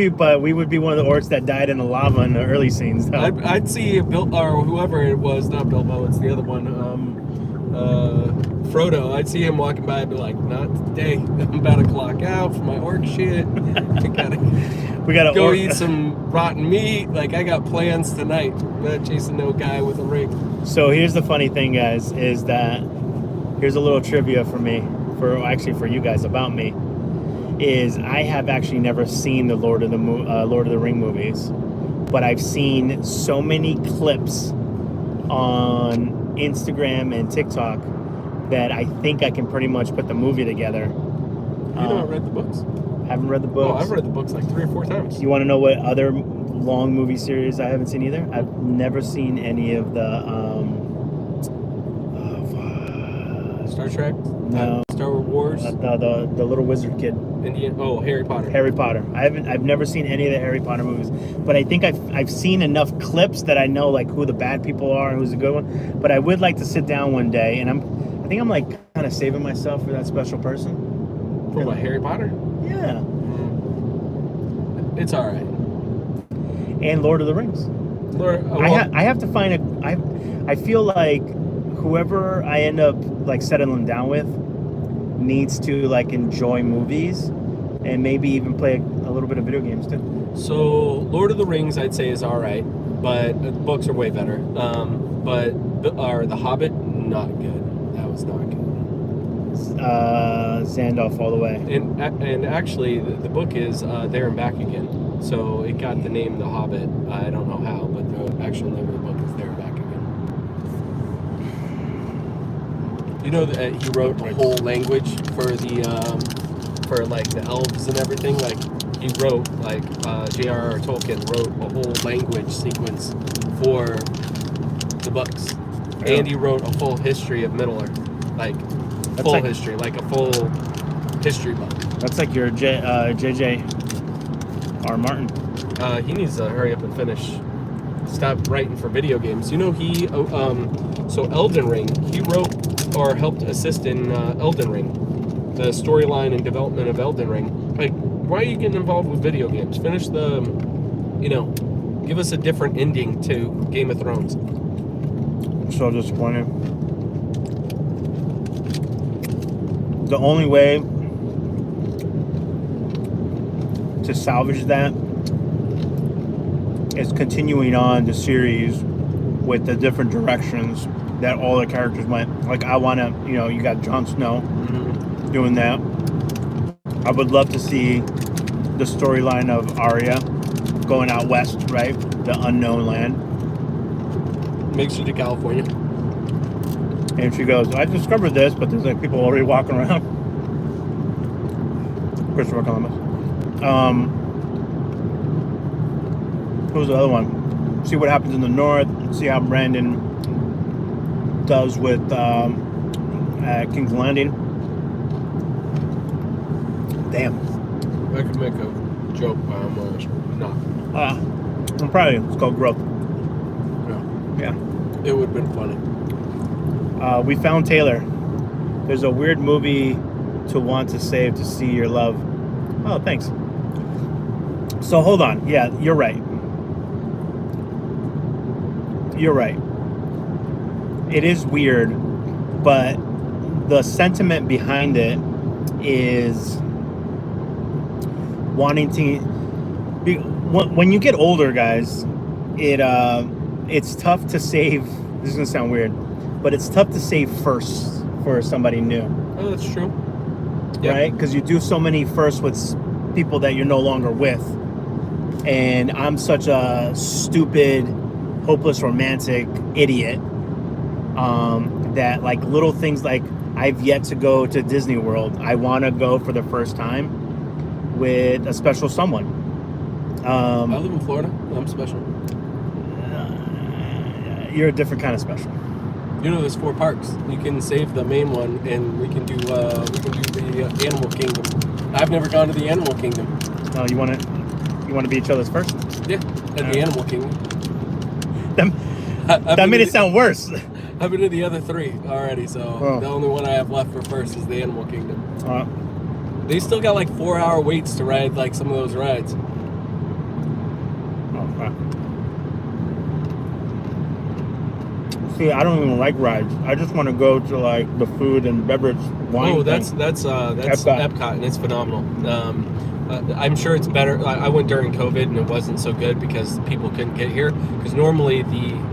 would be one of the orcs that died in the lava in the early scenes, though. I'd see Bill or whoever it was, not Bilbo, it's the other one, Frodo. I'd see him walking by. I'd be like, not today. I'm about to clock out for my orc shit. We gotta go eat some rotten meat. Like, I got plans tonight. I'm not chasing no guy with a ring. So here's the funny thing, guys, is that here's a little trivia for me, for you guys about me, is I have actually never seen the Lord of the Ring movies, but I've seen so many clips on Instagram and TikTok that I think I can pretty much put the movie together. You haven't read the books? Haven't read the books. Oh, I've read the books like 3 or 4 times. You want to know what other long movie series I haven't seen either? I've never seen any of the Star Trek? No. Star Wars? The little wizard kid. Harry Potter. Harry Potter. I've never seen any of the Harry Potter movies, but I think I've seen enough clips that I know like who the bad people are and who's a good one. But I would like to sit down one day, and I think I'm like kind of saving myself for that special person. For what, Harry Potter? Yeah. It's all right. And Lord of the Rings. I have to find I feel like whoever I end up like settling down with needs to like enjoy movies and maybe even play a little bit of video games too. So Lord of the Rings I'd say is all right, but the books are way better. But The Hobbit, not good. That was not good. Zandalf all the way. And actually the book is There and Back Again. So it got the name The Hobbit. I don't know how, but the actual name of the book is There and Back Again. You know that he wrote a whole language for the like the elves and everything. Like he wrote J.R.R. Tolkien wrote a whole language sequence for the books, and he wrote a full history of Middle Earth, like a full history book. That's like your J.J. R. Martin. He needs to hurry up and finish. Stop writing for video games. You know so Elden Ring. He wrote or helped assist in Elden Ring, the storyline and development of Elden Ring. Like, why are you getting involved with video games? Finish give us a different ending to Game of Thrones. I'm so disappointed. The only way to salvage that is continuing on the series with the different directions that all the characters went. Like, I want to, you got Jon Snow doing that. I would love to see the storyline of Arya going out west, right? The unknown land. Makes you to California. And she goes, I discovered this, but there's like people already walking around. Christopher Columbus. Who's the other one? See what happens in the north. See how Brandon does with at King's Landing. Damn. I could make a joke, but I'm not. I'm probably, it's called growth. Yeah. It would have been funny. We found Taylor. There's a weird movie to want to save to see your love. Oh, thanks. So hold on. Yeah, you're right. You're right. It is weird, but the sentiment behind it is wanting to be, when you get older, guys, it's tough to save. This is gonna sound weird, but it's tough to save first for somebody new. Oh, that's true. Right? Because you do so many firsts with people that you're no longer with. And I'm such a stupid, hopeless romantic idiot that like little things like I've yet to go to Disney World. I want to go for the first time with a special someone. I live in Florida. I'm special. You're a different kind of special. You know, there's 4 parks. You can save the main one, and we can do the Animal Kingdom. I've never gone to the Animal Kingdom. Oh, you want to be each other's first? Yeah, at the Animal Kingdom. That made it sound worse. I've been to the other 3 already, so the only one I have left for first is the Animal Kingdom. They still got like 4-hour waits to ride like some of those rides. See, I don't even like rides. I just want to go to like the food and beverage wine. Oh, that's Epcot, and it's phenomenal. I'm sure it's better. I went during COVID, and it wasn't so good because people couldn't get here. Because normally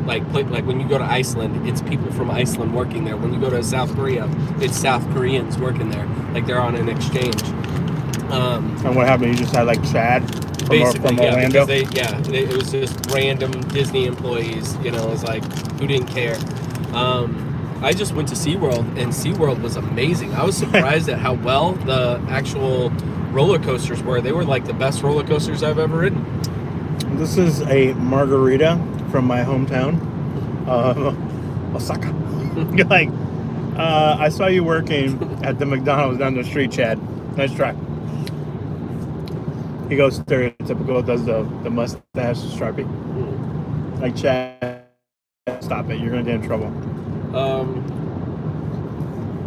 like when you go to Iceland, it's people from Iceland working there. When you go to South Korea, it's South Koreans working there. Like they're on an exchange. And what happened? You just had like Chad from Orlando? Because it was just random Disney employees. You know, it was like who didn't care. I just went to SeaWorld, and SeaWorld was amazing. I was surprised at how well the actual roller coasters were. They were like the best roller coasters I've ever ridden. This is a margarita from my hometown, Osaka. Like, I saw you working at the McDonald's down the street, Chad. Nice try. He goes stereotypical, does the mustache Sharpie. Like, Chad, stop it. You're going to get in trouble.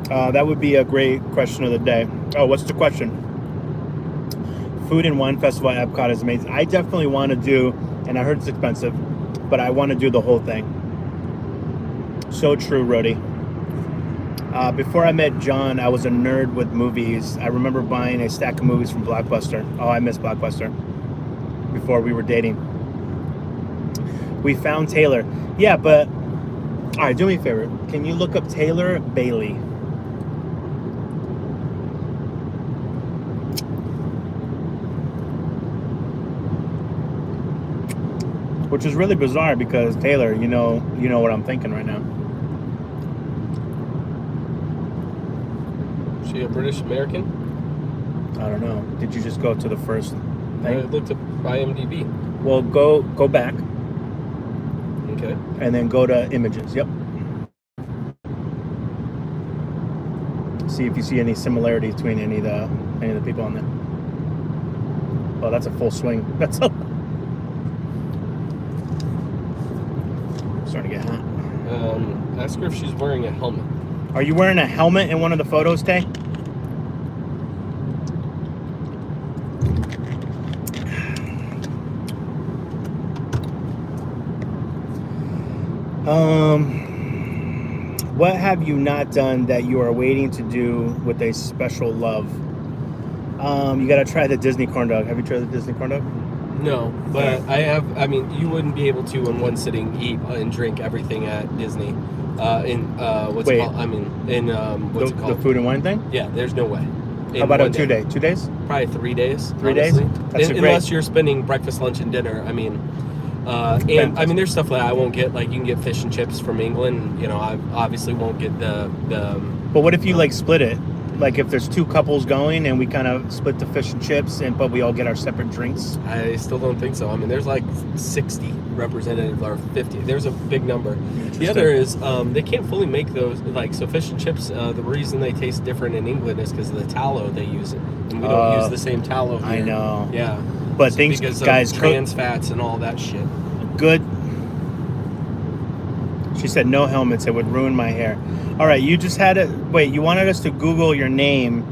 That would be a great question of the day. Oh, what's the question? Food and Wine Festival at Epcot is amazing. I definitely want to do, and I heard it's expensive, but I want to do the whole thing. So true, Rhodey. Before I met John, I was a nerd with movies. I remember buying a stack of movies from Blockbuster. Oh, I miss Blockbuster. Before we were dating. We found Taylor. Yeah, but... All right, do me a favor. Can you look up Taylor Bailey? Which is really bizarre because Taylor, you know what I'm thinking right now. Is she a British American? I don't know. Did you just go to the first thing? I looked at IMDb. Well, go back. Okay. And then go to images. Yep. See if you see any similarity between any of the people on there. Oh, that's a full swing. That's a... Starting to get hot. Ask her if she's wearing a helmet. Are you wearing a helmet in one of the photos, Tay? What have you not done that you are waiting to do with a special love? You gotta try the Disney corn dog. Have you tried the Disney corn dog? No, but I have. I mean, you wouldn't be able to in one sitting eat and drink everything at Disney. What's it called? I mean, what's it called? The food and wine thing? Yeah, there's no way. How about a 2 day? 2 days? Probably 3 days. 3 days? That's Unless you're spending breakfast, lunch, and dinner. I mean, And I mean, there's stuff that I won't get. Like you can get fish and chips from England. You know, I obviously won't get the. But what if you like split it? Like if there's 2 couples going and we kind of split the fish and chips, but we all get our separate drinks. I still don't think so. I mean, there's like 60 representatives or 50. There's a big number. The other is they can't fully make those. Like so, fish and chips. The reason they taste different in England is because of the tallow they use, and we don't use the same tallow here. I know. Yeah. But so things, because guys, of trans fats and all that shit. Good. She said no helmets. It would ruin my hair. All right, you just had it. Wait, you wanted us to Google your name,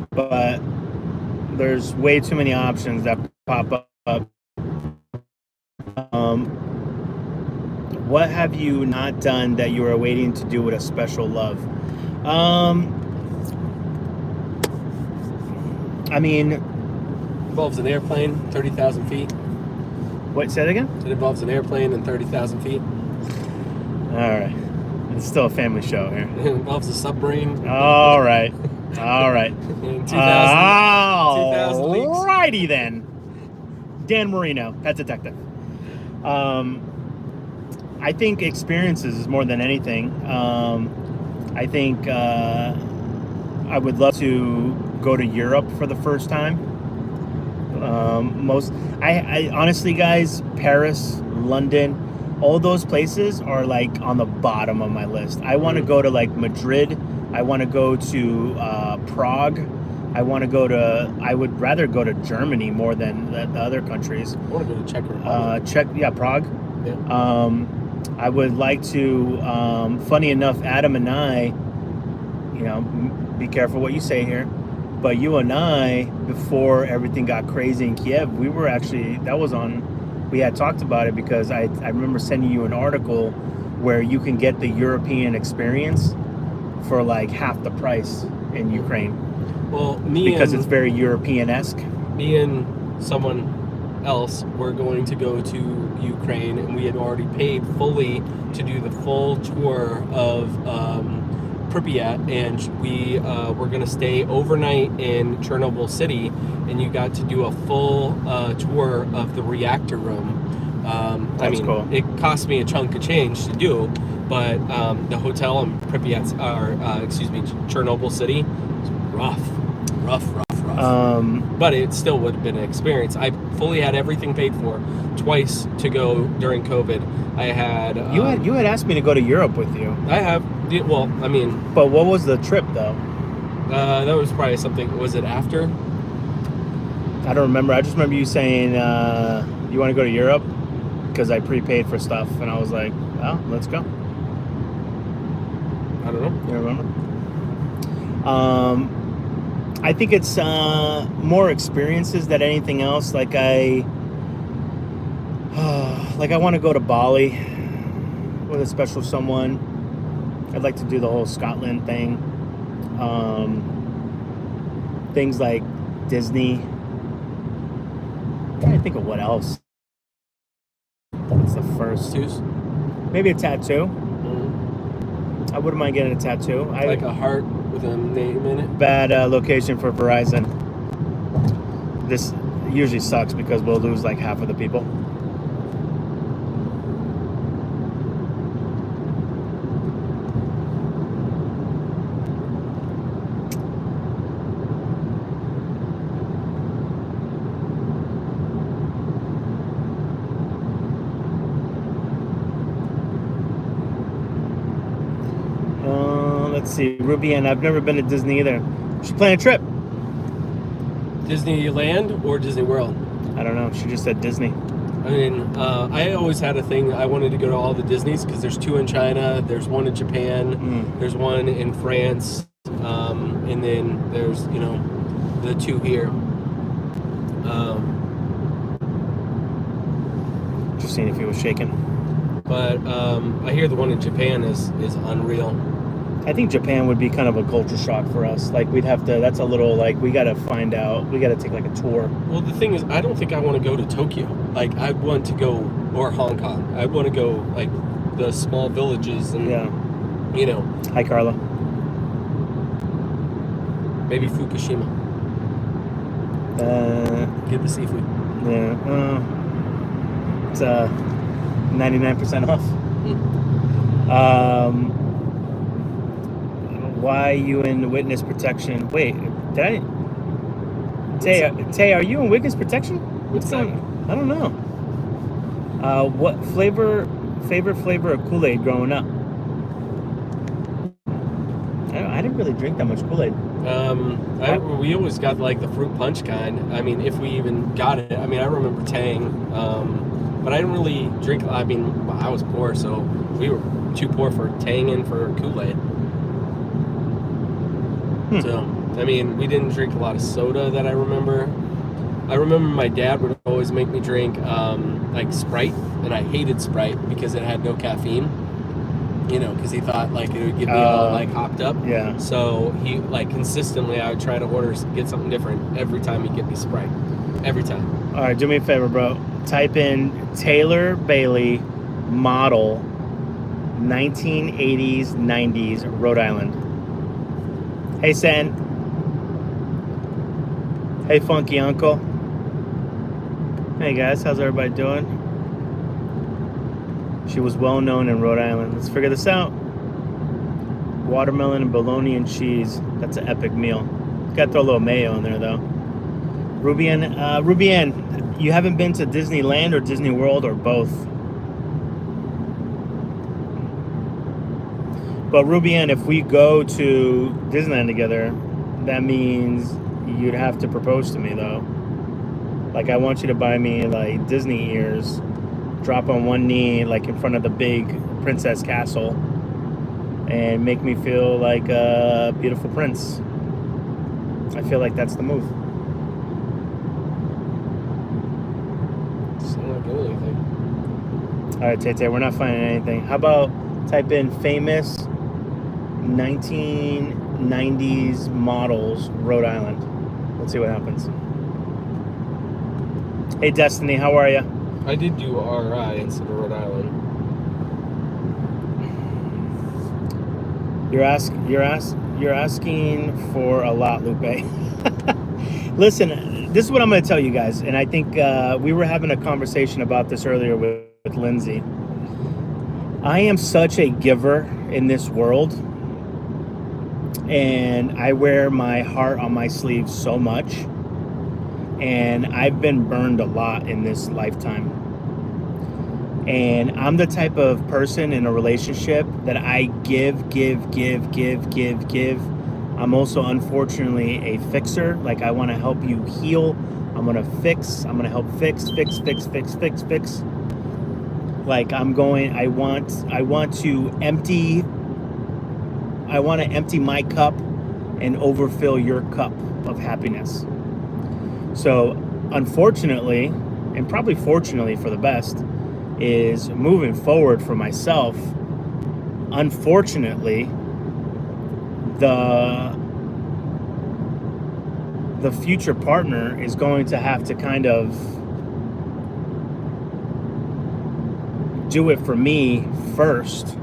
but there's way too many options that pop up. What have you not done that you were waiting to do with a special love? I mean, involves an airplane, 30,000 feet. What? Say that again? It involves an airplane and 30,000 feet. All right. It's still a family show here. It involves a submarine. All right. All right. 2,000 leagues. Alrighty then. Dan Marino, pet detective. I think experiences is more than anything. I think I would love to go to Europe for the first time. I honestly, guys, Paris, London, all those places are like on the bottom of my list. I want to go to like Madrid. I want to go to Prague. I would rather go to Germany more than the other countries. I want to go to Czech Republic. Prague. Yeah. I would like to, funny enough, Adam and I, be careful what you say here, but you and I, before everything got crazy in Kiev, we had talked about it because I remember sending you an article where you can get the European experience for like half the price in Ukraine. Well, it's very European-esque. Me and someone else were going to go to Ukraine, and we had already paid fully to do the full tour of Pripyat, and we were going to stay overnight in Chernobyl City, and you got to do a full tour of the reactor room. That's cool. It cost me a chunk of change to do, but the hotel in Chernobyl City was rough. But it still would have been an experience. I fully had everything paid for twice to go during COVID. I had you had asked me to go to Europe with you. I have. Well, I mean. But what was the trip though? That was probably something. Was it after? I don't remember. I just remember you saying you want to go to Europe because I prepaid for stuff, and I was like, "Oh, let's go." I don't know. You remember? I think it's more experiences than anything else. Like I want to go to Bali with a special someone. I'd like to do the whole Scotland thing. Things like Disney. I'm trying to think of what else. That's the first. Tattoos? Maybe a tattoo. Mm-hmm. I wouldn't mind getting a tattoo. Like a heart with a name in it. Bad location for Verizon. This usually sucks because we'll lose like half of the people. Let's see, Ruby, and I've never been to Disney either. She's planning a trip. Disneyland or Disney World? I don't know. She just said Disney. I mean, I always had a thing. I wanted to go to all the Disneys because there's 2 in China, there's 1 in Japan, there's 1 in France, and then there's, the 2 here. Just seeing if he was shaking. But I hear the one in Japan is unreal. I think Japan would be kind of a culture shock for us. Like we'd have to, that's a little like, we got to find out, we got to take like a tour. Well, the thing is, I don't think I want to go to Tokyo. Like I want to go, or Hong Kong. I want to go like the small villages and, Hi, Carla. Maybe Fukushima. Get the seafood. Yeah. 99% off. Why you in witness protection? Wait, did I? Tay, are you in witness protection? What's going on? I don't know. What favorite flavor of Kool-Aid growing up? I didn't really drink that much Kool-Aid. We always got like the fruit punch kind. I mean, if we even got it. I mean, I remember Tang, but I didn't really drink. I mean, I was poor, so we were too poor for Tang and for Kool-Aid. So, I mean, we didn't drink a lot of soda that I remember. I remember my dad would always make me drink like Sprite, and I hated Sprite because it had no caffeine. You know, because he thought like it would get me all like hopped up. Yeah. So he like consistently, I would try to get something different every time he'd get me Sprite. Every time. All right, do me a favor, bro. Type in Taylor Bailey model 1980s, 90s, Rhode Island. Hey, Sen. Hey, Funky Uncle. Hey, guys. How's everybody doing? She was well known in Rhode Island. Let's figure this out. Watermelon and bologna and cheese. That's an epic meal. Got to throw a little mayo in there, though. Rubian, you haven't been to Disneyland or Disney World or both? But Rubian, if we go to Disneyland together, that means you'd have to propose to me, though. Like, I want you to buy me, like, Disney ears, drop on one knee, like, in front of the big princess castle, and make me feel like a beautiful prince. I feel like that's the move. Still not getting anything. All right, TeTe, we're not finding anything. How about type in famous 1990s models, Rhode Island. Let's see what happens. Hey, Destiny, how are you? I did do RI instead of Rhode Island. You're asking for a lot, Lupe. Listen, this is what I'm going to tell you guys, and I think we were having a conversation about this earlier with Lindsay. I am such a giver in this world, and I wear my heart on my sleeve so much, and I've been burned a lot in this lifetime. And I'm the type of person in a relationship that I give. I'm also, unfortunately, a fixer. Like, I want to help you heal. I'm going to fix. I'm going to help fix. Like, I want to empty my cup and overfill your cup of happiness. So, unfortunately, and probably fortunately for the best, is moving forward for myself. Unfortunately, the future partner is going to have to kind of do it for me first,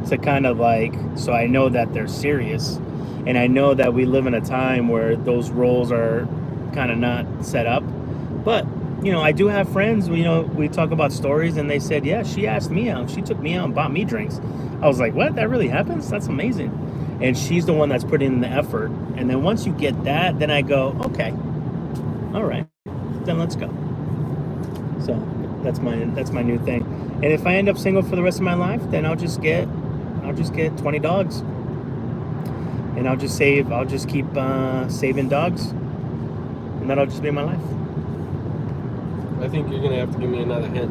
to kind of like, so I know that they're serious, and I know that we live in a time where those roles are kind of not set up. But you know, I do have friends, you know, we talk about stories, and they said, yeah, she asked me out. She took me out and bought me drinks. I was like, what? That really happens? That's amazing. And she's the one that's putting in the effort. And then once you get that, then I go, okay, all right, then let's go. So that's my new thing. And if I end up single for the rest of my life, then I'll just get 20 dogs. And I'll just keep saving dogs. And that'll just be my life. I think you're going to have to give me another hint.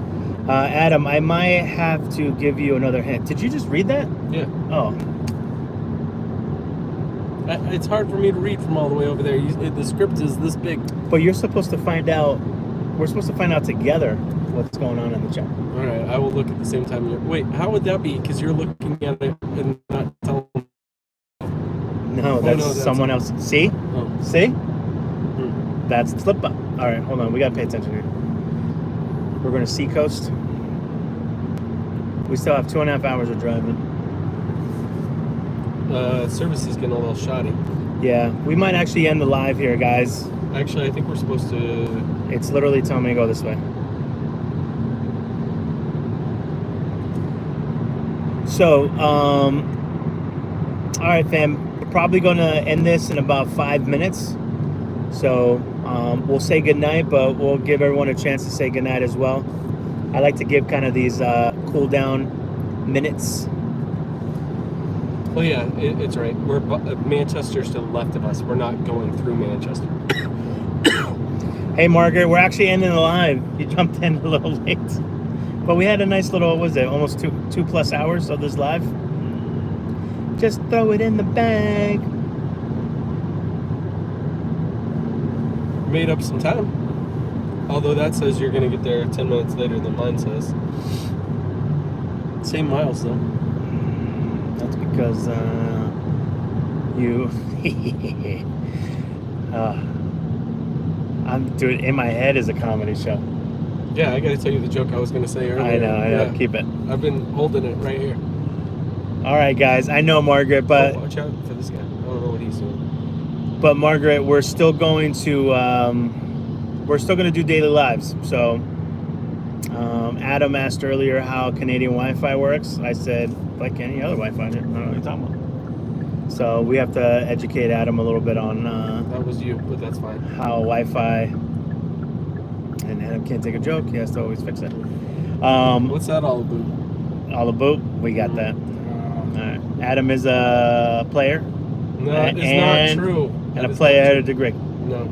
Adam, I might have to give you another hint. Did you just read that? Yeah. Oh. It's hard for me to read from all the way over there. The script is this big. But you're supposed to find out. We're supposed to find out together what's going on in the chat. All right. I will look at the same time. Wait, how would that be? Because you're looking at it and not telling me. No, that's someone else. See? Oh. See? That's the slip up. All right, hold on. We got to pay attention here. We're going to Seacoast. We still have 2.5 hours of driving. Service is getting a little shoddy. Yeah, we might actually end the live here, guys. Actually, I think we're supposed to... It's literally telling me to go this way. So, all right, fam. We're probably going to end this in about 5 minutes. So, we'll say goodnight, but we'll give everyone a chance to say goodnight as well. I like to give kind of these cool down minutes. Well, yeah, it's right. Manchester's to the left of us. We're not going through Manchester. Hey, Margaret, we're actually ending the live. You jumped in a little late. But we had a nice little, what was it, almost two plus hours of this live. Just throw it in the bag. Made up some time. Although that says you're going to get there 10 minutes later than mine says. Same miles, though. That's because you... Dude, In My Head is a comedy show. Yeah, I got to tell you the joke I was going to say earlier. I know. Yeah. Keep it. I've been holding it right here. All right, guys. I know, Margaret, but... watch out for this guy. I don't know what he's doing. But, Margaret, we're still going to... we're still going to do daily lives. So, Adam asked earlier how Canadian Wi-Fi works. I said, like any other Wi-Fi. I don't know what you're talking about. So we have to educate Adam a little bit on... that was you, but that's fine. How Wi-Fi... And Adam can't take a joke. He has to always fix it. What's that all about? All about? We got that. All right. Adam is a player. No, it's not true. And a player at a degree. No.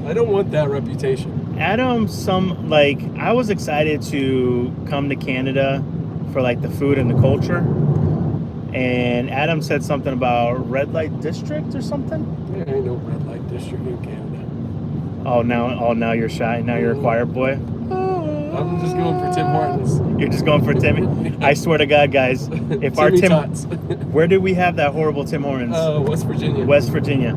I don't want that reputation. Adam, I was excited to come to Canada for like the food and the culture. And Adam said something about red light district or something. There ain't no red light district in Canada. Oh, now you're shy. Now you're a choir boy. I'm just going for Tim Hortons. You're just going for Timmy. I swear to God, guys, if our where did we have that horrible Tim Hortons? West Virginia. West Virginia.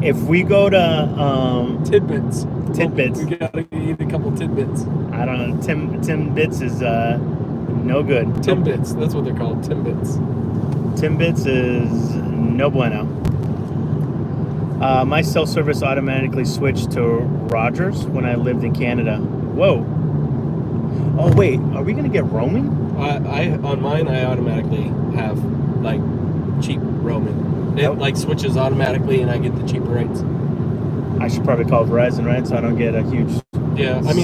If we go to Tidbits. Tidbits. We gotta eat a couple tidbits. I don't know. Timbits is no good. Timbits. That's what they're called. Timbits. Timbits is no bueno. My cell service automatically switched to Rogers when I lived in Canada. Whoa. Oh wait, are we gonna get roaming? On mine I automatically have like cheap roaming. It like switches automatically and I get the cheaper rates. I should probably call Verizon, right? So I don't get a huge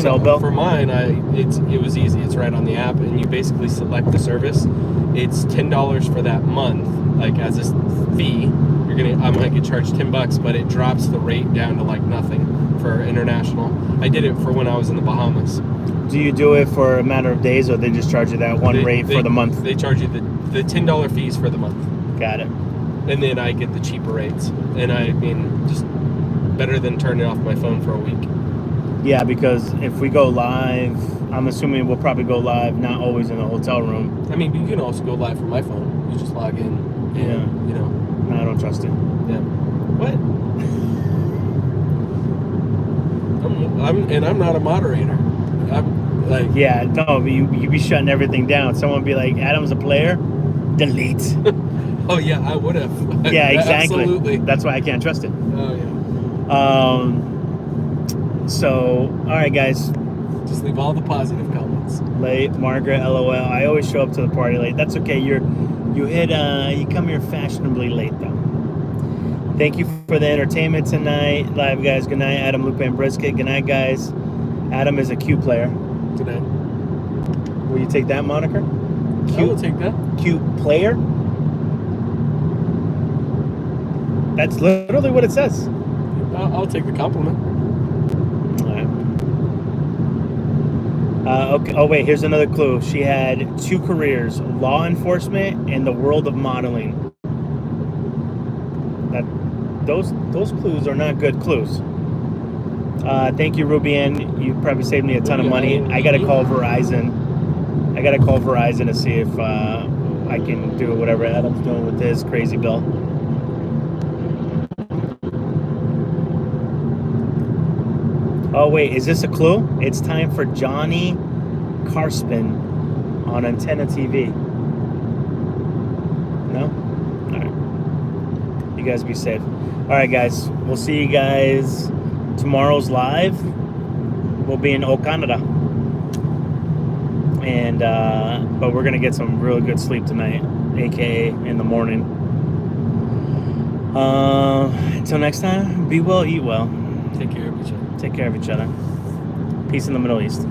cell bill. For mine, it was easy. It's right on the app, and you basically select the service. It's $10 for that month, like as a fee. I might get charged $10, but it drops the rate down to like nothing for international. I did it for when I was in the Bahamas. Do you do it for a matter of days, or they just charge you that rate for the month? They charge you the $10 fees for the month. Got it. And then I get the cheaper rates. And I mean, just better than turning off my phone for a week. Yeah, because if we go live, I'm assuming we'll probably go live, not always in the hotel room. I mean, you can also go live from my phone. You just log in and, you know. No, I don't trust it. Yeah. What? I'm not a moderator. I'm like... Yeah, no, you be shutting everything down. Someone be like, Adam's a player? Delete. Oh, yeah, I would have. Yeah, exactly. Absolutely. That's why I can't trust it. Oh, yeah. So, all right, guys. Just leave all the positive comments. Late, Margaret, LOL. I always show up to the party late. That's okay. You come here fashionably late, though. Thank you for the entertainment tonight. Live, guys. Good night, Adam, Lupe, and Brisket. Good night, guys. Adam is a cute player. Good night. Will you take that moniker? Cute. I will take that. Cute player? That's literally what it says. I'll take the compliment. All right. Okay. Oh, wait. Here's another clue. She had 2 careers, law enforcement and the world of modeling. Those clues are not good clues. Thank you, Rubian. You probably saved me a ton of money. I got to call Verizon. To see if I can do whatever Adam's doing with his crazy bill. Oh, wait, is this a clue? It's time for Johnny Carspin on Antenna TV. No? All right. You guys be safe. All right, guys. We'll see you guys tomorrow's live. We'll be in Canada. And but we're gonna get some really good sleep tonight, aka in the morning. Until next time, be well, eat well. Take care of each other. Take care of each other. Peace in the Middle East.